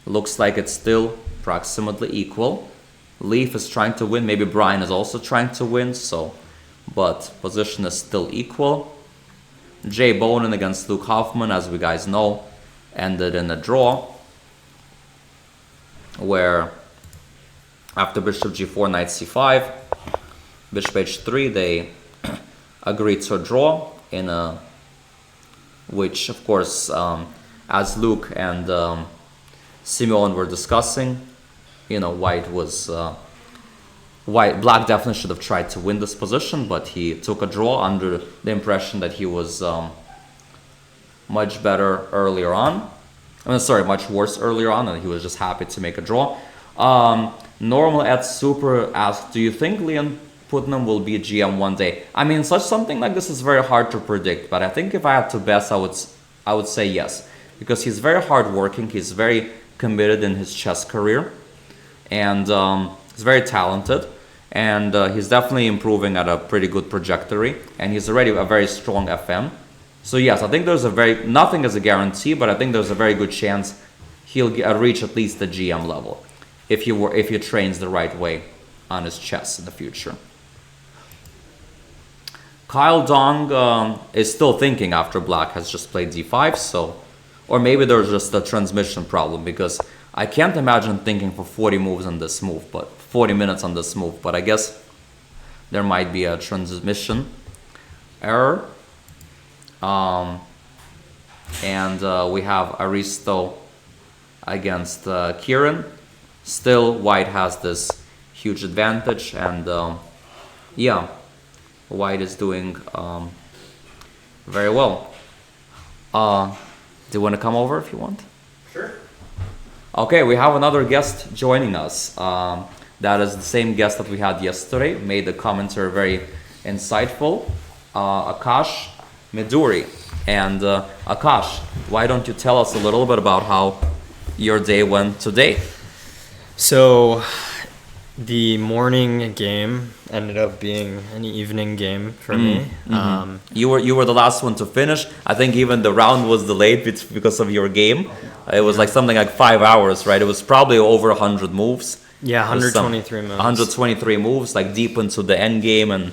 Looks like it's still approximately equal. Leaf is trying to win. Maybe Brian is also trying to win. But position is still equal. Jay Bonin against Luke Hoffman, as we guys know, ended in a draw, where after bishop g4, knight c5, bishop h3, they agreed to a draw in a, which of course, as Luke and Simeon were discussing, you know, black definitely should have tried to win this position, but he took a draw under the impression that he was much better earlier on. Much worse earlier on, and he was just happy to make a draw. Normal at Super asked, do you think Leon Putnam will be GM one day? I mean, something like this is very hard to predict, but I think if I had to guess, I would say yes, because he's very hardworking, he's very committed in his chess career, and he's very talented, and he's definitely improving at a pretty good trajectory, and he's already a very strong FM. So yes, I think there's nothing is a guarantee, but I think there's a very good chance he'll reach at least the GM level if he trains the right way on his chess in the future. Kyle Dong is still thinking after black has just played d5, or maybe there's just a transmission problem, because I can't imagine thinking for 40 moves on this move, but 40 minutes on this move, but I guess there might be a transmission error. And we have Aristo against Kieran. Still, white has this huge advantage, and yeah, white is doing very well. Do you want to come over if you want? Sure. Okay, we have another guest joining us. That is the same guest that we had yesterday. Made the commentary very insightful. Akash Meduri. And Akash, why don't you tell us a little bit about how your day went today? So, the morning game ended up being an evening game for me. Mm-hmm. You were the last one to finish. I think even the round was delayed because of your game. It was like something like 5 hours, right? It was probably over 100 moves. Yeah, 123 moves. 123 moves, like deep into the end game, and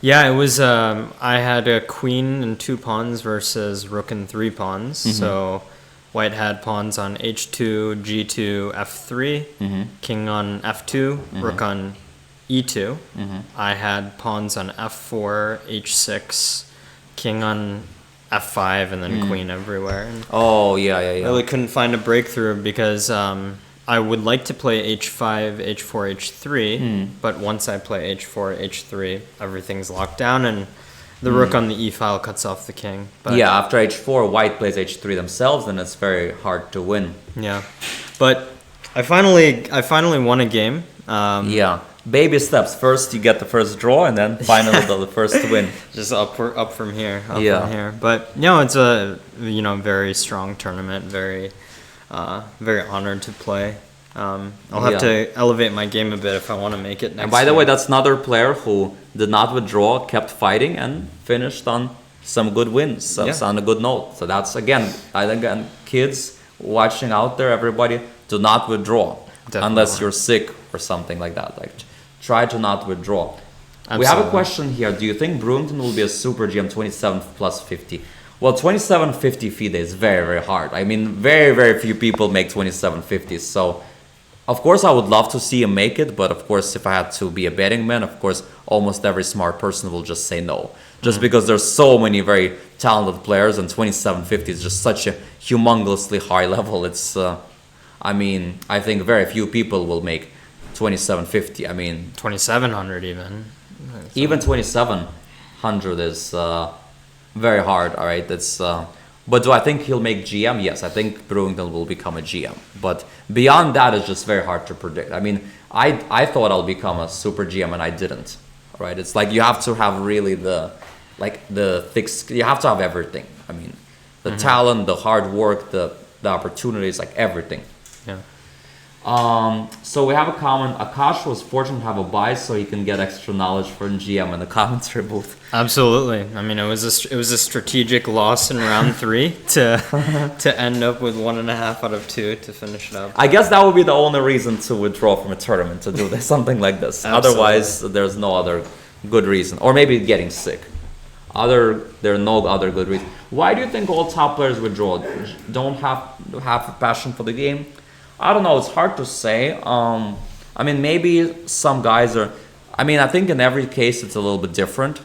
yeah, it was. I had a queen and 2 pawns versus rook and 3 pawns. Mm-hmm. So white had pawns on h2, g2, f3, mm-hmm. king on f2, Mm-hmm. rook on e2. Mm-hmm. I had pawns on f4, h6, king on f5, and then queen everywhere. And oh yeah. really couldn't find a breakthrough because I would like to play h5, h4, h3, but once I play h4, h3, everything's locked down and the rook on the e file cuts off the king. But Yeah, after h4, white plays h3 themselves, then it's very hard to win. yeah, but I finally won a game. Yeah, baby steps. First, you get the first draw, and then finally the first win. Just up from here, Yeah. from here. But no, it's a very strong tournament. Very honored to play. I'll have Yeah. to elevate my game a bit if I want to make it next. And by the year. way, that's another player who did not withdraw, kept fighting, and finished on some good wins, on a good note. So that's again, kids watching out there, everybody, do not withdraw unless you're sick or something like that. Like, try to not withdraw. We have a Absolutely. question here. Do you think Brewington will be a super GM 27 plus 50? Well, 2750 FIDE is very, very hard. I mean, very, very few people make 2750s. So, of course, I would love to see him make it. But, of course, if I had to be a betting man, of course, almost every smart person will just say no. Just because there's so many very talented players, and 2750 is just such a humongously high level. It's, I think very few people will make 2750. I mean, 2700 even 2700 is very hard. All right, that's. But do I think he'll make GM? Yes, I think Brewington will become a GM. But beyond that, it's just very hard to predict. I mean, I thought I'll become a super GM, and I didn't. All right, it's like you have to have really the thick. You have to have everything. I mean, the talent, the hard work, the opportunities, like everything. Yeah. So we have a comment. Akash was fortunate to have a buy so he can get extra knowledge for GM in the commentary booth. Absolutely. I mean, it was a strategic loss in round 3 to end up with 1.5 out of 2 to finish it up. I guess that would be the only reason to withdraw from a tournament, to do this, something like this. Absolutely. Otherwise, there's no other good reason. Or maybe getting sick. There are no other good reason. Why do you think all top players withdraw? Don't have a passion for the game? I don't know. It's hard to say. I mean, maybe some guys are. I mean, I think in every case it's a little bit different.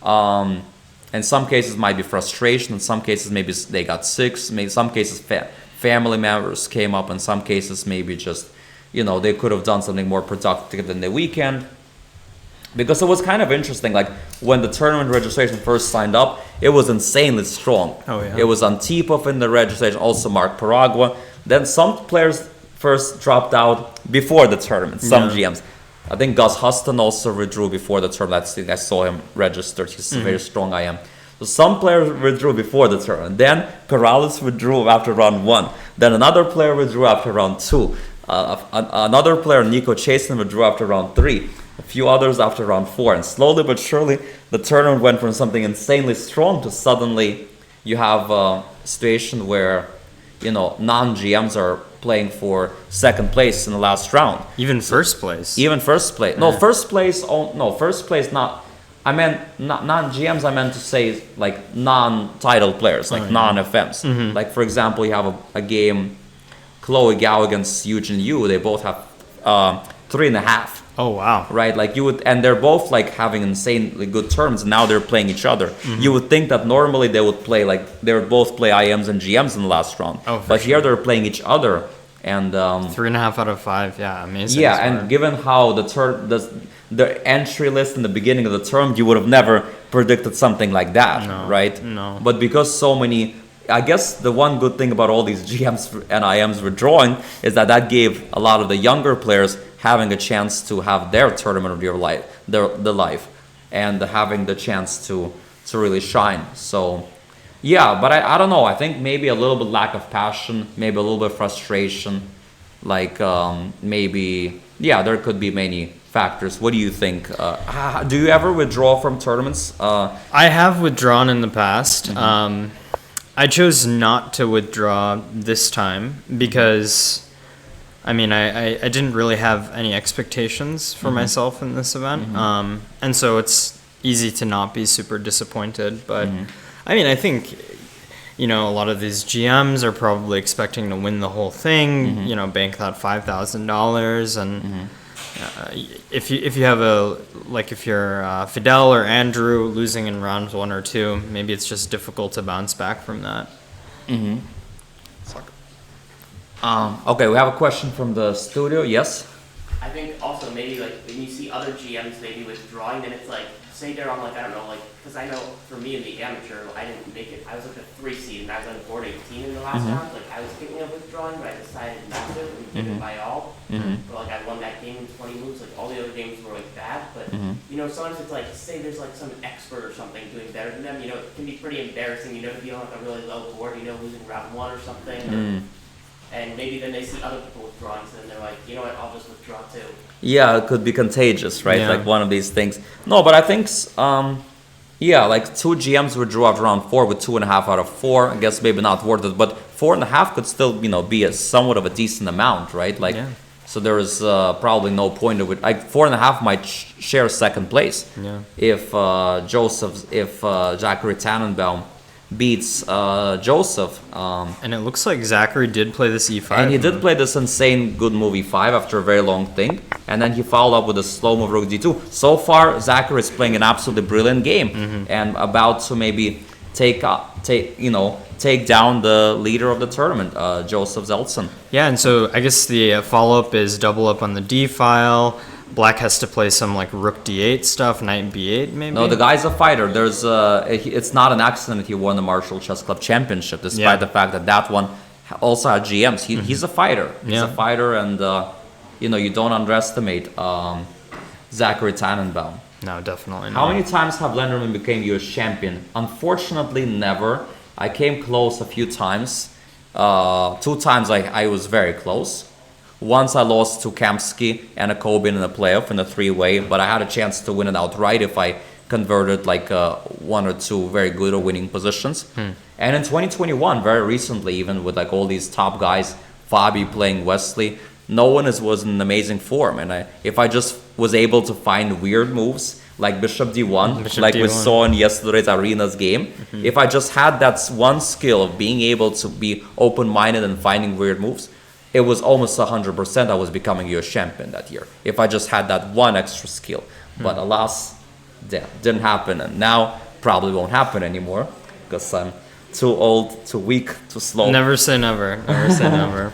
In some cases, might be frustration. In some cases, maybe they got sick. Maybe some cases, family members came up. In some cases, maybe just they could have done something more productive in the weekend. Because it was kind of interesting, like when the tournament registration first signed up, it was insanely strong. Oh, yeah. It was Antipov in the registration, also Mark Paragua. Then some players first dropped out before the tournament, some GMs. I think Gus Huston also withdrew before the tournament. I saw him registered. He's a very strong IM. So some players withdrew before the tournament. Then Perales withdrew after round 1. Then another player withdrew after round 2. Another player, Nico Chasen, withdrew after round 3. A few others after round 4, and slowly but surely the tournament went from something insanely strong to suddenly you have a situation where non-GMs are playing for second place in the last round. Even first place. Even first place. No, first place. First place. Not. I meant not non-GMs. I meant to say like non-title players, like non-FMs. Like for example, you have a game, Chloe Gao against Eugene Yu. They both have 3.5. Oh wow! Right, like and they're both like having insanely good terms. And now they're playing each other. You would think that normally they would both play IMs and GMs in the last round. Oh, for but sure. here they're playing each other, and 3.5 out of 5. Yeah, amazing. yeah, score. and given how the entry list in the beginning of the term, you would have never predicted something like that, No, right? no. But because so many. I guess the one good thing about all these GMs and IMs withdrawing is that gave a lot of the younger players having a chance to have their tournament of their life, and having the chance to really shine. So, yeah, but I don't know. I think maybe a little bit lack of passion, maybe a little bit frustration, like maybe there could be many factors. What do you think? Do you ever withdraw from tournaments? I have withdrawn in the past. I chose not to withdraw this time because, I mean, I didn't really have any expectations for myself in this event. And so it's easy to not be super disappointed. But, I mean, I think, a lot of these GMs are probably expecting to win the whole thing, bank that $5,000. And if you have if you're Fidel or Andrew losing in rounds 1 or 2, maybe it's just difficult to bounce back from that. Okay, we have a question from the studio. Yes. I think also maybe like when you see other GMs maybe withdrawing, then it's like, say they're on like, I don't know, like, because I know for me in the amateur, I didn't make it, I was like a 3 seed and I was on board 18 in the last round. Like I was thinking of withdrawing, but I decided not to and did it by all. But like I won that game in 20 moves, like all the other games were like bad. But you know, sometimes it's like, say there's like some expert or something doing better than them, you know, it can be pretty embarrassing, you know, to be on like a really low board, you know, losing round 1 or something. And maybe then they see other people withdrawing, so then they're like, you know what, I'll just withdraw too. Yeah, it could be contagious, right? Yeah. Like one of these things. No, but I think, yeah, like 2 GMs withdrew after round 4 with 2.5 out of 4. I guess maybe not worth it, but 4.5 could still, you know, be a somewhat of a decent amount, right? Like, Yeah. so there is probably no point of it. Like 4.5 might share second place Yeah. if Zachary Tannenbaum beats Joseph. And it looks like Zachary did play this E5. And he did play this insane good move E5 after a very long thing, and then he followed up with a slow move rook D2. So far, Zachary is playing an absolutely brilliant game and about to maybe take down the leader of the tournament, Joseph Zeltsin. Yeah, and so I guess the follow-up is double up on the D file. Black has to play some like rook D8 stuff, knight B8 maybe. No, the guy's a fighter. There's it's not an accident he won the Marshall Chess Club Championship, despite Yeah. the fact that that one also had GMs. He's a fighter. He's Yeah. a fighter, and you know, you don't underestimate Zachary Tannenbaum. No, definitely not. How many times have Lenderman became US champion? Unfortunately, never. I came close a few times. 2 times I was very close. Once I lost to Kamsky and a Kobin in a playoff in a 3-way, but I had a chance to win it outright if I converted like 1 or 2 very good or winning positions. And in 2021, very recently, even with like all these top guys, Fabi playing Wesley, no one was in amazing form. And if I just was able to find weird moves like Bishop D1, Bishop like we D1. saw in yesterday's Arena's game, if I just had that one skill of being able to be open-minded and finding weird moves, it was almost 100% I was becoming US champion that year. If I just had that one extra skill. But alas, that didn't happen. And now probably won't happen anymore because I'm too old, too weak, too slow. Never say never. Never say never.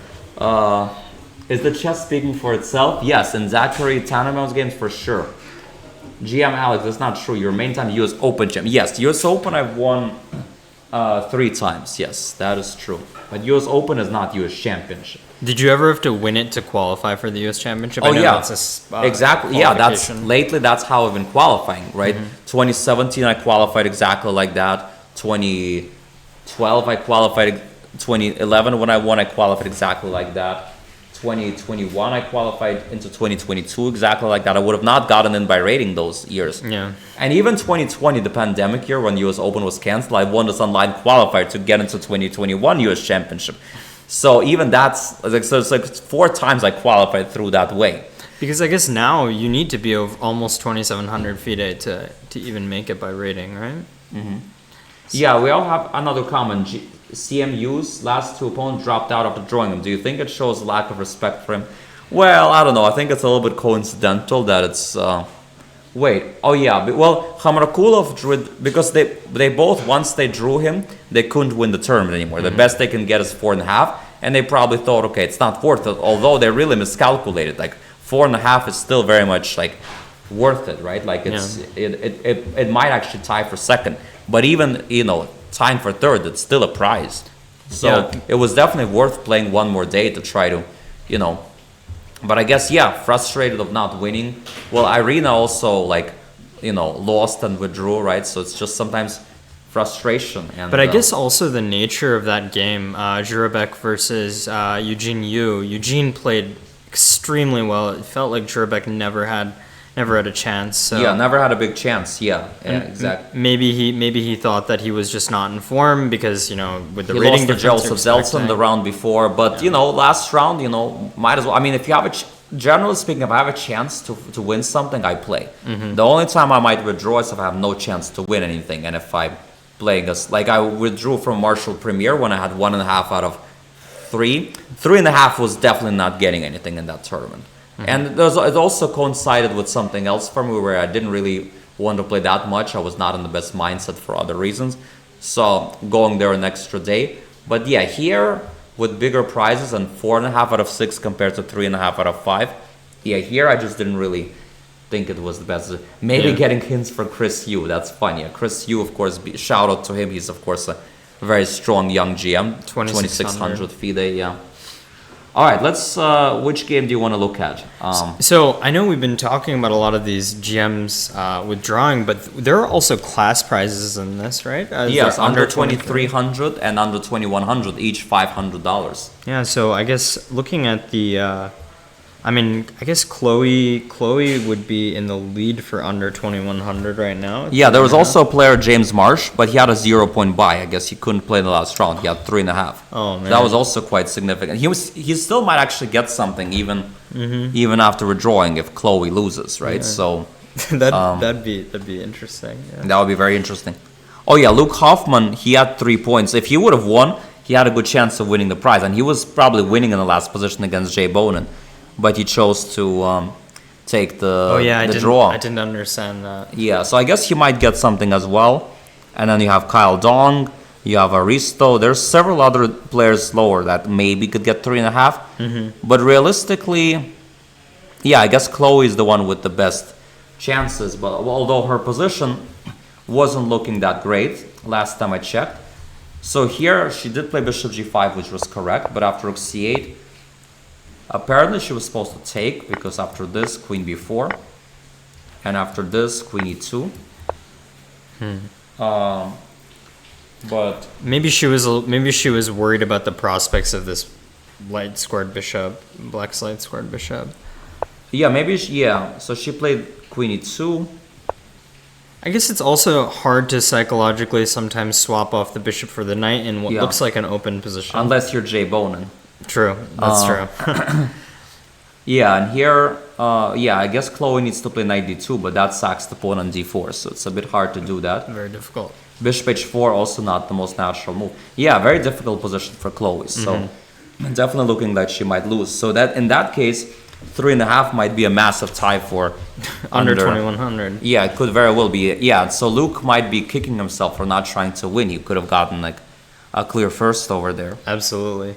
Is the chess speaking for itself? Yes, in Zachary Tannenbaum's games for sure. GM Alex, that's not true. Your main time US Open champ. Yes, US Open I've won 3 times. Yes, that is true. But US Open is not US Championship. Did you ever have to win it to qualify for the U.S. Championship? Oh I know yeah, that's a exactly. Yeah, that's qualification. lately. That's how I've been qualifying. Right, 2017 I qualified exactly like that. 2012 I qualified. 2011 when I won I qualified exactly like that. 2021 I qualified into 2022 exactly like that. I would have not gotten in by rating those years. Yeah. And even 2020, the pandemic year when US Open was canceled, I won this online qualifier to get into 2021 US Championship. So even that's like, so it's like 4 times I qualified through that way. Because I guess now you need to be over almost 2,700 FIDE to even make it by rating, right? Yeah, we all have another comment. CMU's last 2 opponents dropped out after drawing him. Do you think it shows lack of respect for him? Well, I don't know. I think it's a little bit coincidental that it's... Wait. Oh, yeah. Well, Hamrakulov drew it because they both, once they drew him, they couldn't win the tournament anymore. The best they can get is 4.5. And they probably thought, okay, it's not worth it. Although they really miscalculated. Like, 4.5 is still very much, like, worth it, right? Like, it's it might actually tie for second. But even, you know, tying for third, it's still a prize. So Yeah. it was definitely worth playing one more day to try to, you know... But I guess, yeah, frustrated of not winning. Well, Irina also, like, you know, lost and withdrew, right? So it's just sometimes frustration. And, But I guess also the nature of that game, Jurabek versus Eugene Yu. Eugene played extremely well. It felt like Jurabek never had a chance. So. Yeah, never had a big chance. Yeah, exactly. Maybe he thought that he was just not in form because, you know, with the He rating lost to difference, Joseph you're Zeltsin expecting- the round before, but you know, last round, you know, might as well. I mean, if you have generally speaking, if I have a chance to win something, I play. The only time I might withdraw is if I have no chance to win anything, and if I'm playing like I withdrew from Marshall Premier when I had 1.5 out of 3. 3.5 was definitely not getting anything in that tournament. And it also coincided with something else for me where I didn't really want to play that much. I was not in the best mindset for other reasons. So going there an extra day. But yeah, here with bigger prizes and 4.5 out of 6 compared to 3.5 out of 5. Yeah, here I just didn't really think it was the best. Maybe Yeah. getting hints for Chris Yu, that's fun. Yeah, Chris Yu, of course, shout out to him. He's, of course, a very strong young GM. 2600 FIDE, yeah. All right, let's. Which game do you want to look at? So I know we've been talking about a lot of these GMs withdrawing, but there are also class prizes in this, right? Is Yes, there under 2300 and under 2100, each $500. Yeah, so I guess looking at the, I mean, I guess Chloe would be in the lead for under 2100 right now. Yeah, there was also a player, James Marsh, but he had a 0-point buy. I guess he couldn't play the last round. He had 3.5. Oh man, That was also quite significant. He still might actually get something even after withdrawing if Chloe loses, right? Yeah. So that'd be interesting. Yeah. that would be very interesting. Oh yeah, Luke Hoffman, he had 3 points. If he would have won, he had a good chance of winning the prize, and he was probably winning in the last position against Jay Bonin, but he chose to take the draw. I didn't understand that. Yeah, so I guess he might get something as well. And then you have Kyle Dong, you have Aristo. There's several other players lower that maybe could get 3.5. But realistically, yeah, I guess Chloe is the one with the best chances. But although her position wasn't looking that great last time I checked. So here she did play Bishop G5, which was correct. But after Rook C8, apparently she was supposed to take, because after this, Queen B4. And after this, Queen E2. But Maybe she was worried about the prospects of this light squared bishop, black light squared bishop. yeah, maybe so she played Queen E2. I guess it's also hard to psychologically sometimes swap off the bishop for the knight in what Yeah. looks like an open position. Unless you're Jay Bonin. True, that's true. Yeah, and here, I guess Chloe needs to play Knight D2, but that sacks the pawn on D4, so it's a bit hard to do that. Very difficult. Bishop H4, also not the most natural move. Yeah, very difficult position for Chloe, so definitely looking like she might lose. So that in that case, 3.5 might be a massive tie for Under 2100. Yeah, it could very well be. Yeah, so Luke might be kicking himself for not trying to win. He could have gotten like a clear first over there. Absolutely.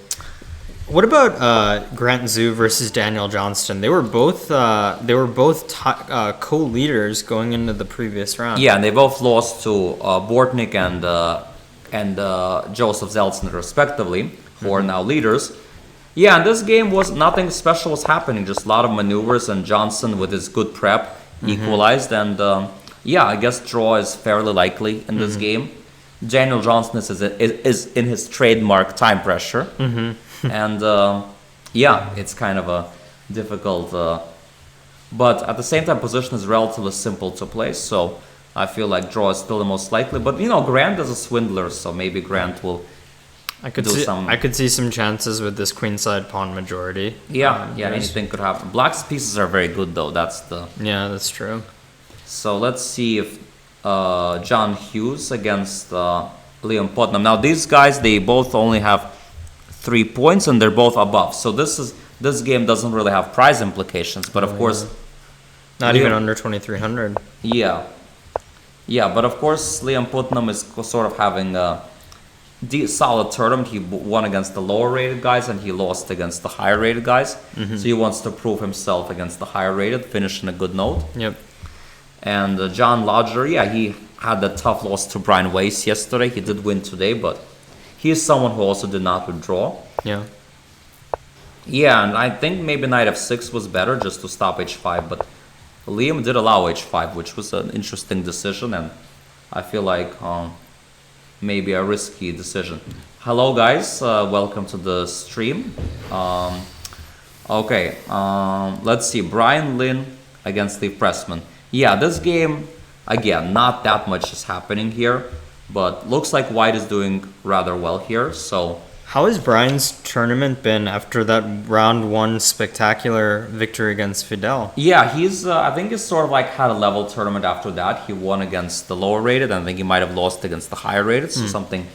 What about Grant Zhu versus Daniel Johnston? They were both co-leaders going into the previous round. Yeah, and they both lost to Bortnik and Joseph Zeltsner respectively, who are now leaders. Yeah, and this game was nothing special was happening, just a lot of maneuvers, and Johnson with his good prep equalized, and I guess draw is fairly likely in this game. Daniel Johnson is in his trademark time pressure, and it's kind of a difficult, but at the same time position is relatively simple to play, so I feel like draw is still the most likely, but Grant is a swindler, so maybe Grant will I could do see some- I could see some chances with this queenside pawn majority. Yeah, There's- anything could happen. Black's pieces are very good though. Yeah, that's true. So let's see if John Hughes against Liam Putnam. Now these guys, they both only have 3 points and they're both above. So this game doesn't really have prize implications, but of course, Not Liam- even under 2300. yeah, but of course Liam Putnam is sort of having a solid tournament. He won against the lower rated guys and he lost against the higher rated guys. So he wants to prove himself against the higher rated, finish in a good note. Yep. And John Lodger, he had a tough loss to Brian Weiss yesterday. He did win today, but he is someone who also did not withdraw. Yeah. Yeah, and I think maybe knight f6 was better just to stop h5, but Liam did allow h5, which was an interesting decision, and I feel like maybe a risky decision. Hello guys, welcome to the stream. Let's see, Brian Lynn against Steve Pressman. Yeah, this game, again, not that much is happening here, but looks like White is doing rather well here, so... How has Brian's tournament been after that round 1 spectacular victory against Fidel? Yeah, he's. I think he's sort of like had a level tournament after that. He won against the lower rated, and I think he might have lost against the higher rated. So something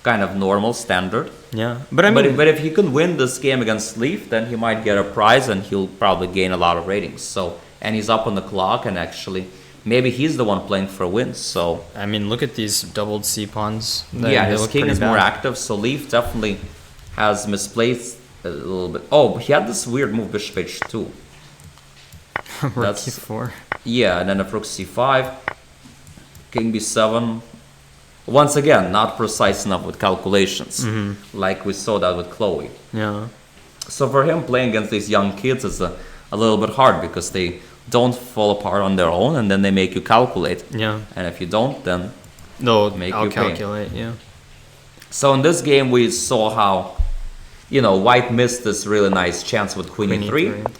kind of normal, standard. Yeah, but I mean, But if he can win this game against Leaf, then he might get a prize, and he'll probably gain a lot of ratings. So, and he's up on the clock, and actually, maybe he's the one playing for wins. So look at these doubled C pawns. yeah, They his look king pretty is more bad. active. So Leaf definitely has misplaced a little bit. Oh, he had this weird move, bishop h2. Rook That's- e4. Yeah, and then if rook c5, king b7. Once again, not precise enough with calculations, like we saw that with Chloe. Yeah. So for him, playing against these young kids is a little bit hard because they don't fall apart on their own, and then they make you calculate. Yeah. And if you don't, then They'll Make I'll you pay. calculate. Yeah. so in this game we saw how, you know, White missed this really nice chance with Queen Queen e3, e3.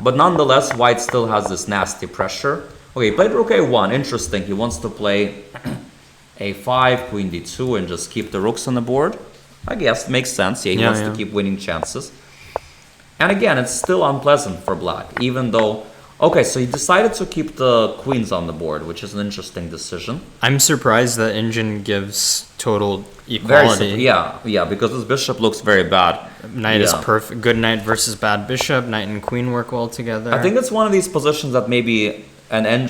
but nonetheless White still has this nasty pressure. Okay, he played rook a1. Interesting. He wants to play a5, Queen d2, and just keep the rooks on the board. I guess makes sense. Yeah, he wants to keep winning chances. And again, it's still unpleasant for Black, even though. Okay, so he decided to keep the queens on the board, which is an interesting decision. I'm surprised that Engine gives total Very equality. simple. Yeah, because this bishop looks very bad. Knight is Yeah. perfect. Good knight versus bad bishop. Knight and queen work well together. I think it's one of these positions that maybe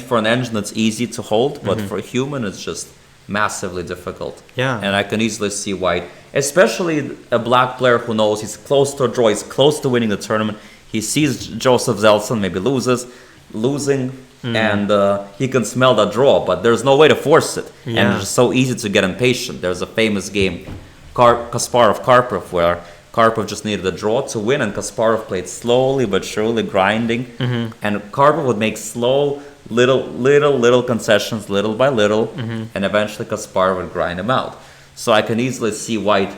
for an engine it's easy to hold, but for a human it's just massively difficult. Yeah. And I can easily see White, especially a Black player who knows he's close to a draw, he's close to winning the tournament. He sees Joseph Zeltsin maybe losing, and he can smell that draw, but there's no way to force it. And Yeah. it's so easy to get impatient. There's a famous game, Kasparov, where Karpov just needed a draw to win, and Kasparov played slowly but surely, grinding. And Karpov would make slow, little concessions, little by little, and eventually Kasparov would grind him out. So I can easily see White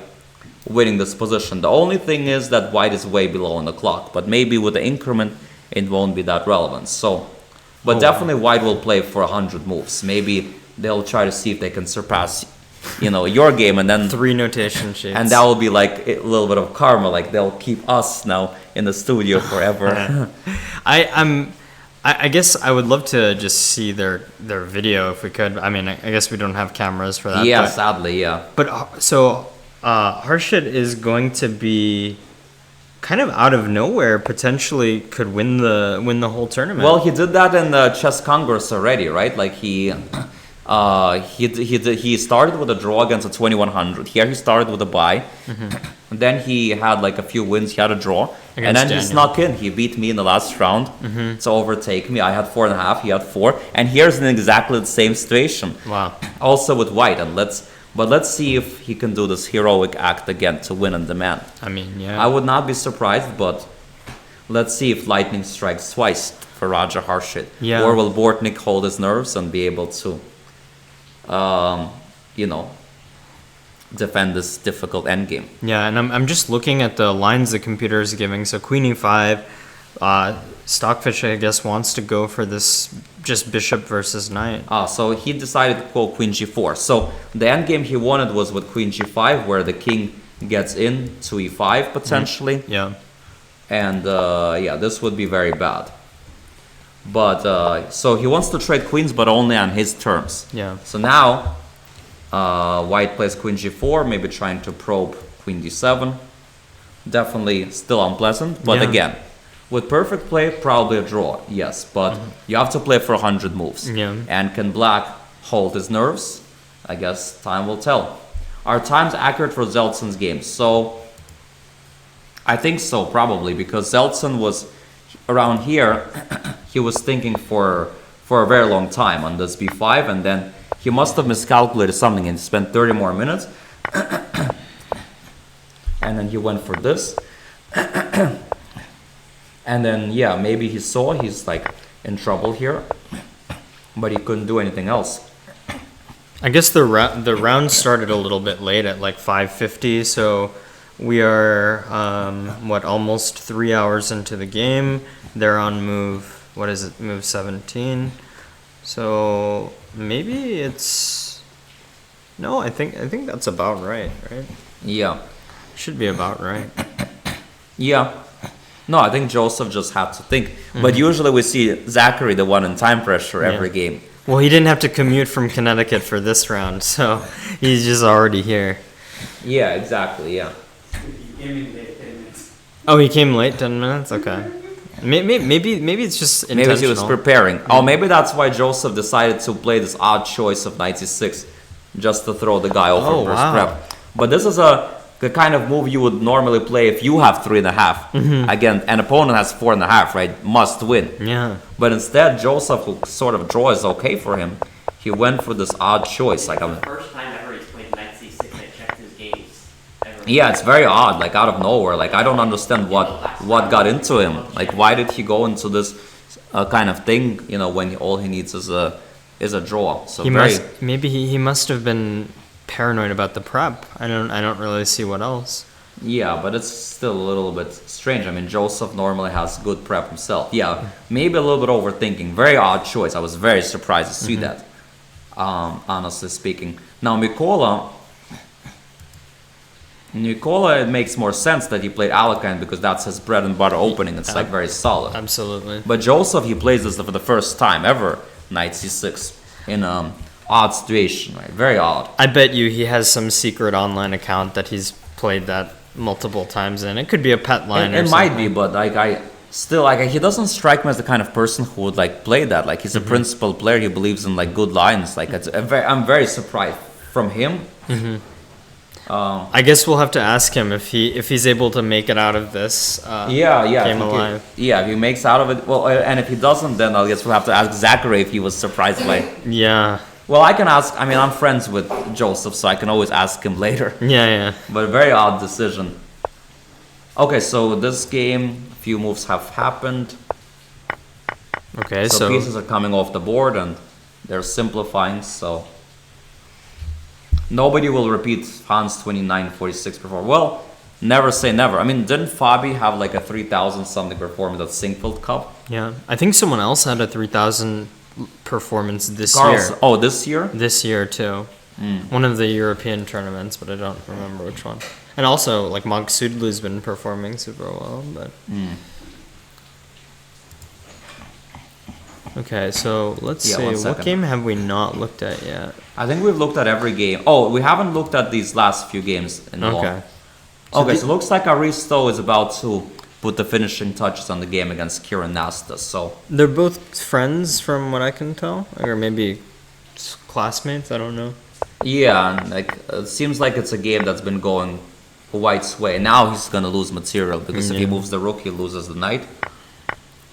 winning this position. The only thing is that White is way below on the clock, but maybe with the increment it won't be that relevant. So, but definitely White will play for 100 moves. Maybe they'll try to see if they can surpass, your game, and then 3 notation sheets. and that will be like a little bit of karma. Like they'll keep us now in the studio forever. I guess I would love to just see their video if we could. I mean, I guess we don't have cameras for that. Yeah, but- sadly, yeah. But so Harshit is going to be kind of out of nowhere. Potentially could win the whole tournament. Well, he did that in the chess congress already, right? Like he started with a draw against a 2100. Here he started with a bye. And then he had like a few wins. He had a draw, and Against then he Daniel. snuck in. He beat me in the last round to overtake me. I had 4.5. He had 4. And here's in exactly the same situation. Wow. Also with White, and let's see if he can do this heroic act again to win on demand. I mean, yeah. I would not be surprised, but let's see if lightning strikes twice for Raja Harshit. Yeah. Or will Bortnik hold his nerves and be able to, defend this difficult endgame? Yeah, and I'm just looking at the lines the computer is giving. So Queen E5, Stockfish, I guess, wants to go for this just bishop versus knight. So he decided to call Queen G4. So the endgame he wanted was with Queen G5, where the king gets in to E5 potentially. Yeah. And this would be very bad. But so he wants to trade queens, but only on his terms. Yeah. So now White plays Queen G4, maybe trying to probe Queen D7. Definitely still unpleasant, but Yeah. again, with perfect play, probably a draw, yes. But you have to play for 100 moves. Yeah. And can Black hold his nerves? I guess time will tell. Are times accurate for Zeltsin's game? So I think so, probably, because Zeltsin was around here. He was thinking for a very long time on this b5, and then he must have miscalculated something and spent 30 more minutes. And then he went for this. And then, yeah, maybe he saw he's like in trouble here, but he couldn't do anything else. I guess the round started a little bit late at like 5:50, so we are almost 3 hours into the game. They're on move, what is it, move 17. So maybe it's no, I think that's about right? Yeah. Should be about right. Yeah. No, I think Joseph just had to think. But usually we see Zachary, the one in time pressure, every game. Well, he didn't have to commute from Connecticut for this round, so he's just already here. Yeah, exactly, yeah. Oh, he came late, 10 minutes? Okay. Maybe it's just intentional. Maybe he was preparing. Oh, maybe that's why Joseph decided to play this odd choice of 96, just to throw the guy over Oh, first wow. prep. But this is a the kind of move you would normally play if you have 3.5. Again, an opponent has 4.5, right? Must win. Yeah. But instead, Joseph, who sort of draw is okay for him, he went for this odd choice. Like, For the first time ever he's played knight c6 and I checked his games ever. yeah, it's very odd, like out of nowhere. Like, I don't understand what got into him. Like, why did he go into this kind of thing? You know, when all he needs is a draw. So Maybe he must have been paranoid about the prep. I don't really see what else. Yeah, but it's still a little bit strange. I mean, Joseph normally has good prep himself. Yeah, maybe a little bit overthinking. Very odd choice. I was very surprised to see that, honestly speaking. Now, Mikola, it makes more sense that he played Alekhine because that's his bread and butter opening. It's like very solid. Absolutely. But Joseph, he plays this for the first time ever, knight c6, in odd situation, right? Very odd. I bet you he has some secret online account that he's played that multiple times in. It could be a pet line. It might be, but like he doesn't strike me as the kind of person who would like play that. Like he's a principled player. He believes in like good lines. Like I'm very surprised from him. I guess we'll have to ask him if he's able to make it out of this game alive. If he makes out of it, well, and if he doesn't, then I guess we'll have to ask Zachary if he was surprised by. Yeah. Well, I can ask. I mean, I'm friends with Joseph, so I can always ask him later. Yeah. But a very odd decision. Okay, so this game, a few moves have happened. Okay, So pieces are coming off the board and they're simplifying. So nobody will repeat Hans 2946 performance. Well, never say never. I mean, didn't Fabi have like a 3,000 something performance at Singfield Cup? Yeah, I think someone else had a 3,000 performance this Carl's, year. oh, this year? This year too. One of the European tournaments, but I don't remember which one. And also, like Monk Sudlu's been performing super well, but. Okay, so let's Yeah, see. 1 What second. game have we not looked at yet? I think we've looked at every game. Oh, we haven't looked at these last few games in a long. Okay. Okay, so it looks like Aristo is about to put the finishing touches on the game against Kieran Nasta. So They're both friends, from what I can tell, or maybe classmates. I don't know. yeah, and like it seems like it's a game that's been going White's way. Now he's gonna lose material because if he moves the rook, he loses the knight.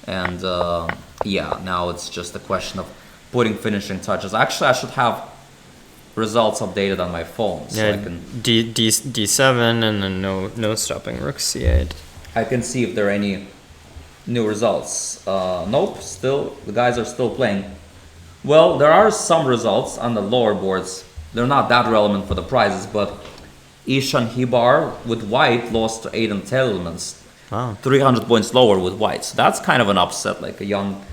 And yeah, now it's just a question of putting finishing touches. Actually, I should have results updated on my phone, so Yeah, I can D7 and then no stopping rook C8. I can see if there are any new results. Nope, still the guys are still playing. Well, there are some results on the lower boards. They're not that relevant for the prizes, but Ishan Hibar with white lost to Aidan Tillmans. Wow. 300 points lower with white. So that's kind of an upset, like a young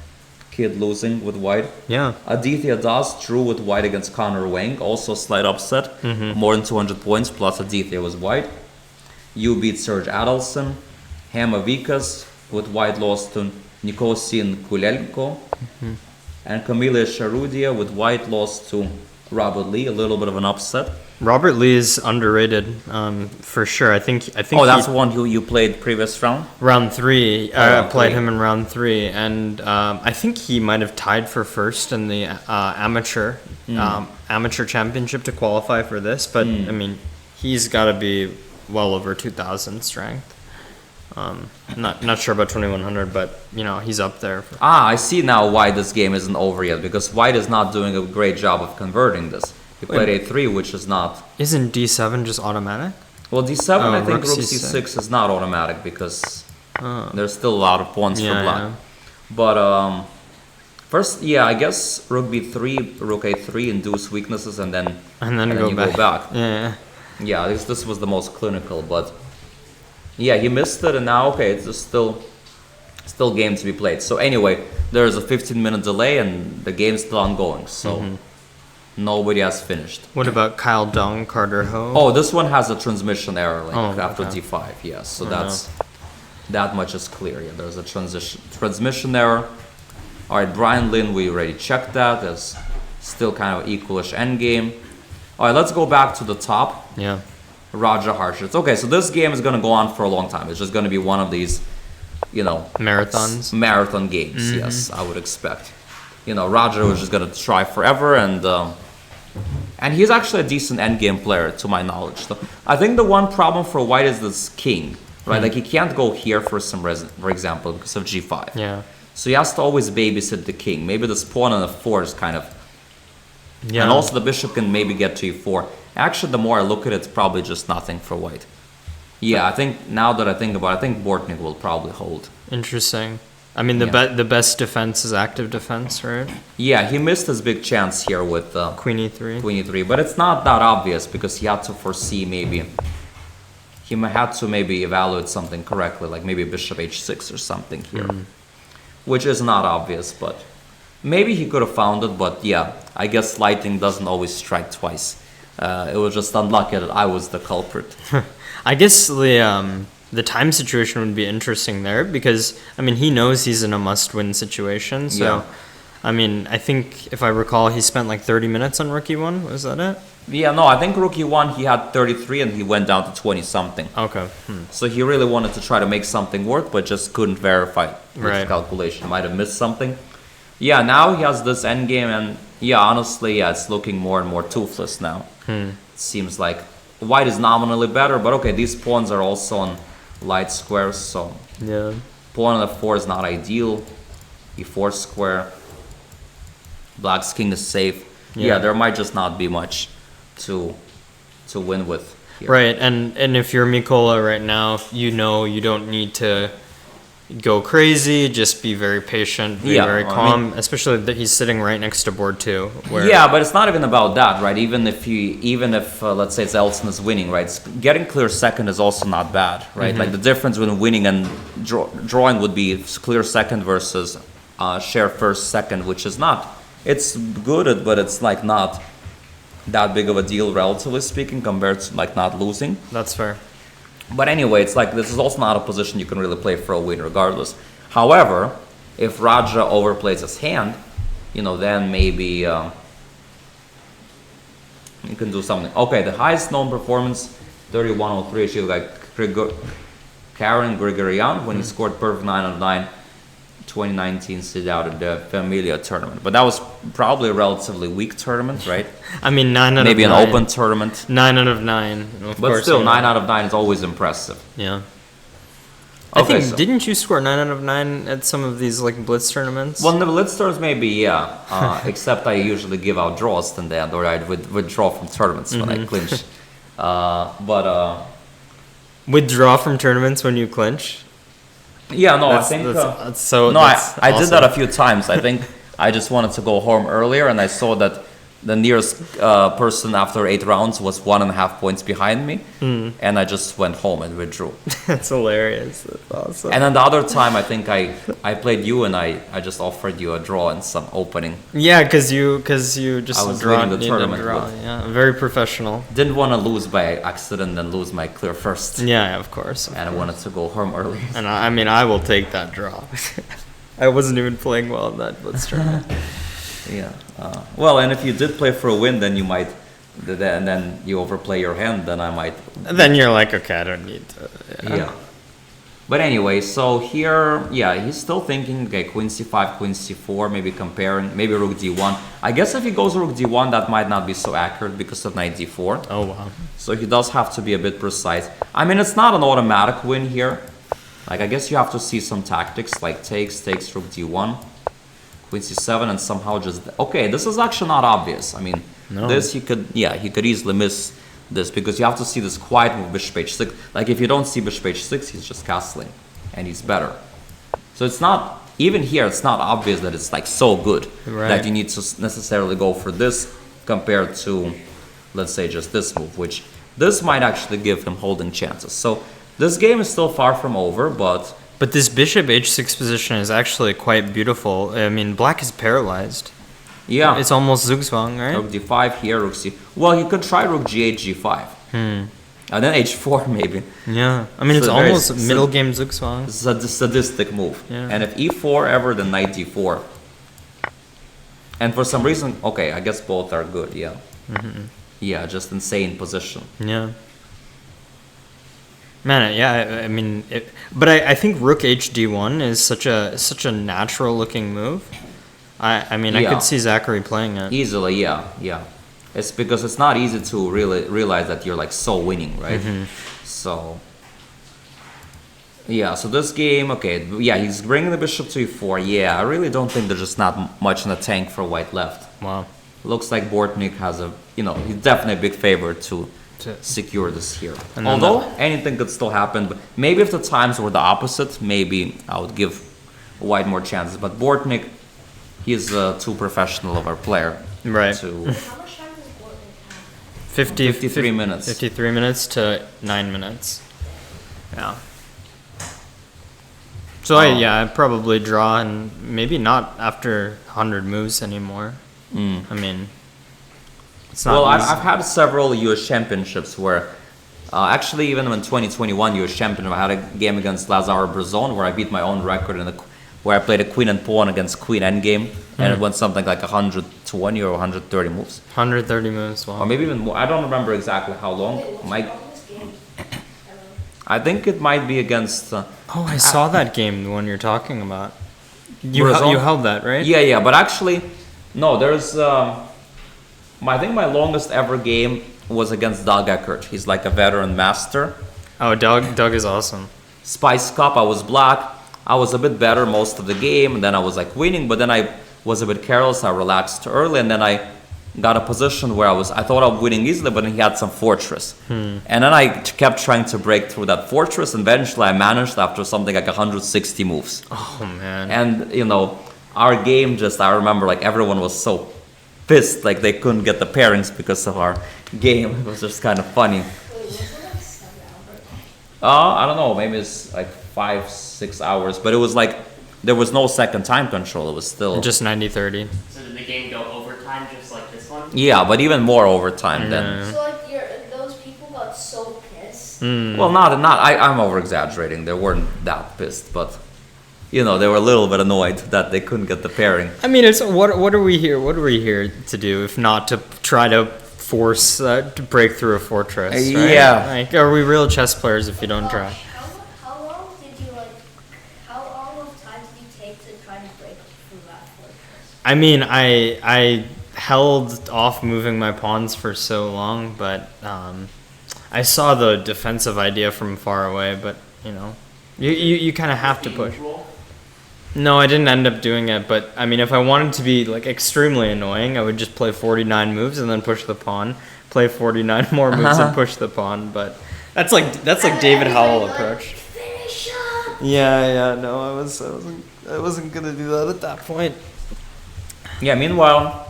kid losing with white. Yeah. Aditya Das drew with white against Connor Wang, also a slight upset. More than 200 points, plus Aditya was white. You beat Serge Adelson. Hema Vikas with white lost to Nikosin Kulelko. And Camila Sharudia with white lost to Robert Lee, a little bit of an upset. Robert Lee is underrated, for sure. I think. Oh, that's the one you played previous round? Round 3. round I played three. him in round 3, and I think he might have tied for first in the amateur championship to qualify for this. But I mean, he's got to be well over 2,000 strength. Not sure about 2,100, but you know he's up there. I see now why this game isn't over yet, because white is not doing a great job of converting this. He played a3, which is not. Isn't D7 just automatic? Well, d7, Oh, I think rook rook C6. c6 is not automatic because there's still a lot of pawns for Yeah, black. yeah. But first, yeah, I guess rook b3, rook a3 induce weaknesses, and then Go you back. go back. Yeah. Yeah, this was the most clinical, but yeah, he missed it, and now okay, it's just still game to be played. So anyway, there's a 15-minute delay, and the game's still ongoing. So. Nobody has finished. What about Kyle Dong, Carter Ho? Oh, this one has a transmission error, like Oh, after okay. d5. Yes, so that much is clear. Yeah, there's a transmission error. All right, Brian Lynn, we already checked that. There's still kind of equalish endgame. All right, let's go back to the top. Yeah. Raja Harshits. Okay, so this game is gonna go on for a long time. It's just gonna be one of these, Marathons. marathon games. Yes, I would expect. Raja was just gonna try forever, and And he's actually a decent endgame player, to my knowledge. So I think the one problem for white is this king, right? Like he can't go here for some reason, for example, because of g5. Yeah. So he has to always babysit the king. Maybe this pawn on f4 is kind of... Yeah. And also the bishop can maybe get to e4. Actually, the more I look at it, it's probably just nothing for white. Yeah, I think, now that I think about it, I think Bortnik will probably hold. Interesting. I mean, the best defense is active defense, right? Yeah, he missed his big chance here with Queen e3. Queen e3, but it's not that obvious because he had to foresee maybe... He had to maybe evaluate something correctly, like maybe bishop h6 or something here. Which is not obvious, but... Maybe he could have found it, but yeah, I guess lightning doesn't always strike twice. It was just unlucky that I was the culprit. I guess the time situation would be interesting there because, I mean, he knows he's in a must-win situation. So, Yeah. I mean, I think if I recall, he spent like 30 minutes on Rookie 1. Was that it? Yeah, no, I think Rookie 1, he had 33 and he went down to 20-something. Okay. So he really wanted to try to make something work, but just couldn't verify with Right. his calculation. Might have missed something. Yeah, now he has this endgame, and yeah, honestly, yeah, it's looking more and more toothless now. It seems like white is nominally better, but okay, these pawns are also on light squares, so Yeah. pawn on f4 is not ideal. e4 square. Black's king is safe. Yeah, there might just not be much to win with here. Right, and if you're Mikola right now, you know you don't need to go crazy. Just be very patient, be Yeah, very I calm. Especially that he's sitting right next to board 2. Where Yeah, but it's not even about that, right? Even if let's say it's Elson is winning, right? Getting clear second is also not bad, right? Like the difference between winning and drawing would be clear second versus share first second, which is not. It's good, but it's like not that big of a deal, relatively speaking, compared to like not losing. That's fair. But anyway, it's like this is also not a position you can really play for a win regardless. However, if Raja overplays his hand, you know, then maybe you can do something. Okay, the highest known performance, 3103, achieved by Karen Grigorian when he scored perfect 9 out of 9, 2019 sit out at the Familia tournament. But that was probably a relatively weak tournament, right? I mean, 9 out Maybe of an 9. open tournament. 9 out of 9. Of But course, still, you know. 9 out of 9 is always impressive. Yeah. I Okay, think, so- didn't you score 9 out of 9 at some of these like blitz tournaments? Well, in the blitz tours, maybe, yeah. Except I usually give out draws in the end, or I would withdraw from tournaments when I clinch. Withdraw from tournaments when you clinch? Yeah, no, That's- I think... that's so. no, that's I did that a awesome. few times. I think I just wanted to go home earlier, and I saw that the nearest person after 8 rounds was 1.5 points behind me, and I just went home and withdrew. That's hilarious. That's awesome. And then the other time, I think I played you, and I just offered you a draw in some opening. Yeah, because you just I was draw leading the needed a tournament draw. with- Yeah, very professional. Didn't want to lose by accident and lose my clear first. Yeah, of course. And I wanted to go home early. And I mean, I will take that draw. I wasn't even playing well in that blitz tournament. Yeah. Well, and if you did play for a win, then you might, and then you overplay your hand, then I might. And then you're like, okay, I don't need to. Yeah. But anyway, so here, yeah, he's still thinking, okay, queen c5, queen c4, maybe comparing, maybe rook d1. I guess if he goes rook d1, that might not be so accurate because of knight d4. Oh, wow. So he does have to be a bit precise. I mean, it's not an automatic win here. Like, I guess you have to see some tactics, like takes rook d1, queen c7, and somehow just... Okay, this is actually not obvious. I mean, this he could easily miss this, because you have to see this quiet move, bishop h6. Like, if you don't see bishop h6, he's just castling, and he's better. So it's not... Even here, it's not obvious that it's, like, so good that you need to necessarily go for this compared to, let's say, just this move, which this might actually give him holding chances. So this game is still far from over, but... But this bishop h6 position is actually quite beautiful. I mean, black is paralyzed. Yeah. It's almost Zugzwang, right? Rook d5 here, rook c... Well, you could try rook g8, g5. And then h4 maybe. Yeah. I mean, it's So very almost middle game Zugzwang. This is a sadistic move. Yeah. And if e4 ever, then knight d4. And for some reason... Okay, I guess both are good, yeah. Yeah, just insane position. Yeah. Man, yeah, I mean, but I think rook hd1 is such a natural looking move. I mean, I Yeah. could see Zachary playing it. Easily, yeah. It's because it's not easy to really realize that you're like so winning, right? So yeah, so this game, okay, yeah, he's bringing the bishop to e4. Yeah, I really don't think there's just not much in the tank for white left. Wow. Looks like Bortnik has a, he's definitely a big favorite to secure this here. And then Although anything could still happen, but maybe if the times were the opposite, maybe I would give white more chances. But Bortnik, he's too professional of a player. Right. To How much time does Bortnik have? 53 minutes. 53 minutes to 9 minutes. Yeah. So I'd probably draw and maybe not after 100 moves anymore. I mean, it's not. Well, easy. I've had several U.S. championships where, actually, even in 2021 U.S. championship, I had a game against Lazar Brazon where I beat my own record where I played a queen and pawn against queen endgame, and it went something like 120 or 130 moves, 130 moves. Wow. or maybe even more. I don't remember exactly how long. Wait, what's the longest game ever? I think it might be against. I saw that game, the one you're talking about. You Brazon? you held that, right? Yeah, but actually, no. There's. I think my longest ever game was against Doug Eckert. He's like a veteran master. Oh, Doug is awesome. Spice Cup, I was black. I was a bit better most of the game, and then I was like winning, but then I was a bit careless. I relaxed early, and then I got a position where I thought I was winning easily, but then he had some fortress. And then I kept trying to break through that fortress, and eventually I managed after something like 160 moves. Oh man. And, our game I remember like everyone was so pissed, like they couldn't get the pairings because of our game. It was just kind of funny. Wait, was it like 7 hours? I don't know, maybe it's like 5-6 hours, but it was like there was no second time control. It was still Just 90-30. So did the game go overtime just like this one? yeah, but even more overtime than. So like those people got so pissed. Well, I'm over exaggerating. They weren't that pissed, but they were a little bit annoyed that they couldn't get the pairing. I mean, it's what are we here? What are we here to do if not to try to force to break through a fortress? Right? Yeah. Like, are we real chess players if you don't try? How long of time did you take to try to break through that fortress? I mean, I held off moving my pawns for so long, but I saw the defensive idea from far away. But you kind of have to push. No, I didn't end up doing it, but I mean, if I wanted to be like extremely annoying, I would just play 49 moves and then push the pawn, play 49 more moves and push the pawn. But that's like David Howell approach. Finish up! Yeah, no, I wasn't gonna do that at that point. Yeah, meanwhile,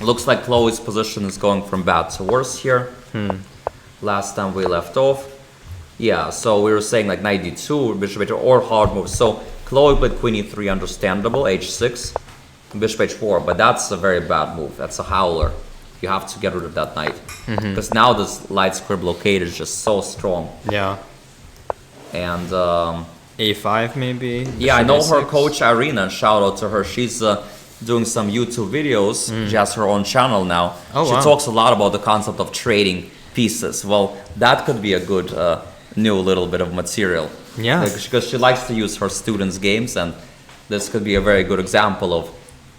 looks like Chloe's position is going from bad to worse here. Last time we left off. Yeah, so we were saying like knight d2, bishop h4, or hard moves. So Chloe played queen e3, understandable, h6, bishop h4, but that's a very bad move. That's a howler. You have to get rid of that knight. Because now this light square blockade is just so strong. Yeah. And A5 maybe. yeah, I know her A6. coach Irina, shout out to her. She's doing some YouTube videos. She has her own channel now. Oh, she wow. talks a lot about the concept of trading pieces. Well, that could be a good new little bit of material. Yeah. Because she likes to use her students' games, and this could be a very good example of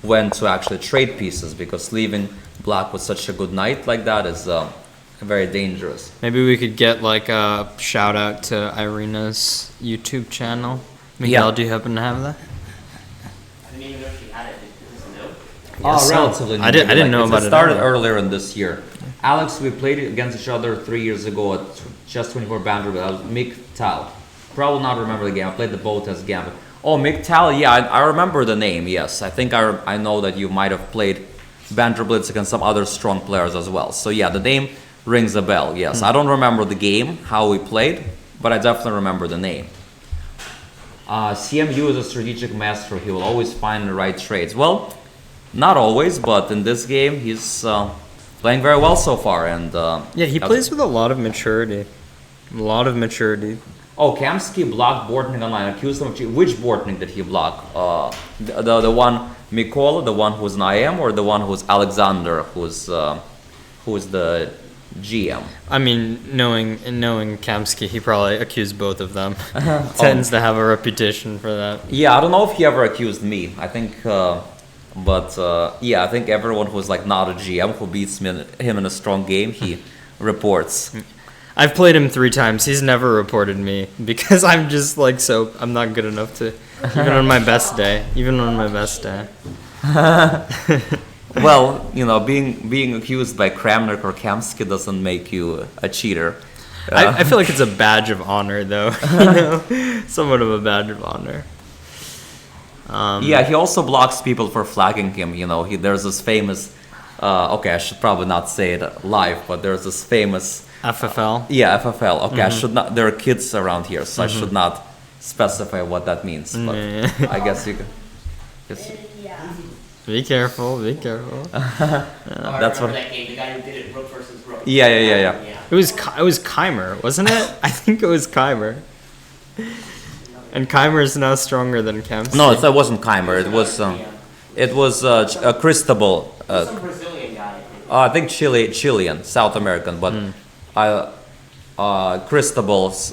when to actually trade pieces, because leaving black with such a good knight like that is very dangerous. Maybe we could get like a shout out to Irina's YouTube channel. Miguel, Yeah. do you happen to have that? I didn't even know she had it. Is this new? Yes. Relatively new. I didn't know about it It started either. earlier in this year. Alex, we played against each other 3 years ago at Chess 24 Vanderbilt. Mick Tal. Probably not remember the game. I played the both as Gambit. Oh, Mick Tal, yeah, I remember the name, yes. I think I know that you might have played Vanderbilt against some other strong players as well. So yeah, the name rings a bell, yes. I don't remember the game, how we played, but I definitely remember the name. CMU is a strategic master. He will always find the right trades. Well, not always, but in this game, he's playing very well so far. And Yeah, he plays with a lot of maturity. A lot of maturity. Oh, Kamsky blocked Bortnik online. Accused him of cheating. Which Bortnik did he block? The one Mikola, the one who's an IM, or the one who's Alexander, who's the GM? I mean, knowing Kamsky, he probably accused both of them. Tends to have a reputation for that. Yeah, I don't know if he ever accused me. I think But yeah, I think everyone who's like not a GM who beats him in a strong game, he reports. I've played him 3 times. He's never reported me because I'm just like I'm not good enough to even on my best day. Even on my best day. Well, you know, being accused by Kramnik or Kamsky doesn't make you a cheater. I feel like it's a badge of honor, though. You know, somewhat of a badge of honor. Yeah, he also blocks people for flagging him. You know, there's this famous. Okay, I should probably not say it live, but there's this famous. FFL. Yeah, FFL. Okay, I should not. There are kids around here, so I should not specify what that means. But I guess you can. Yeah. Be careful. Be careful. That's what. That game, the guy who did it, Rook versus Rook. Yeah. It was Keimer, wasn't it? I think it was Keimer. And Keimer is now stronger than Kemp. No, it wasn't Keimer. It was Cristobal. Some Brazilian guy. I think. I think Chilean, South American, but Cristobal's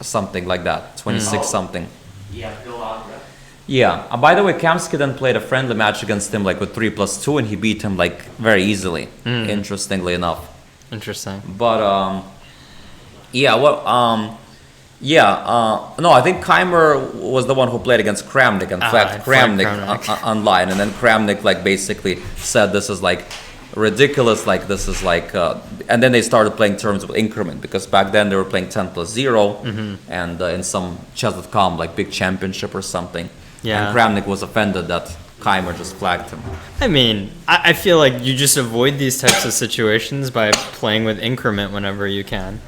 something like that, 26 something. Yeah, Bill Agra. Yeah. By the way, Kamsky then played a friendly match against him like with 3+2, and he beat him like very easily. Interestingly enough. Interesting. But yeah. Well. No, I think Keimer was the one who played against Kramnik and flagged Kramnik online, and then Kramnik like basically said this is like ridiculous, like this is like, and then they started playing terms of increment because back then they were playing 10+0, and in some chess.com like big championship or something. Yeah. And Kramnik was offended that Keimer just flagged him. I mean, I feel like you just avoid these types of situations by playing with increment whenever you can.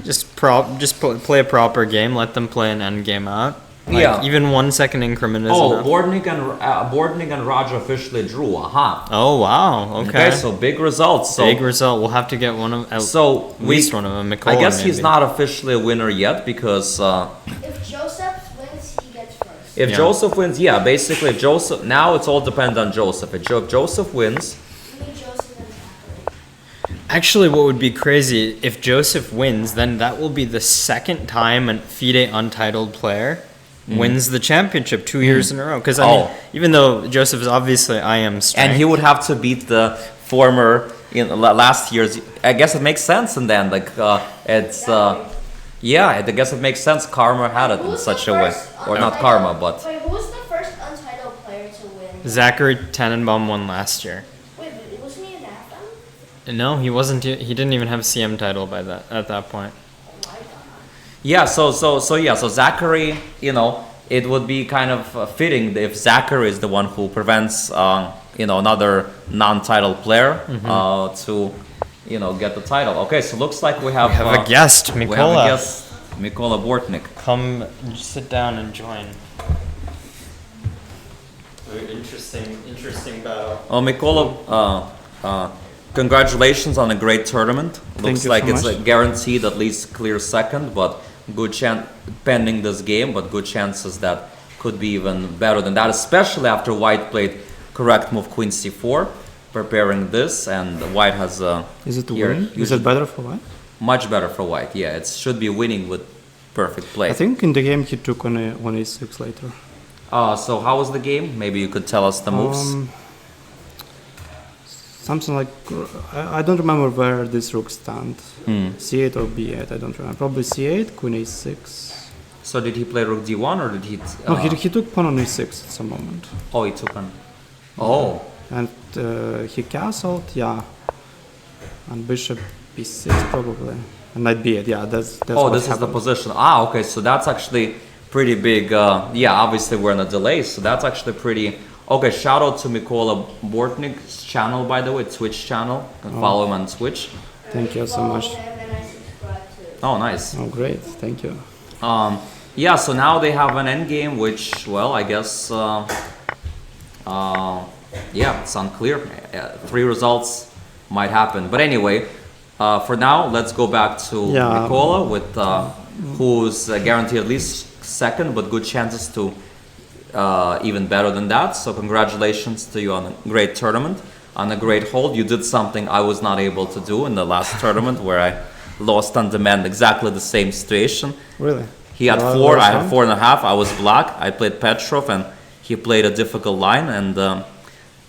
Just play a proper game. Let them play an end game out. Like, Yeah. Even 1 second increment is Oh, enough. Bordnik and Raja officially drew. Aha. Oh wow. Okay. So big results. So Big result. We'll have to get one of at So least one of them. Mikola, I guess he's maybe. not officially a winner yet because If Joseph wins, he gets first. if Yeah. Joseph wins, yeah, basically if Joseph. Now it's all dependent on Joseph. If Joseph wins, Me, Joseph, and Zachary. Actually, what would be crazy if Joseph wins, then that will be the second time a FIDE untitled player wins the championship 2 years in a row. Because I mean, even though Joseph is obviously IM strength, and he would have to beat the former last year's. I guess it makes sense, and then like it's yeah, I guess it makes sense. Karma had it in Who's such the a way, first or not untitled- Karma, but Wait, who was the first untitled player to win? Zachary Tannenbaum won last year. Wait, but wasn't he an FM? No, he wasn't. He didn't even have a CM title at that point. Oh my god. yeah. So Zachary, it would be kind of fitting if Zachary is the one who prevents another non-title player to get the title. Okay, so looks like we have a guest, We have a Mikola. guest, Mikola Bortnik. Come, sit down and join. Very interesting battle. Oh, Mikola, congratulations on a great tournament. Looks you like so it's much. a guaranteed at least clear second, but good chance pending this game, but good chances that could be even better than that, especially after White played correct move Queen C4, preparing this, and White has Is it a here, win? Is usually- it better for White? much better for White. Yeah, it should be winning with perfect play. I think in the game he took on a6 later. So how was the game? Maybe you could tell us the moves. Something like I don't remember where this rook stand. Hmm. C8 or B8, I don't remember. Probably C8, Queen A6. So did he play Rook D1 or did he? No, he took pawn on E6 at some moment, Oh, he took on. Oh. and he castled, yeah, and bishop B6 probably, and knight B8. Yeah, that's Oh, what this is the happened. position. Ah, okay. So that's actually pretty big. Yeah, obviously we're in a delay, so that's actually pretty. Okay, shout out to Mikola Bortnik's channel, by the way, Twitch channel. You can follow him on Twitch. Thank you so Follow much. him and I subscribe to. Oh, nice. Oh, great, thank you. Yeah, so now they have an endgame, which, well, I guess, yeah, it's unclear. 3 results might happen. But anyway, for now, let's go back to Yeah. Mikola, with who's guaranteed at least second, but good chances to even better than that. So congratulations to you on a great tournament, on a great hold. You did something I was not able to do in the last tournament, where I lost on demand, exactly the same situation. Really? He had What 4, was I had wrong? 4.5. I was black. I played Petrov, and he played a difficult line and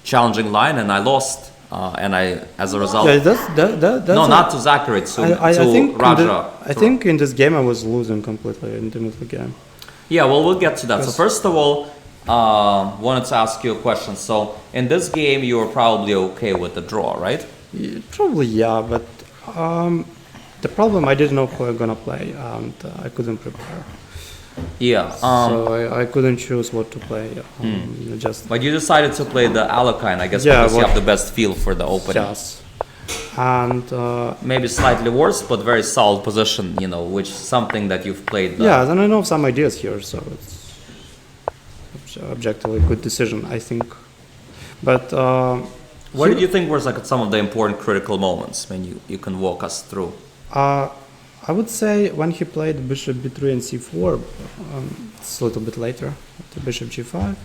challenging line, and I lost. And as a result, Yeah, that's no, a- not to Zachary, to I think Raja. I think in this game I was losing completely in the game. Yeah, well, we'll get to that. So Yes. first of all, wanted to ask you a question. So in this game, you were probably okay with the draw, right? Probably yeah, but the problem I didn't know who I'm gonna play and I couldn't prepare. Yeah. So I couldn't choose what to play. Just But you decided to play the Alakine, I guess, Yeah, because you what- have the best feel for the opening. yes, and Maybe slightly worse, but very solid position, you know, which is something that you've played. yeah, then I know some ideas here, so it's objectively good decision, I think. But What did you think was like some of the important critical moments when you can walk us through? I would say when he played bishop b3 and c4, it's a little bit later, after bishop g5.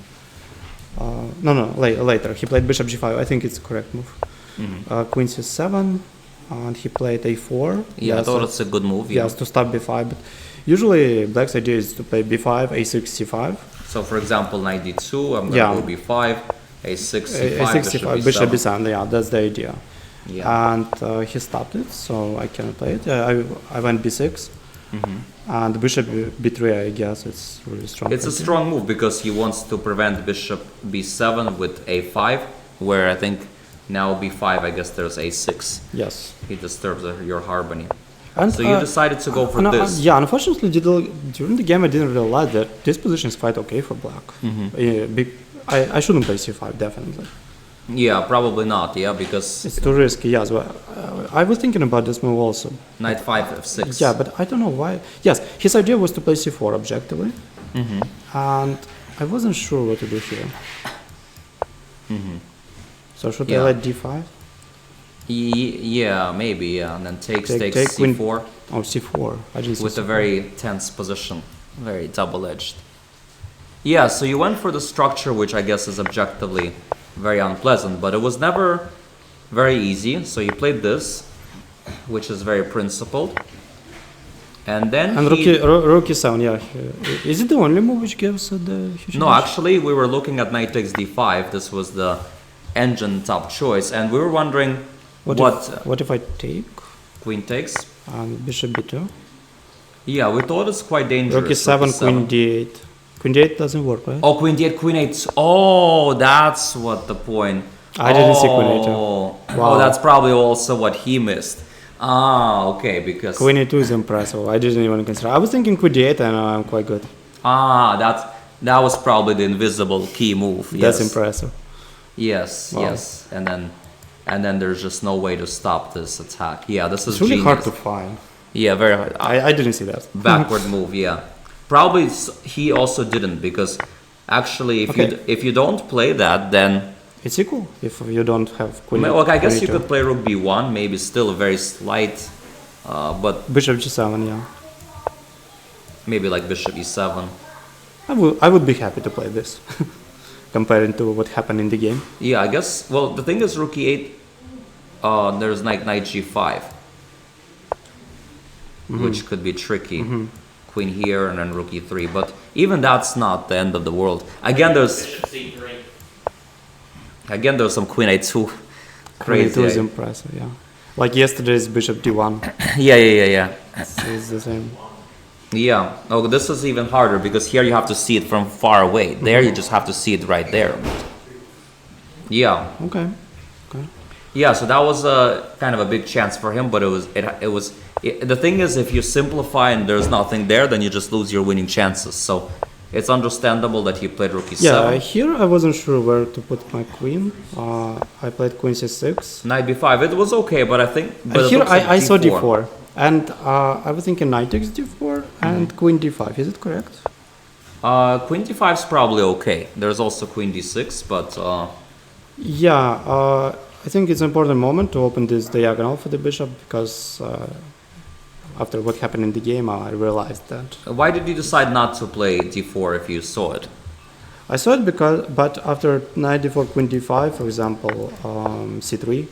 Later. He played bishop g5. I think it's the correct move. Queen c7, and he played a4. Yeah, I thought so- it's a good move. Yeah. Yes, to stop b5. But usually, black's idea is to play b5, a6, c5. So, for example, knight d2, I'm Yeah. gonna go b5, a6, c5, a6, c5, bishop b7. b7. Yeah, that's the idea. Yeah. And he stopped it, so I cannot play it. I went b6. And bishop b3, I guess it's really strong. It's a idea. strong move because he wants to prevent bishop b7 with a5, where I think now b5, I guess there's a6. Yes. He disturbs your harmony. And, So you decided to go for no, this. yeah, unfortunately, during the game, I didn't realize that this position is quite okay for black. I shouldn't play c5, definitely. Yeah, probably not. Yeah, because It's too risky, yes. But, I was thinking about this move also. knight 5 f6. Yeah, but I don't know why. Yes, his idea was to play c4 objectively. And I wasn't sure what to do here. So should I Yeah. let d5? Yeah, maybe. Yeah, and then takes Take c4 queen- Oh, c4. I didn't see with a c4. very tense position, very double-edged. Yeah, so you went for the structure, which I guess is objectively very unpleasant, but it was never very easy. So you played this, which is very principled, and then And he- rook e7, yeah. Is it the only move which gives the huge No, advantage? actually, we were looking at knight takes d5. This was the engine top choice, and we were wondering What if I take queen takes. bishop b2? Yeah, we thought it's quite dangerous. Rook e7, queen d8. Queen d8 doesn't work, right? Oh, queen d8, queen 8. Oh, that's what the point. I didn't see queen e8. Oh, Wow. oh, that's probably also what he missed. Ah, okay, because Queen e2 is impressive. I didn't even consider. I was thinking queen d8 and I'm quite good. that was probably the invisible key move. That's Yes. impressive. Yes, Wow. yes, and then there's just no way to stop this attack. Yeah, this is It's really hard genius. to find. Yeah, very hard. I didn't see that. Backward move, yeah. Probably he also didn't because actually Okay. if you don't play that, then It's equal if you don't have queen. Look, I guess queen you e2. could play rook b1, maybe still a very slight, but Bishop g7, yeah. maybe like bishop e7. I would be happy to play this, comparing to what happened in the game. Yeah, I guess. Well, the thing is, rook e8. There's knight g5, which could be tricky. Queen here and then rook e3, but even that's not the end of the world. Again, there's some queen a2. Queen Crazy. e2 is impressive, yeah. Like yesterday's bishop d1. Yeah. It's the same. Yeah. Oh, this is even harder because here you have to see it from far away. There you just have to see it right there. Yeah. Okay. Yeah. So that was a kind of a big chance for him, but the thing is, if you simplify and there's nothing there, then you just lose your winning chances. So it's understandable that he played rook e7. Yeah, here I wasn't sure where to put my queen. I played queen c6. Knight b5. It was okay, but I think. But it Here looks like I saw d4. d4. And I was thinking knight takes d4 and queen d5. Is it correct? Queen d5 is probably okay. There's also queen d6, but Yeah, I think it's an important moment to open this diagonal for the bishop because after what happened in the game, I realized that. why did you decide not to play d4 if you saw it? I saw it but after knight d4, queen d5, for example, c3,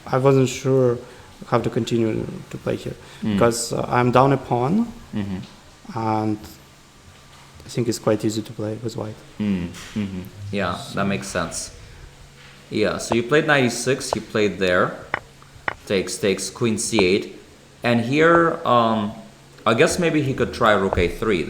I wasn't sure how to continue to play here because I'm down a pawn and I think it's quite easy to play with white. Yeah, that makes sense. Yeah, so you played knight e6, he played there. Takes queen c8. And here, I guess maybe he could try rook a3.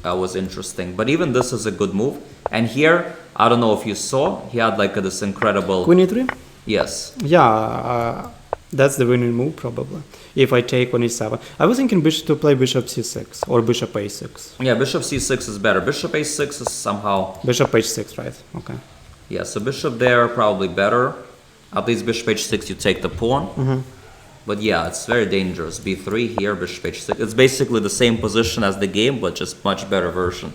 That was interesting. But even this is a good move. And here, I don't know if you saw, he had like this incredible... Queen e3? Yes. Yeah, that's the winning move probably. If I take on e7. I was thinking to play bishop c6 or bishop a6. Yeah, bishop c6 is better. Bishop a6 is somehow... Bishop h6, right? Okay. Yeah, so bishop there probably better. At least bishop h6 you take the pawn. But yeah, it's very dangerous. b3 here, bishop h6. It's basically the same position as the game, but just much better version.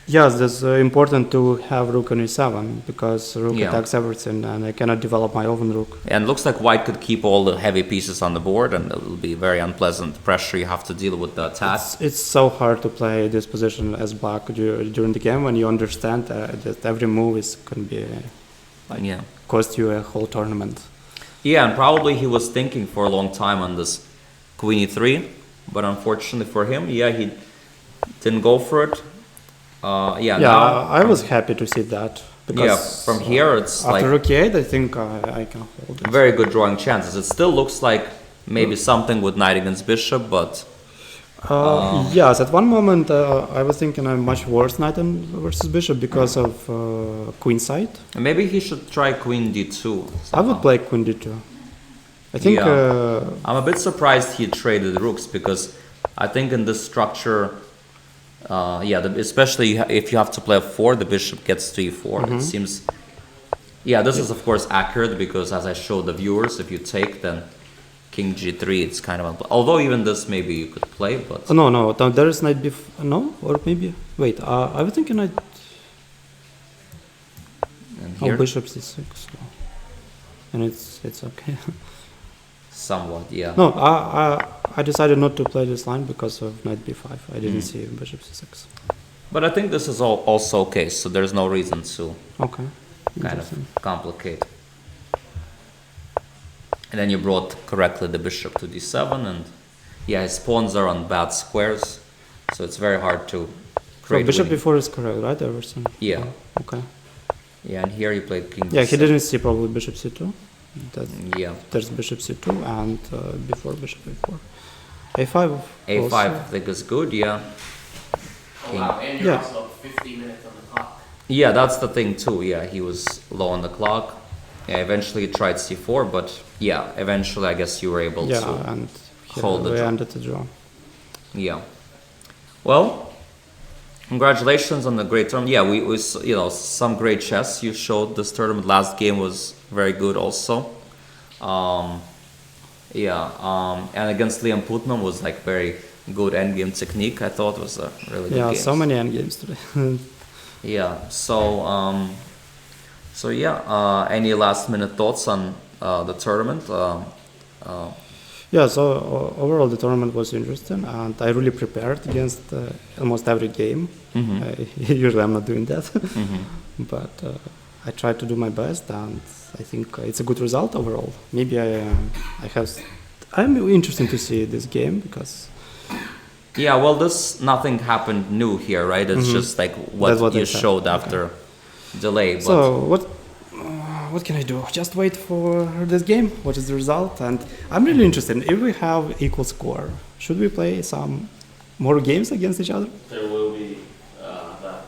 Yes, it's important to have rook on e7 because rook Yeah. attacks everything and I cannot develop my own rook. And looks like white could keep all the heavy pieces on the board, and it'll be very unpleasant pressure you have to deal with the attack. It's so hard to play this position as black during the game when you understand that every move is going to be Yeah. cost you a whole tournament. Yeah, and probably he was thinking for a long time on this queen e3, but unfortunately for him, yeah, he didn't go for it. Yeah, now, I was happy to see that. Because yeah, from here it's after like rook e8, I think I can hold it. very good drawing chances. It still looks like maybe something with knight against bishop, but Yes, at one moment I was thinking I'm much worse knight versus bishop because of queen side. maybe he should try queen d2. I would play queen d2. I think Yeah. I'm a bit surprised he traded rooks because I think in this structure, especially if you have to play a4, the bishop gets to e4. It seems, yeah, this is of course accurate because as I showed the viewers, if you take then king g3, it's kind of although even this maybe you could play, but no, there is knight b5. No, or maybe wait. I was thinking knight. and Oh, here bishop c6. And it's okay. somewhat, yeah. No, I decided not to play this line because of knight b5. I didn't see bishop c6. But I think this is also okay, so there's no reason to Okay. kind of Interesting. complicate. And then you brought correctly the bishop to d7, and yeah, his pawns are on bad squares, so it's very hard to So create bishop winning- b4 is correct, right, Everson? Yeah, Okay. yeah, and here you played king Yeah, he d7. didn't see probably bishop c2. Yeah, There's bishop c2 and before bishop a4. a5. a5 also. I think is good, yeah. Oh, King. wow, and you're Yeah. also 50 minutes on the clock. Yeah, that's the thing too, yeah, he was low on the clock. Yeah, eventually he tried c4, but yeah, eventually I guess you were able Yeah, to, and here hold the we draw. ended the draw. yeah. Well, congratulations on the great tournament. Yeah, we some great chess you showed this tournament. Last game was very good also. And against Liam Putnam was like very good endgame technique. I thought was a really good Yeah, game. so many endgames today. Yeah. So any last minute thoughts on the tournament? Yeah, so overall the tournament was interesting and I really prepared against almost every game. Usually I'm not doing that, but I tried to do my best and I think it's a good result overall. Maybe I'm interested to see this game because Yeah. Well, nothing happened new here, right? It's just like That's what you I said. showed after delay. But So what can I do? Just wait for this game. What is the result? And I'm really interested. If we have equal score, should we play some more games against each other? There will be that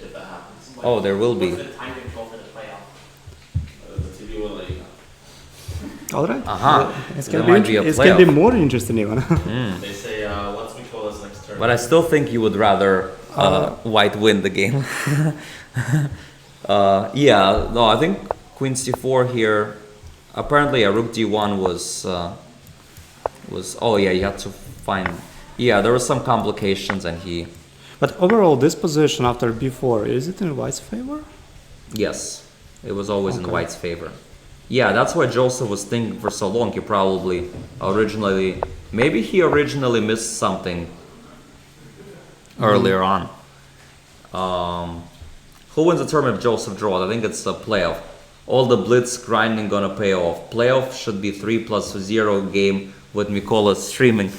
if that happens. oh, there will be. What's the time control for the playoff? The TV will let you know. All right. It There can be, might be a it can be playoff. more interesting even. They say once we call this next turn. But I still think you would rather white win the game. I think queen c4 here. Apparently, a rook d1 was. You had to find. Yeah, there were some complications, and he. But overall, this position after b4, is it in white's favor? Yes, it was always in Okay. white's favor. Yeah, that's why Joseph was thinking for so long. He probably maybe he originally missed something earlier on. Who wins the tournament if Joseph draws? I think it's a playoff. All the blitz grinding gonna pay off. Playoff should be 3+0 game with Mikola streaming.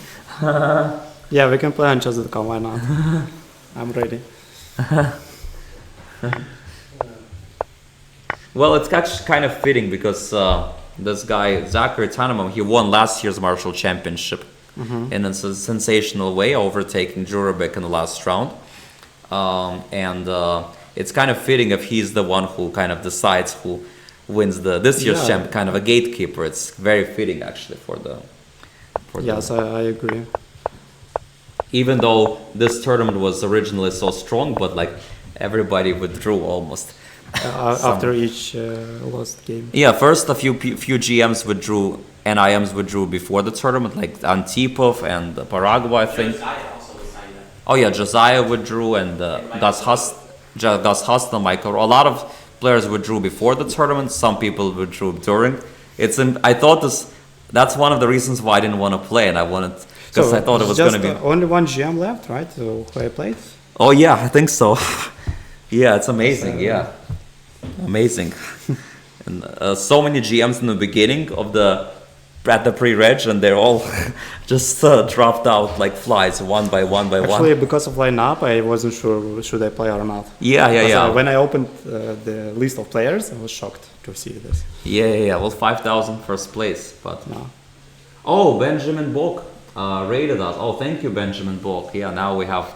Yeah, we can play on chess.com, why not? I'm ready. Well, it's actually kind of fitting because this guy Zachary Taneman, he won last year's Marshall Championship in a sensational way, overtaking Jurabek in the last round. And it's kind of fitting if he's the one who kind of decides who wins this year's champ, kind of a gatekeeper. It's very fitting actually for the. Yes, I agree. Even though this tournament was originally so strong, but like everybody withdrew almost. After each lost game. Yeah, first a few GMs withdrew, NIMs withdrew before the tournament, like Antipov and Paraguay, I think. Josiah also was signed up. Oh yeah, Josiah withdrew and Gus Huston, Michael. A lot of players withdrew before the tournament. Some people withdrew during. I thought that's one of the reasons why I didn't want to play, and I wanted because I thought it was going to be only one GM left, right? So who I played? Oh yeah, I think so. Yeah, it's amazing. Yeah, amazing. And so many GMs in the beginning of at the pre-reg, and they're all just dropped out like flies, one by one. Actually, because of lineup, I wasn't sure should I play or not. Yeah. When I opened the list of players, I was shocked to see this. Yeah. Well, 5,000 first place, but No. Oh, Benjamin Bok rated us. Oh, thank you, Benjamin Bok. Yeah, now we have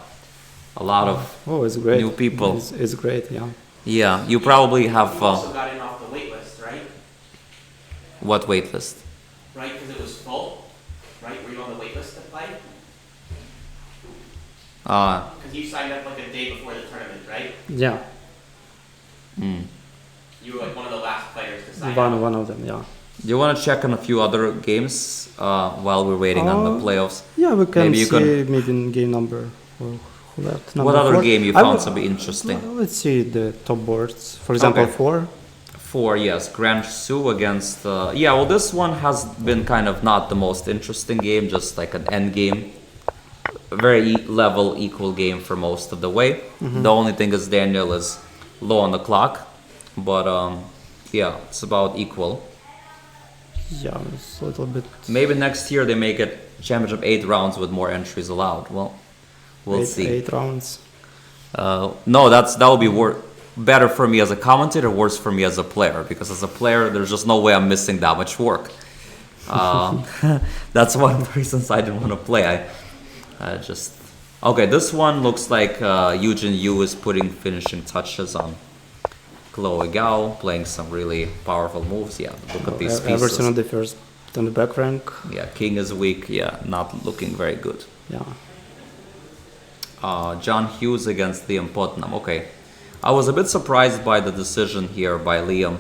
a lot of it's great. new people. It's great, yeah. Yeah, you probably have You also got in off the wait list, right? what wait list? Right, because it was full. Right, were you on the wait list to play? Because you signed up like a day before the tournament, right? Yeah, You were like one of the last players to sign up. one of them, yeah. Do you want to check on a few other games while we're waiting on the playoffs? Yeah, we can Maybe you see maybe in game number. Who left? What Number other 4. game you found to be interesting? Well, let's see the top boards. For example, Okay. 4. 4, yes. Grand Sue against... well, this one has been kind of not the most interesting game, just like an end game. A very level, equal game for most of the way. The only thing is Daniel is low on the clock, but yeah, it's about equal. Yeah, it's a little bit. Maybe next year they make it championship 8 rounds with more entries allowed. Well, we'll see. 8 rounds. No, that would be better for me as a commentator, worse for me as a player, because as a player, there's just no way I'm missing that much work. That's one of the reasons I didn't want to play. I just... Okay, this one looks like Eugene Yu is putting finishing touches on Chloe Gao, playing some really powerful moves. Yeah, look at these pieces. Everton on the first, on the back rank. Yeah, King is weak. Yeah, not looking very good. Yeah. John Hughes against Liam Putnam. Okay. I was a bit surprised by the decision here by Liam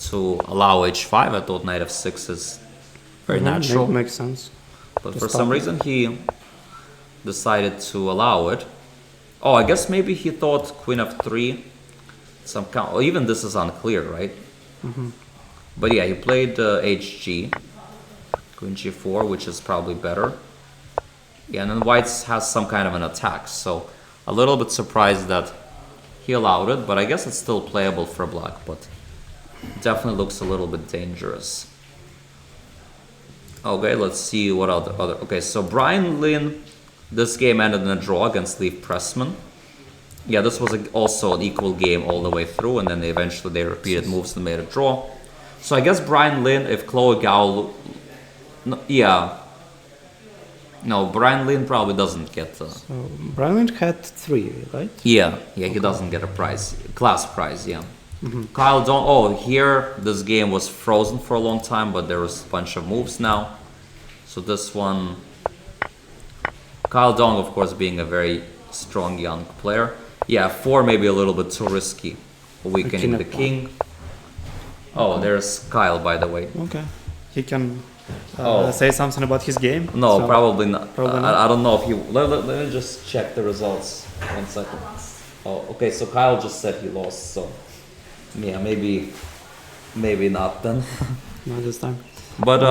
to allow h5. I thought knight f6 is very natural. Makes sense. But for some reason he decided to allow it. Oh, I guess maybe he thought queen f3. Some count. Or even this is unclear, right? But yeah, he played hg. Queen g4, which is probably better. Yeah, and then white has some kind of an attack. So a little bit surprised that he allowed it, but I guess it's still playable for black, but definitely looks a little bit dangerous. Okay, let's see what other... Okay, so Brian Lynn, this game ended in a draw against Leif Pressman. Yeah, this was also an equal game all the way through, and then eventually they repeated moves and made a draw. So I guess Brian Lynn, if Chloe Gao... No, yeah. No, Brian Lynn probably doesn't get... So Brian Lynch had 3, right? Yeah, he doesn't get a prize. Class prize, yeah. Kyle Dong... Oh, here this game was frozen for a long time, but there was a bunch of moves now. So this one... Kyle Dong, of course, being a very strong young player. Yeah, 4 maybe a little bit too risky. Weakening the king. Oh, there's Kyle, by the way. Okay. He can say something about his game? No, So- probably not. Probably not. I don't know if he... Let me just check the results. 1 second. Oh, okay, so Kyle just said he lost, so... Yeah, maybe not then. Not this time. But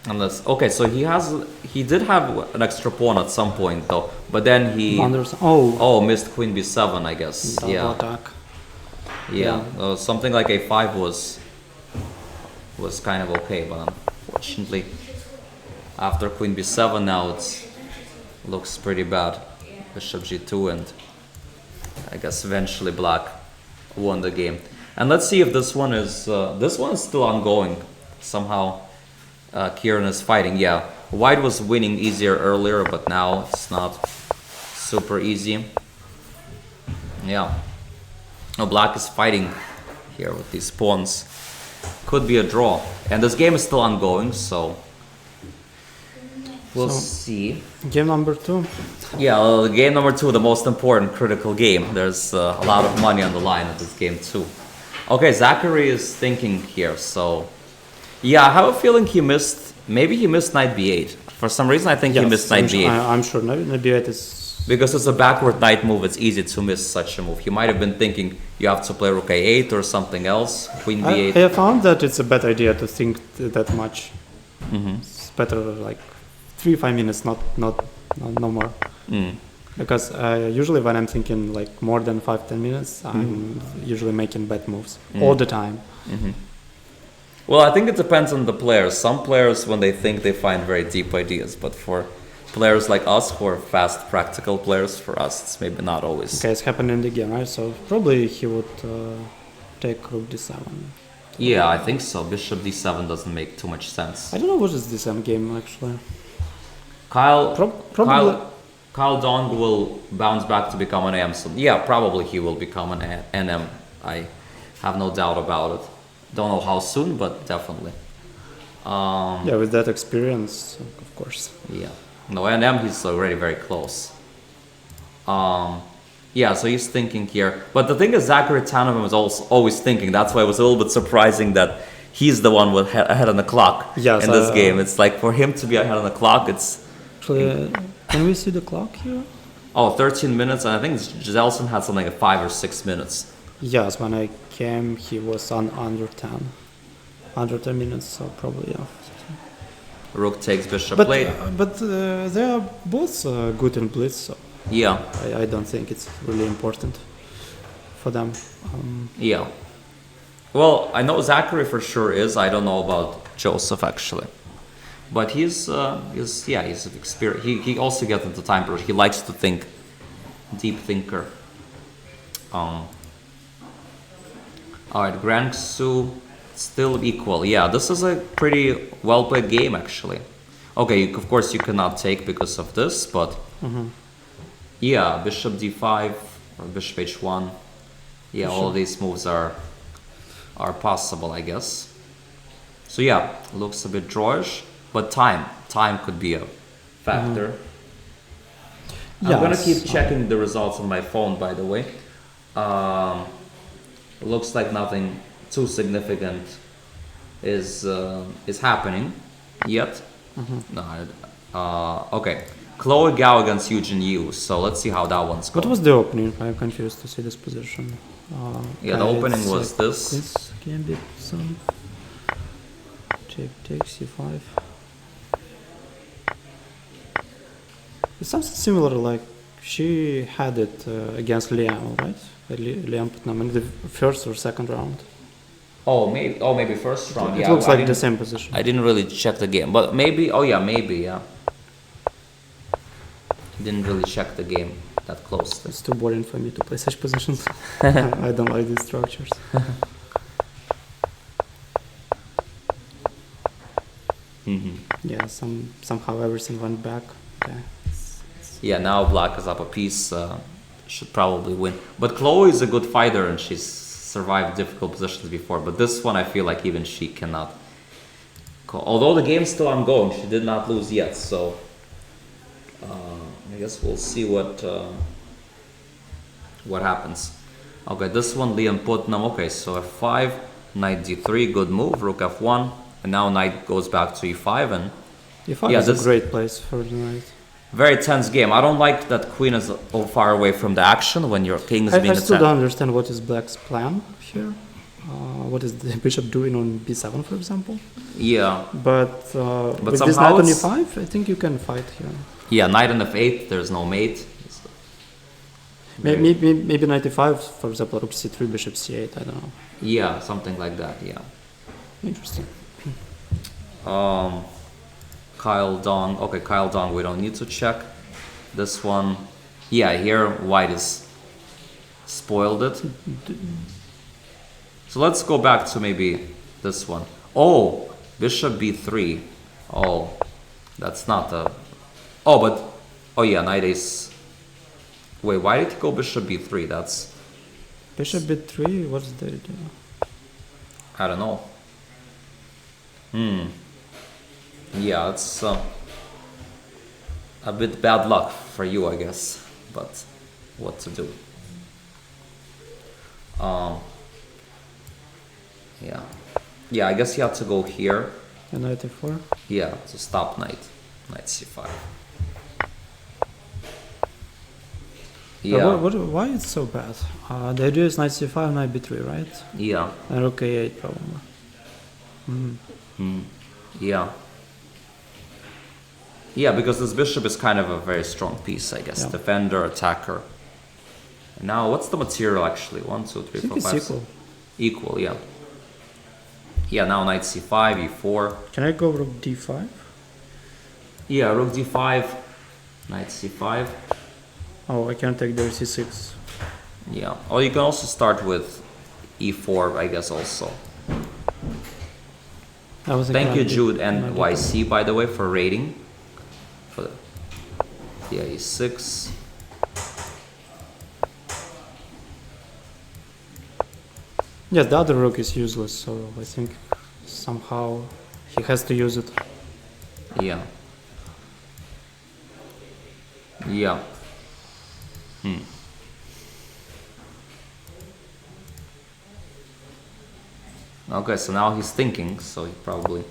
unless... Okay, so he did have an extra pawn at some point though, but then he... Oh, missed queen b7, I guess. Double Yeah. attack. Yeah, something like a5 was kind of okay, but unfortunately after queen b7 now it looks pretty bad. bishop g2, and I guess eventually black won the game. And let's see if this one is still ongoing. Somehow Kieran is fighting. Yeah, white was winning easier earlier, but now it's not super easy. Yeah. No, black is fighting here with these pawns. Could be a draw. And this game is still ongoing, so we'll see. Game number 2. Yeah, game number 2, the most important critical game. There's a lot of money on the line at this game too. Okay, Zachary is thinking here, so yeah, I have a feeling maybe he missed knight b8. For some reason I think he missed knight b8. I'm sure knight b8 is... Because it's a backward knight move, it's easy to miss such a move. He might have been thinking you have to play rook a8 or something else, queen b8. I found that it's a bad idea to think that much. It's better like 3-5 minutes, no more. Because usually when I'm thinking like more than 5-10 minutes, I'm usually making bad moves all the time. Well, I think it depends on the players. Some players, when they think, they find very deep ideas, but for players like us who are fast, practical players, for us it's maybe not always. Okay, it's happening again, right? So probably he would take rook d7. Yeah, I think so. Bishop d7 doesn't make too much sense. I don't know what is this game actually. Kyle Dong will bounce back to become an AM. So yeah, probably he will become an NM. I have no doubt about it. Don't know how soon, but definitely. Yeah, with that experience, of course. Yeah. No, NM, he's already very close. Yeah, so he's thinking here. But the thing is, Zachary Tanovim is also always thinking. That's why it was a little bit surprising that he's the one with ahead on the clock in this game. It's like for him to be ahead on the clock, it's... Actually, can we see the clock here? Oh, 13 minutes, and I think Giselson had something like 5 or 6 minutes. Yes, when I came, he was on under 10. Under 10 minutes, so probably, yeah. Rook takes bishop but, plate. But they are both good in blitz, so yeah. I don't think it's really important for them. Yeah. Well, I know Zachary for sure is. I don't know about Joseph actually. But he's experienced. He also gets into time pressure. He likes to think, deep thinker. All right, Grand Xu still equal. Yeah, this is a pretty well played game actually. Okay, of course you cannot take because of this, but yeah, bishop d5 or bishop h1. Yeah, all of these moves are possible, I guess. So yeah, looks a bit drawish. But time could be a factor. I'm gonna keep checking the results on my phone, by the way. Looks like nothing too significant is happening yet. No, okay. Chloe Gao against Eugene Yu. So let's see how that one's going. What was the opening? I'm confused to see this position. Yeah, the opening was this. This can be some. Check c5. It's something similar, like she had it against Liam, right? Liam Putnam in the first or second round. Oh, maybe first round. It Yeah, looks like the same position. I didn't really check the game, but maybe. Oh yeah, maybe yeah. Didn't really check the game that closely. It's too boring for me to play such positions. I don't like these structures. Yeah, somehow everything went back. Okay. Yeah, now black is up a piece. Should probably win. But Chloe is a good fighter and she's survived difficult positions before. But this one I feel like even she cannot. Although the game's still ongoing, she did not lose yet. So I guess we'll see what happens. Okay, this one Liam Putnam. Okay, so f5, knight d3, good move. Rook f1, and now knight goes back to e5 and. e5 is a great place for the knight. Very tense game. I don't like that queen is all far away from the action when your king is being attacked. I still don't understand what is black's plan here. What is the bishop doing on b7, for example? Yeah. But with this knight on e5, I think you can fight here. Yeah, knight on f8, there's no mate. Maybe knight e5, for example, rook c3, bishop c8, I don't know. Yeah, something like that, yeah. Interesting. Kyle Dong. Okay, Kyle Dong, we don't need to check. This one, Yeah, here white is spoiled it. So let's go back to maybe this one. Oh, bishop b3. Oh, that's not a... Oh, but... Oh yeah, knight ace... Wait, why did he go bishop b3? That's... Bishop b3, what's the idea? I don't know. Yeah, it's a bit bad luck for you, I guess. But what to do? Yeah. Yeah, I guess you have to go here. And knight e4? Yeah, to stop knight. Knight c5. Yeah. Why it's so bad? The idea is knight c5, knight b3, right? Yeah. And rook a8 probably. Yeah. Yeah, because this bishop is kind of a very strong piece, I guess. Yeah. Defender, attacker. And now, what's the material actually? 1, 2, 3, I think 4, it's 5, equal. Equal, yeah. Yeah, now knight c5, e4. Can I go rook d5? Yeah, rook d5, knight c5. Oh, I can take there c6. Yeah. Or you can also start with e4, I guess, also. I was Thank you, thinking Jude and YC, by the way, for rating. For the, yeah, e6. Yes, the other rook is useless, so I think somehow he has to use it. Yeah. Yeah. Okay, so now he's thinking, so he probably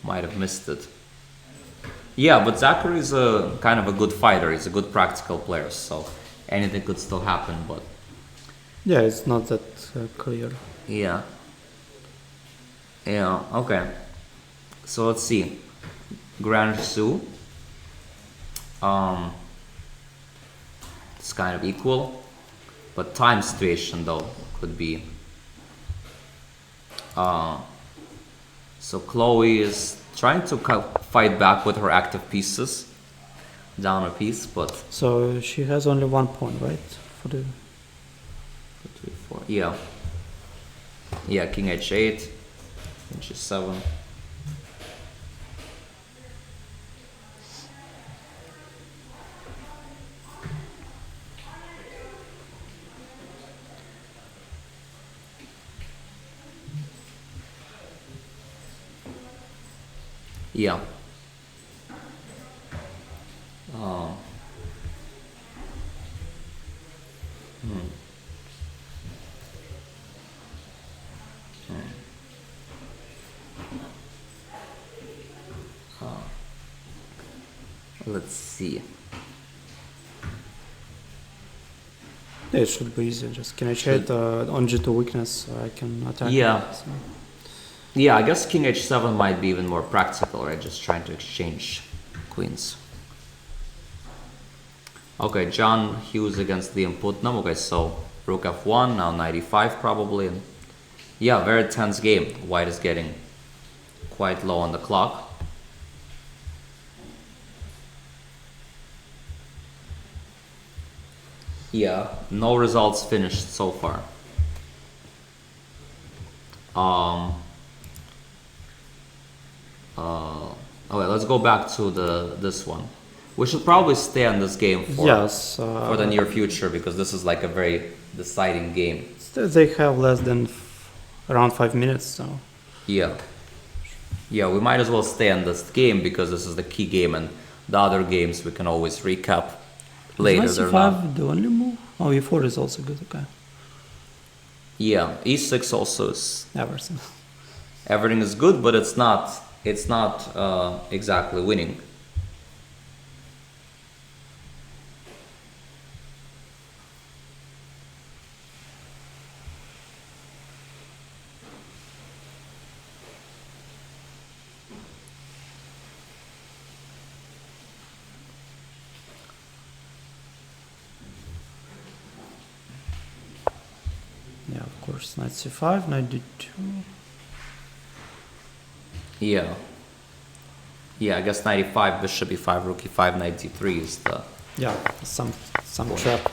might have missed it. Yeah, but Zachary is a kind of a good fighter. He's a good practical player, so anything could still happen, but Yeah, it's not that clear. yeah. Yeah, okay. So let's see. Grand Sue. It's kind of equal, but time situation though could be. So Chloe is trying to fight back with her active pieces, down a piece, but So she has only 1 point, right? For the 3, 4, yeah, yeah, King h8, King g7. Yeah. Let's see. Yeah, it should be easy. Just can I check on g2 weakness so I can attack? Yeah. it, so. Yeah, I guess King h7 might be even more practical, right? Just trying to exchange queens. Okay, John Hughes against Liam Putnam. Okay, so rook f1, now knight e5 probably. And yeah, very tense game. White is getting quite low on the clock. Yeah, no results finished so far. Okay, let's go back to this one. We should probably stay on this game for Yes. for the near future because this is like a very deciding game. They have less than around 5 minutes, so. Yeah. Yeah, we might as well stay on this game because this is the key game, and the other games we can always recap later. Is They're knight not. c5 the only move? Oh, e4 is also good, okay. Yeah, e6 also is. Everything. Everything is good, but it's not. It's not exactly winning. Yeah, of course. Knight c5, knight d2. Yeah. Yeah, I guess knight e5, bishop e5, rook e5, knight d3 is Yeah, some trap.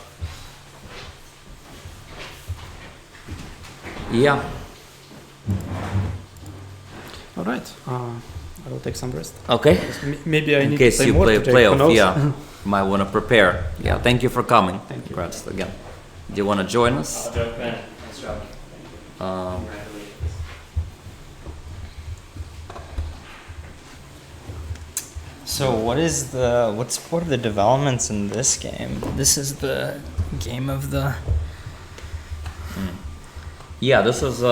Yeah. All right. I will take some rest. Okay. Maybe I In need case to play you more play a today, who playoff, knows? yeah, might want to prepare. Yeah. Thank you for coming. Thank you. Congrats again. Do you want to join us? I'll jump in. Nice job. Congratulations. So what are the developments in this game? This is the game of the Yeah, this is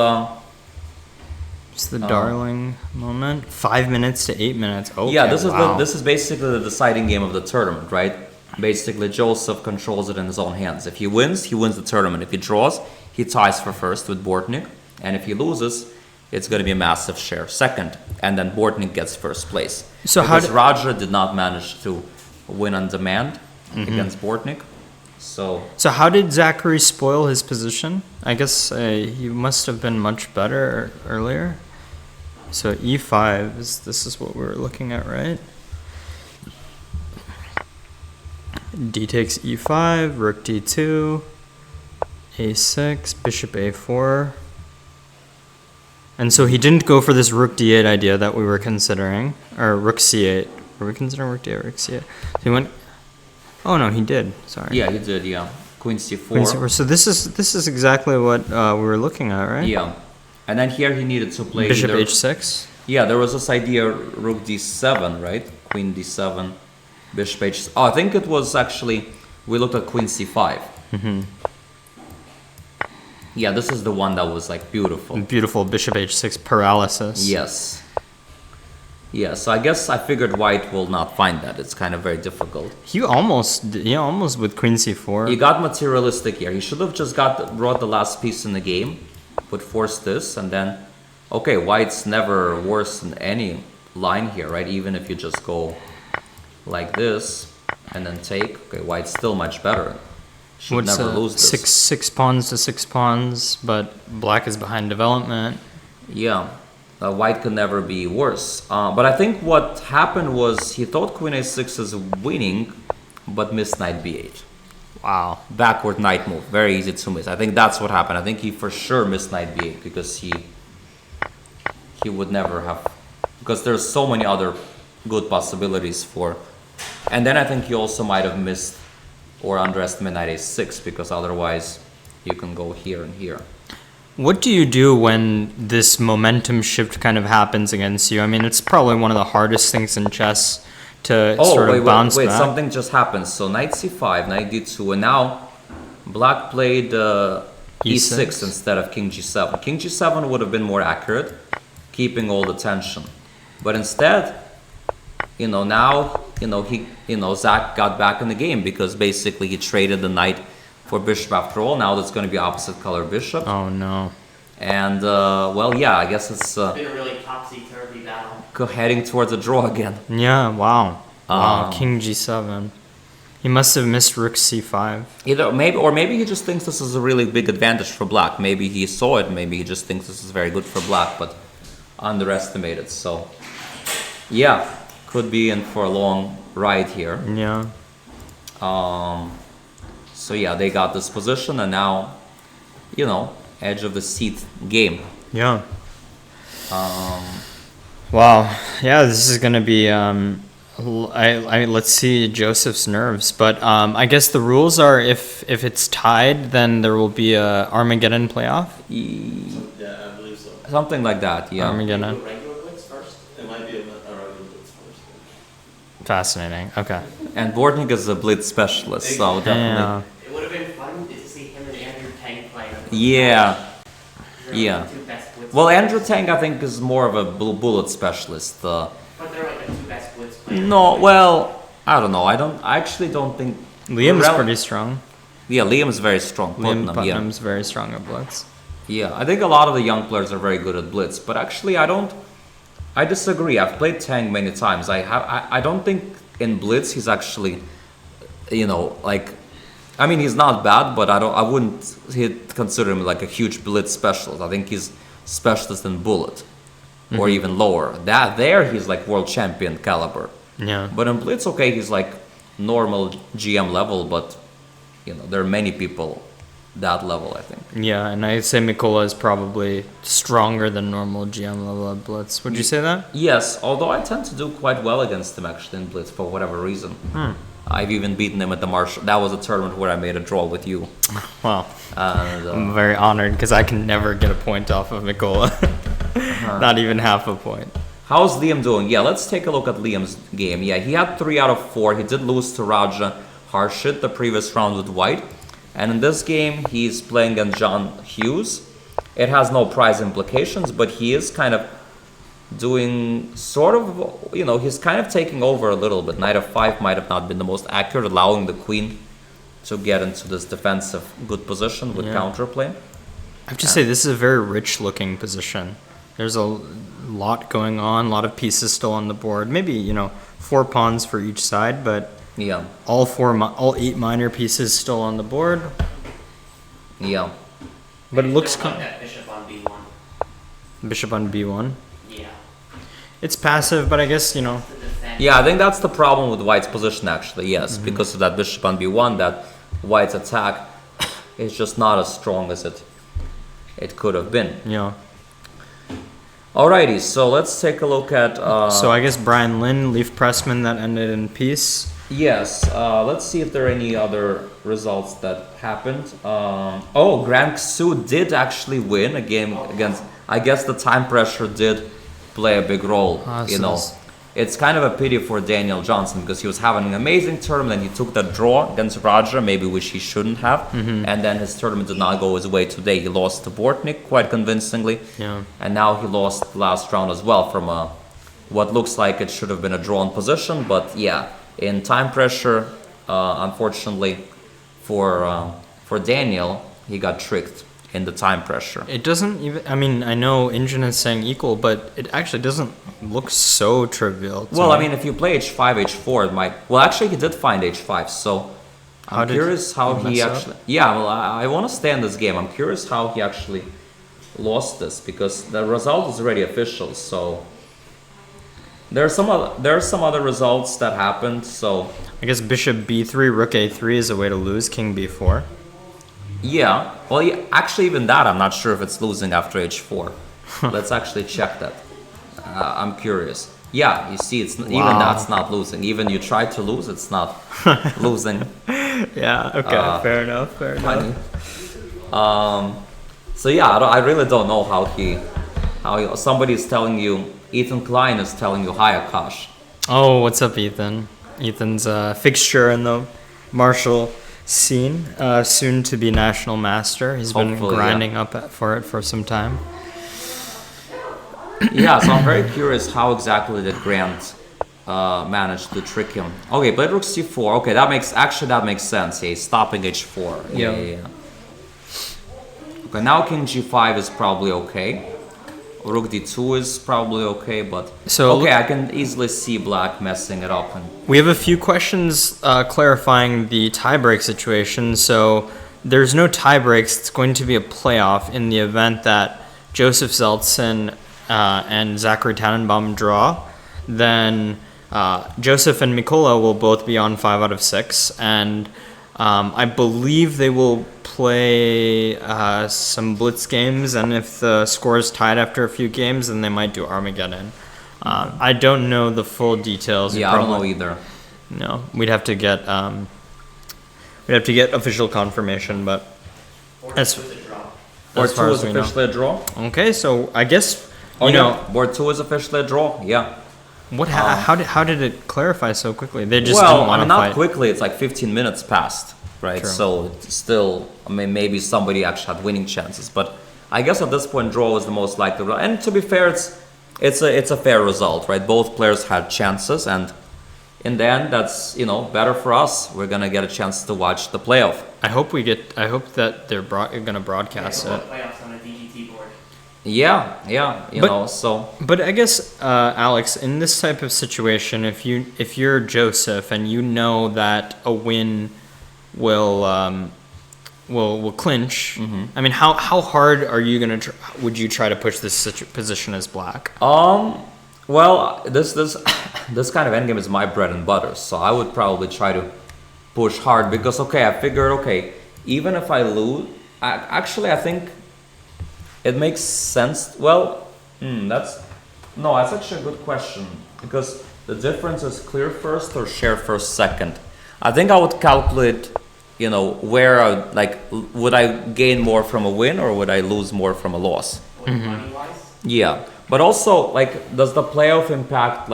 it's the darling moment. 5 minutes to 8 minutes. Okay. yeah, this is wow. this is basically the deciding game of the tournament, right? Basically, Joseph controls it in his own hands. If he wins the tournament. If he draws, he ties for first with Bortnik, and if he loses, it's going to be a massive share second, and then Bortnik gets first place. So how because Roger did not manage to win on demand against Bortnik, so So how did Zachary spoil his position? I guess he must have been much better earlier. So e5 this is what we were looking at, right? D takes e5, rook d2, a6, bishop a4. And so he didn't go for this rook d8 idea that we were considering, or rook c8. Were we considering rook d8 or rook c8? So he went. Oh no, he did. Sorry. yeah, he did. Yeah, Queen C4. Queen c4. So this is exactly what we were looking at, right? Yeah, and then here he needed to play Bishop either- h6. Yeah, there was this idea rook d7, right? Queen d7, bishop h. Oh, I think it was actually we looked at queen c5. Yeah, this is the one that was like beautiful. Beautiful bishop h6 paralysis. Yes. Yeah, so I guess I figured white will not find that. It's kind of very difficult. He almost with queen c4. He got materialistic here. He should have just brought the last piece in the game, but forced this, and then, okay, white's never worse in any line here, right? Even if you just go like this and then take, okay, white's still much better. Should What's never lose this. six pawns to 6 pawns, but black is behind development. Yeah, white could never be worse. But I think what happened was he thought queen a6 is winning, but missed knight b8. Wow. Backward knight move, very easy to miss. I think that's what happened. I think he for sure missed knight b8 because he would never have, because there's so many other good possibilities for. And then I think he also might have missed or underestimated knight a6 because otherwise you can go here and here. What do you do when this momentum shift kind of happens against you? I mean, it's probably one of the hardest things in chess to sort of bounce wait, back. something just happened. So knight c5, knight d2, and now black played e6 instead of king g7. King g7 would have been more accurate, keeping all the tension. But instead, now, Zach got back in the game because basically he traded the knight for bishop after all. Now that's going to be opposite color bishop. Oh no. And, yeah, I guess it's Been a really topsy-turvy battle. heading towards a draw again. Yeah, wow. Wow, king g7. He must have missed rook c5. Maybe he just thinks this is a really big advantage for black. Maybe he saw it, maybe he just thinks this is very good for black, but underestimated. So, yeah, could be in for a long ride here. Yeah. So yeah, they got this position, and now, edge of the seat game. Yeah. Wow. Yeah, this is gonna be. Let's see Joseph's nerves, but I guess the rules are if it's tied, then there will be a Armageddon playoff. Yeah, I believe so. Something like that. Yeah. Armageddon. Regular blitz first. It might be a regular blitz first. Fascinating. Okay. And Bortnik is a blitz specialist, so definitely. Yeah. It would have been fun to see him and Andrew Tang playing. Yeah. They're Yeah. like the two best blitz Well, players. Andrew Tang, I think, is more of a bullet specialist. But they're like the two best blitz players. No, well, I don't know. I actually don't think. Liam's pretty strong. Yeah, Liam's very strong. Liam Putnam, yeah. Putnam's very strong at blitz. Yeah, I think a lot of the young players are very good at blitz, but actually I disagree. I've played Tang many times. I don't think in blitz he's actually, he's not bad, but I wouldn't consider him like a huge blitz specialist. I think he's specialist in bullet, or even lower. He's like world champion caliber. Yeah. But in blitz, okay, he's like normal GM level, but there are many people that level, I think. Yeah, and I'd say Mikola is probably stronger than normal GM level at Blitz. Would you say that? Yes, although I tend to do quite well against him actually in Blitz for whatever reason. I've even beaten him at the Marshall. That was a tournament where I made a draw with you. Wow. And, I'm very honored because I can never get a point off of Mikola. Not even half a point. How's Liam doing? Yeah, let's take a look at Liam's game. Yeah, he had 3 out of 4. He did lose to Raja Harshit the previous round with white. And in this game, he's playing against John Hughes. It has no prize implications, but he is kind of doing sort of, he's kind of taking over a little bit. Knight f5 might have not been the most accurate, allowing the queen to get into this defensive good position with counterplay. I have to say, this is a very rich looking position. There's a lot going on, a lot of pieces still on the board. Maybe, 4 pawns for each side, but yeah, all 8 minor pieces still on the board. Yeah. But it looks like that bishop on b1. Bishop on b1. Yeah. It's passive, but I guess, Yeah, I think that's the problem with white's position actually, yes. Because of that bishop on b1, that white's attack is just not as strong as it could have been. Yeah. Alrighty, so let's take a look at... so I guess Brian Lynn, Leaf Pressman, that ended in peace. Yes, let's see if there are any other results that happened. Grant Xu did actually win a game against... I guess the time pressure did play a big role, It's kind of a pity for Daniel Johnson because he was having an amazing tournament and he took that draw against Roger, maybe which he shouldn't have. And then his tournament did not go his way today. He lost to Bortnik quite convincingly. Yeah. And now he lost the last round as well from what looks like it should have been a drawn position. But yeah, in time pressure, unfortunately for Daniel, he got tricked in the time pressure. It doesn't even, I know Injun is saying equal, but it actually doesn't look so trivial. Well, if you play h5, h4, it might... Well, actually, he did find h5, so I'm curious how he actually... Yeah, well, I want to stay in this game. I'm curious how he actually lost this, because the result is already official, so... There are some other results that happened, so... I guess bishop b3, rook a3 is a way to lose, king b4. Yeah, well, actually even that, I'm not sure if it's losing after h4. Let's actually check that. I'm curious. Yeah, you see, even that's not losing. Even you try to lose, it's not losing. Yeah, okay, fair enough. So yeah, I really don't know how somebody is telling you, Ethan Klein is telling you, hi Akash. Oh, what's up, Ethan? Ethan's a fixture in the Marshall scene, soon to be national master. He's been grinding up for it for some time. Yeah, so I'm very curious how exactly did Grant manage to trick him. Okay, played rook c4. Okay, that makes sense. Yeah, he's stopping h4. Yeah. Okay, now king g5 is probably okay. Rook d2 is probably okay, but I can easily see black messing it up. We have a few questions clarifying the tiebreak situation. So there's no tiebreaks. It's going to be a playoff in the event that Joseph Zeltsin and Zachary Tannenbaum draw. Then Joseph and Mikola will both be on 5 out of 6, and I believe they will play some blitz games, and if the score is tied after a few games, then they might do Armageddon. I don't know the full details. Yeah, I don't know either. No, we'd have to get official confirmation, but Board 2 is officially a draw. Okay, so I guess Board 2 is officially a draw. Yeah. How did it clarify so quickly? They just didn't want to not fight. Quickly. It's like 15 minutes passed, right? True. So it's still, maybe somebody actually had winning chances, but I guess at this point, draw was the most likely. And to be fair, it's a fair result, right? Both players had chances, and in the end, that's better for us. We're gonna get a chance to watch the playoff. I hope that they're gonna broadcast it. Playoffs on a DGT board. Yeah, But I guess, Alex, in this type of situation, if you're Joseph and you know that a win will clinch, I mean, how hard are you gonna would you try to push this position as black? Well, this this kind of endgame is my bread and butter, so I would probably try to push hard because I figured even if I lose, I think it makes sense. Well, that's actually a good question because the difference is clear first or share first second. I think I would calculate, where would I gain more from a win or would I lose more from a loss? Money wise? Yeah, but also does the playoff impact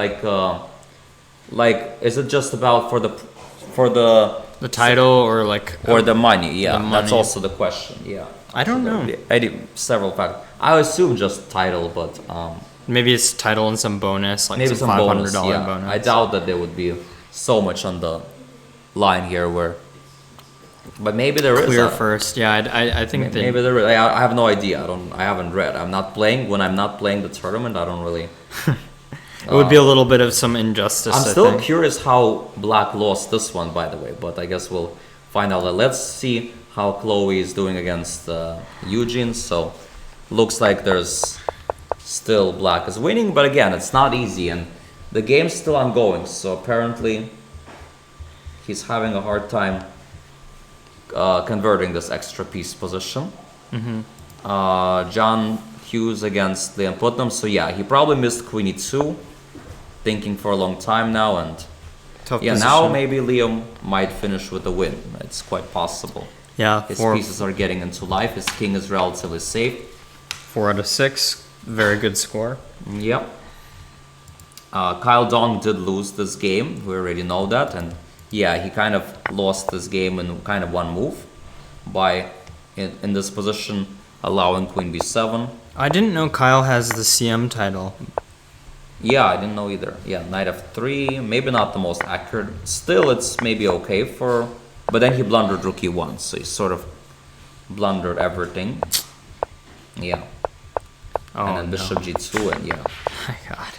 is it just about for the title or or the money? Yeah, the that's money. also the question. Yeah, I don't know. Several factors. I assume just title, but Maybe it's title and some bonus, like maybe some some $500 bonus. Yeah, bonus. I doubt that there would be so much on the line here but maybe there is. Clear first, yeah. I think Maybe there is. I have no idea. I haven't read. I'm not playing. When I'm not playing the tournament, I don't really. it would be a little bit of some injustice. I'm I still think. curious how Black lost this one, by the way. But I guess we'll find out. Let's see how Chloe is doing against Eugene. So looks like there's still Black is winning, but again, it's not easy, and the game's still ongoing. So apparently, he's having a hard time converting this extra piece position. John Hughes against Liam Putnam. So yeah, he probably missed Queen E2, thinking for a long time now, and Tough yeah, position. now maybe Liam might finish with a win. It's quite possible. Yeah, His four, pieces are getting into life. His king is relatively safe. 4 out of 6, very good score. Yep. Kyle Dong did lose this game. We already know that, and yeah, he kind of lost this game in kind of one move by in this position allowing Queen B7. I didn't know Kyle has the CM title. Yeah, I didn't know either. Yeah, Knight F3, maybe not the most accurate. Still, it's maybe okay for. But then he blundered Rook E1, so he sort of blundered everything. Yeah. Oh, And then no. Bishop G2, and yeah. My God.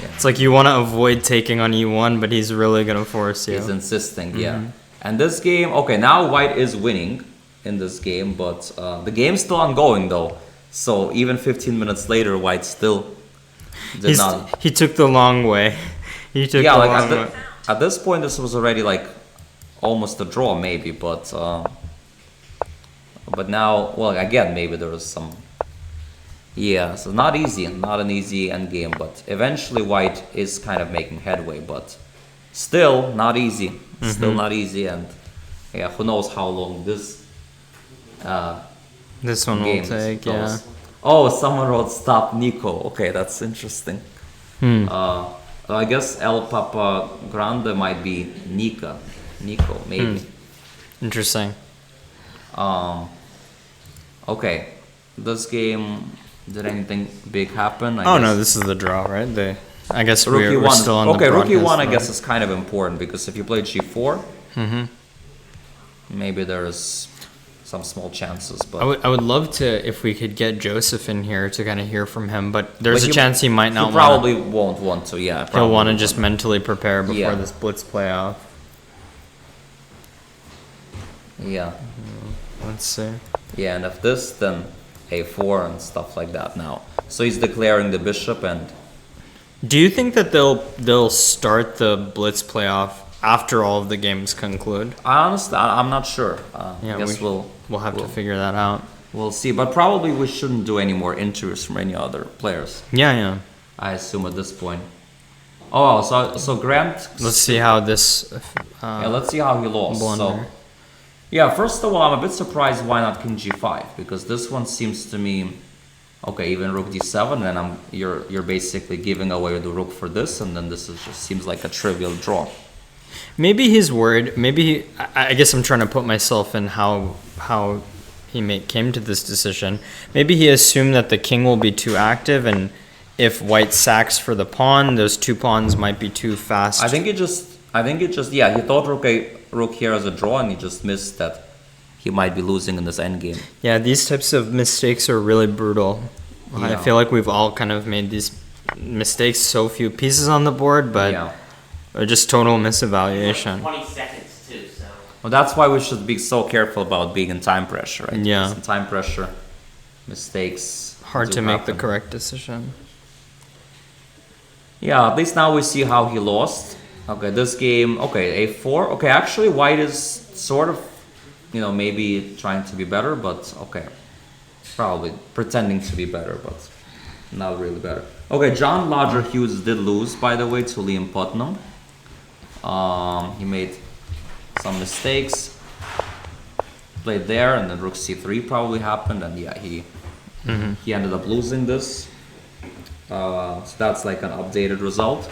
Yeah. It's like you want to avoid taking on E1, but he's really going to force you. He's insisting, yeah. And this game, now White is winning in this game, but the game's still ongoing though. So even 15 minutes later, White still did not. He took the long way. He took Yeah, the like long way. at this point, this was already like almost a draw, maybe, but now, well, again, maybe there was some. Yeah, so not an easy end game, but eventually White is kind of making headway, but still not easy. Still not easy, and yeah, who knows how long this This one will game take, yeah. goes. Oh, someone wrote stop Nico. Okay, that's interesting. I guess El Papa Grande might be Nico, maybe. Interesting. Okay, this game, did anything big happen? I Oh guess no, this is the draw, right? I guess Rookie we're one. still on the Okay, Rookie broadcast one, I mode. guess, is kind of important because if you play G4, maybe there's some small chances. But I would love to if we could get Joseph in here to kind of hear from him, but there's But a chance he might not He probably won't want to. Yeah, he'll probably want to won't. just mentally prepare before Yeah. this blitz playoff. Yeah, Let's see. yeah, and if this, then A4 and stuff like that. Now, so he's declaring the bishop, and Do you think that they'll start the blitz playoff after all of the games conclude? I'm not sure. Yeah, I guess we'll have to figure that out. we'll see. But probably we shouldn't do any more interviews from any other players. Yeah. I assume at this point. Oh, so Grant. Let's see how this. Yeah, let's see how he lost. So, blunder. yeah, first of all, I'm a bit surprised why not King G5 because this one seems to me, okay, even Rook D7, and you're basically giving away the Rook for this, and then this just seems like a trivial draw. Maybe he's worried. Maybe I guess I'm trying to put myself in how he came to this decision. Maybe he assumed that the king will be too active, and if White sacks for the pawn, those two pawns might be too fast. I think it just yeah, he thought Rook here as a draw, and he just missed that he might be losing in this endgame. Yeah, these types of mistakes are really brutal. I Yeah. feel like we've all kind of made these mistakes. So few pieces on the board, but Yeah. are just total misevaluation. 20 seconds too, so. Well, that's why we should be so careful about being in time pressure, right? Yeah. Because in time pressure, mistakes Hard do to make the happen. correct decision. Yeah, at least now we see how he lost. Okay, this game, okay, a4. Okay, actually, white is sort of, maybe trying to be better, but okay. Probably pretending to be better, but not really better. Okay, John Lodger Hughes did lose, by the way, to Liam Putnam. He made some mistakes. Played there, and then rook c3 probably happened, and yeah, he ended up losing this. So that's like an updated result.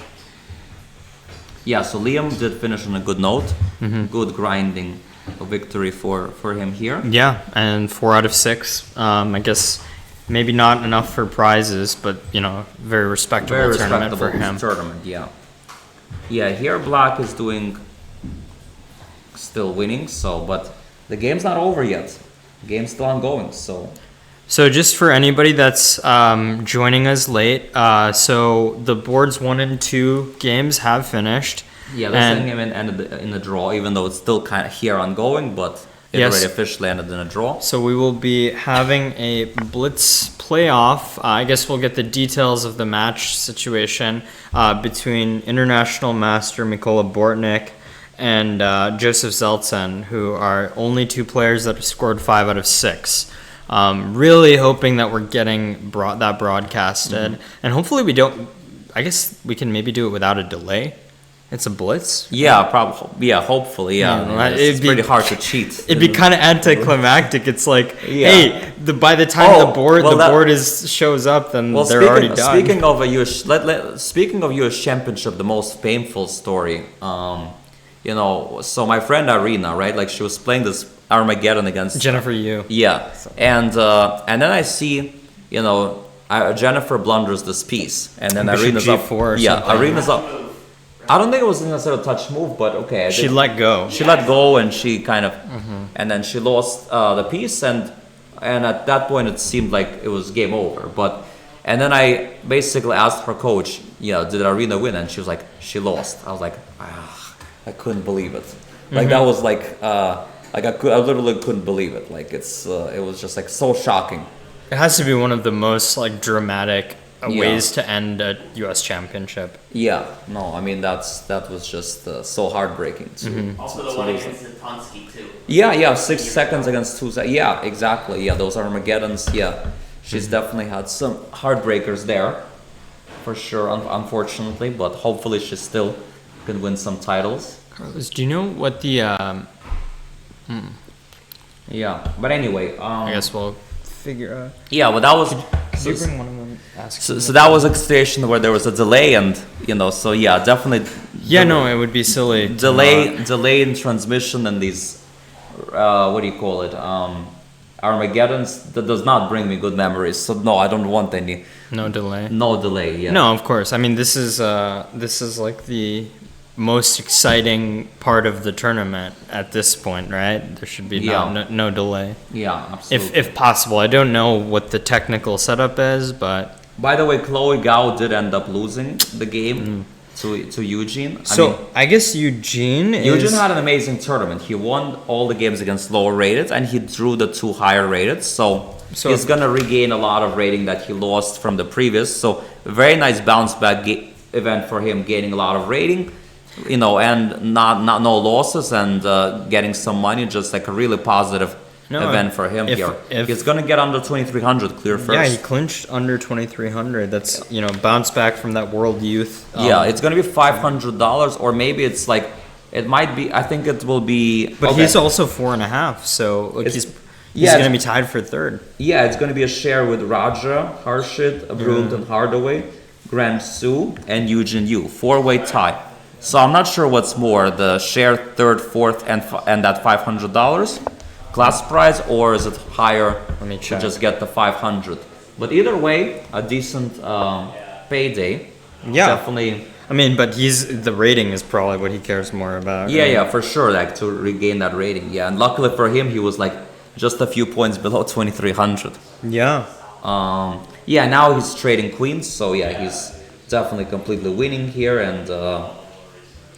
Yeah, so Liam did finish on a good note. Good grinding victory for him here. Yeah, and 4 out of 6. I guess maybe not enough for prizes, but very respectable tournament for him. Tournament, yeah. Yeah, here Black is still winning. So, but the game's not over yet. The game's still ongoing. So just for anybody that's joining us late, so the boards 1 and 2 games have finished. Yeah, this game ended in a draw, even though it's still kind of here ongoing, but it already officially ended in a draw. So we will be having a Blitz playoff. I guess we'll get the details of the match situation between international master Mikola Bortnik and Joseph Zeltsen, who are only 2 players that have scored 5 out of 6. Really hoping that we're getting that broadcasted, and hopefully we don't. I guess we can maybe do it without a delay. It's a blitz. Yeah, probably. Yeah, hopefully. Yeah, it's pretty hard to cheat. It'd be kind of anticlimactic. It's like, hey, by the time the board shows up, then they're already done. Speaking of US Championship, the most painful story. So my friend Irina, right? Like she was playing this Armageddon against Jennifer Yu. Yeah, and then I see, Jennifer blunders this piece, and then Irina's up. Irina's up. I don't think it was necessarily a touch move, but okay. She let go. She let go, and she kind of, and then she lost the piece, and at that point it seemed like it was game over. And then I basically asked her coach, did Irina win? And she was like, she lost. I was like, I couldn't believe it. Like that was like I literally couldn't believe it. Like it was just like so shocking. It has to be one of the most like dramatic ways to end a U.S. championship. Yeah, no, I mean that was just so heartbreaking. Also the one against Zatonsky too. Yeah, 6 seconds against 2 seconds. Yeah, exactly. Yeah, those Armageddons. Yeah, she's definitely had some heartbreakers there, for sure. Unfortunately, but hopefully she still can win some titles. Carlos, do you know what the? Yeah, but anyway, I guess we'll figure out. Yeah, well, that was. Could you bring one of them? So that was a situation where there was a delay, and so yeah, definitely. Yeah, no, it would be silly. Delay in transmission and these, what do you call it? Armageddons. That does not bring me good memories. So no, I don't want any. No delay. No delay. Yeah. No, of course. I mean, this is like the most exciting part of the tournament at this point, right? There should be no delay. Yeah, absolutely. If possible. I don't know what the technical setup is, but... By the way, Chloe Gao did end up losing the game to Eugene. I guess Eugene had an amazing tournament. He won all the games against lower rated, and he drew the 2 higher rated. So he's going to regain a lot of rating that he lost from the previous. So very nice bounce back event for him, gaining a lot of rating. And not no losses, and getting some money, just like a really positive event for him here. He's gonna get under 2300 clear first. Yeah, he clinched under 2300. That's bounce back from that World Youth. Yeah, it's gonna be $500, or maybe it's like it might be. I think it will be. But he's also 4.5, so he's gonna be tied for third. Yeah, it's gonna be a share with Raja, Harshit, Brunton Hardaway, Grant Sue, and Eugene Yu. 4-way tie. So I'm not sure what's more, the share third, fourth, and that $500 class prize, or is it higher to just get the 500? But either way, a decent payday. Yeah, definitely. I mean, but the rating is probably what he cares more about. Yeah, yeah, for sure, like to regain that rating. Yeah, and luckily for him, he was like just a few points below 2300. Yeah. Yeah, now he's trading queens, so yeah, he's definitely completely winning here, and.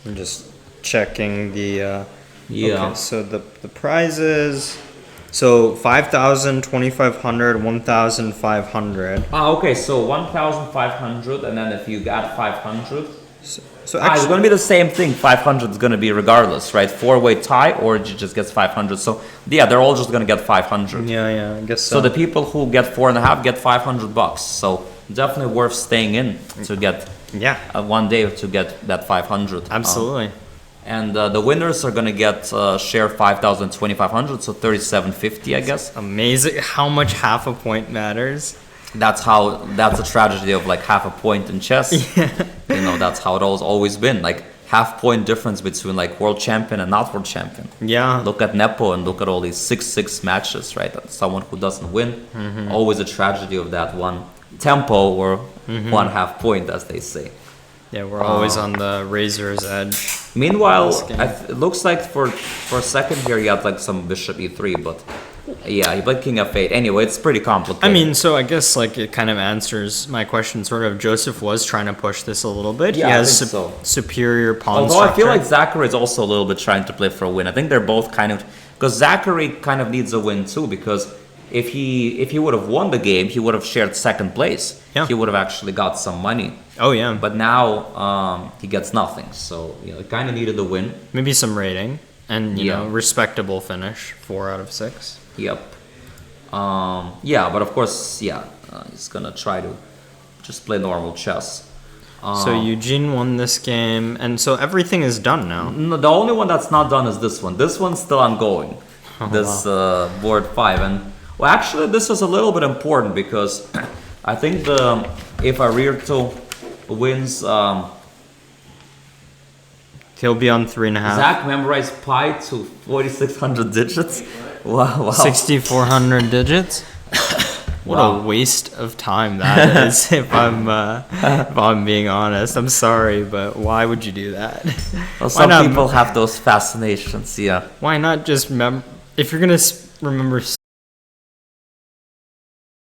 I'm just checking the. Yeah. Okay, so the prizes. So 5,000, 2,500, 1,500. Okay, so 1,500, and then if you got 500, So it's actually, going to be the same thing. 500 is going to be regardless, right? Four-way tie, or you just gets 500. So yeah, they're all just going to get 500. yeah, I guess so. So the people who get 4.5 get $500. So definitely worth staying in to get yeah, one day to get that 500. absolutely. And the winners are going to get share 5,000, 2,500, so 3,750, I guess. Amazing how much half a point matters. That's a tragedy of like half a point in chess. You know, that's how it always been. Like half point difference between like world champion and not world champion. Yeah. Look at Nepo and look at all these 6-6 matches, right? That's someone who doesn't win. Always a tragedy of that one tempo or one half point, as they say. Yeah, we're always on the razor's edge. Meanwhile, This game. it looks like for a second here you had like some bishop e3, but yeah, he played king f8. Anyway, it's pretty complicated. I mean, so I guess like it kind of answers my question. Sort of, Joseph was trying to push this a little bit. Yeah, he I has think so. superior pawn although I feel structure. like Zachary is also a little bit trying to play for a win. I think they're both kind of, because Zachary kind of needs a win too, because if he would have won the game, he would have shared second place. Yeah. He would have actually got some money. Oh yeah, But now he gets nothing. So you know, he kind of needed a win. maybe some rating and you Yeah. know respectable finish, 4 out of 6. Yep. Yeah, but of course, yeah, he's gonna try to just play normal chess. So Eugene won this game, and so everything is done now. No, the only one that's not done is this one. This one's still ongoing. This board 5, and well, actually, this is a little bit important because I think if Arirto wins, He'll be on 3.5. Zach memorized pi to 4,600 digits. Wow. 6,400 digits. What Wow. a waste of time that is. If I'm being honest, I'm sorry, but why would you do that? Well, Why some not- people have those fascinations. Yeah. Why not just if you're gonna remember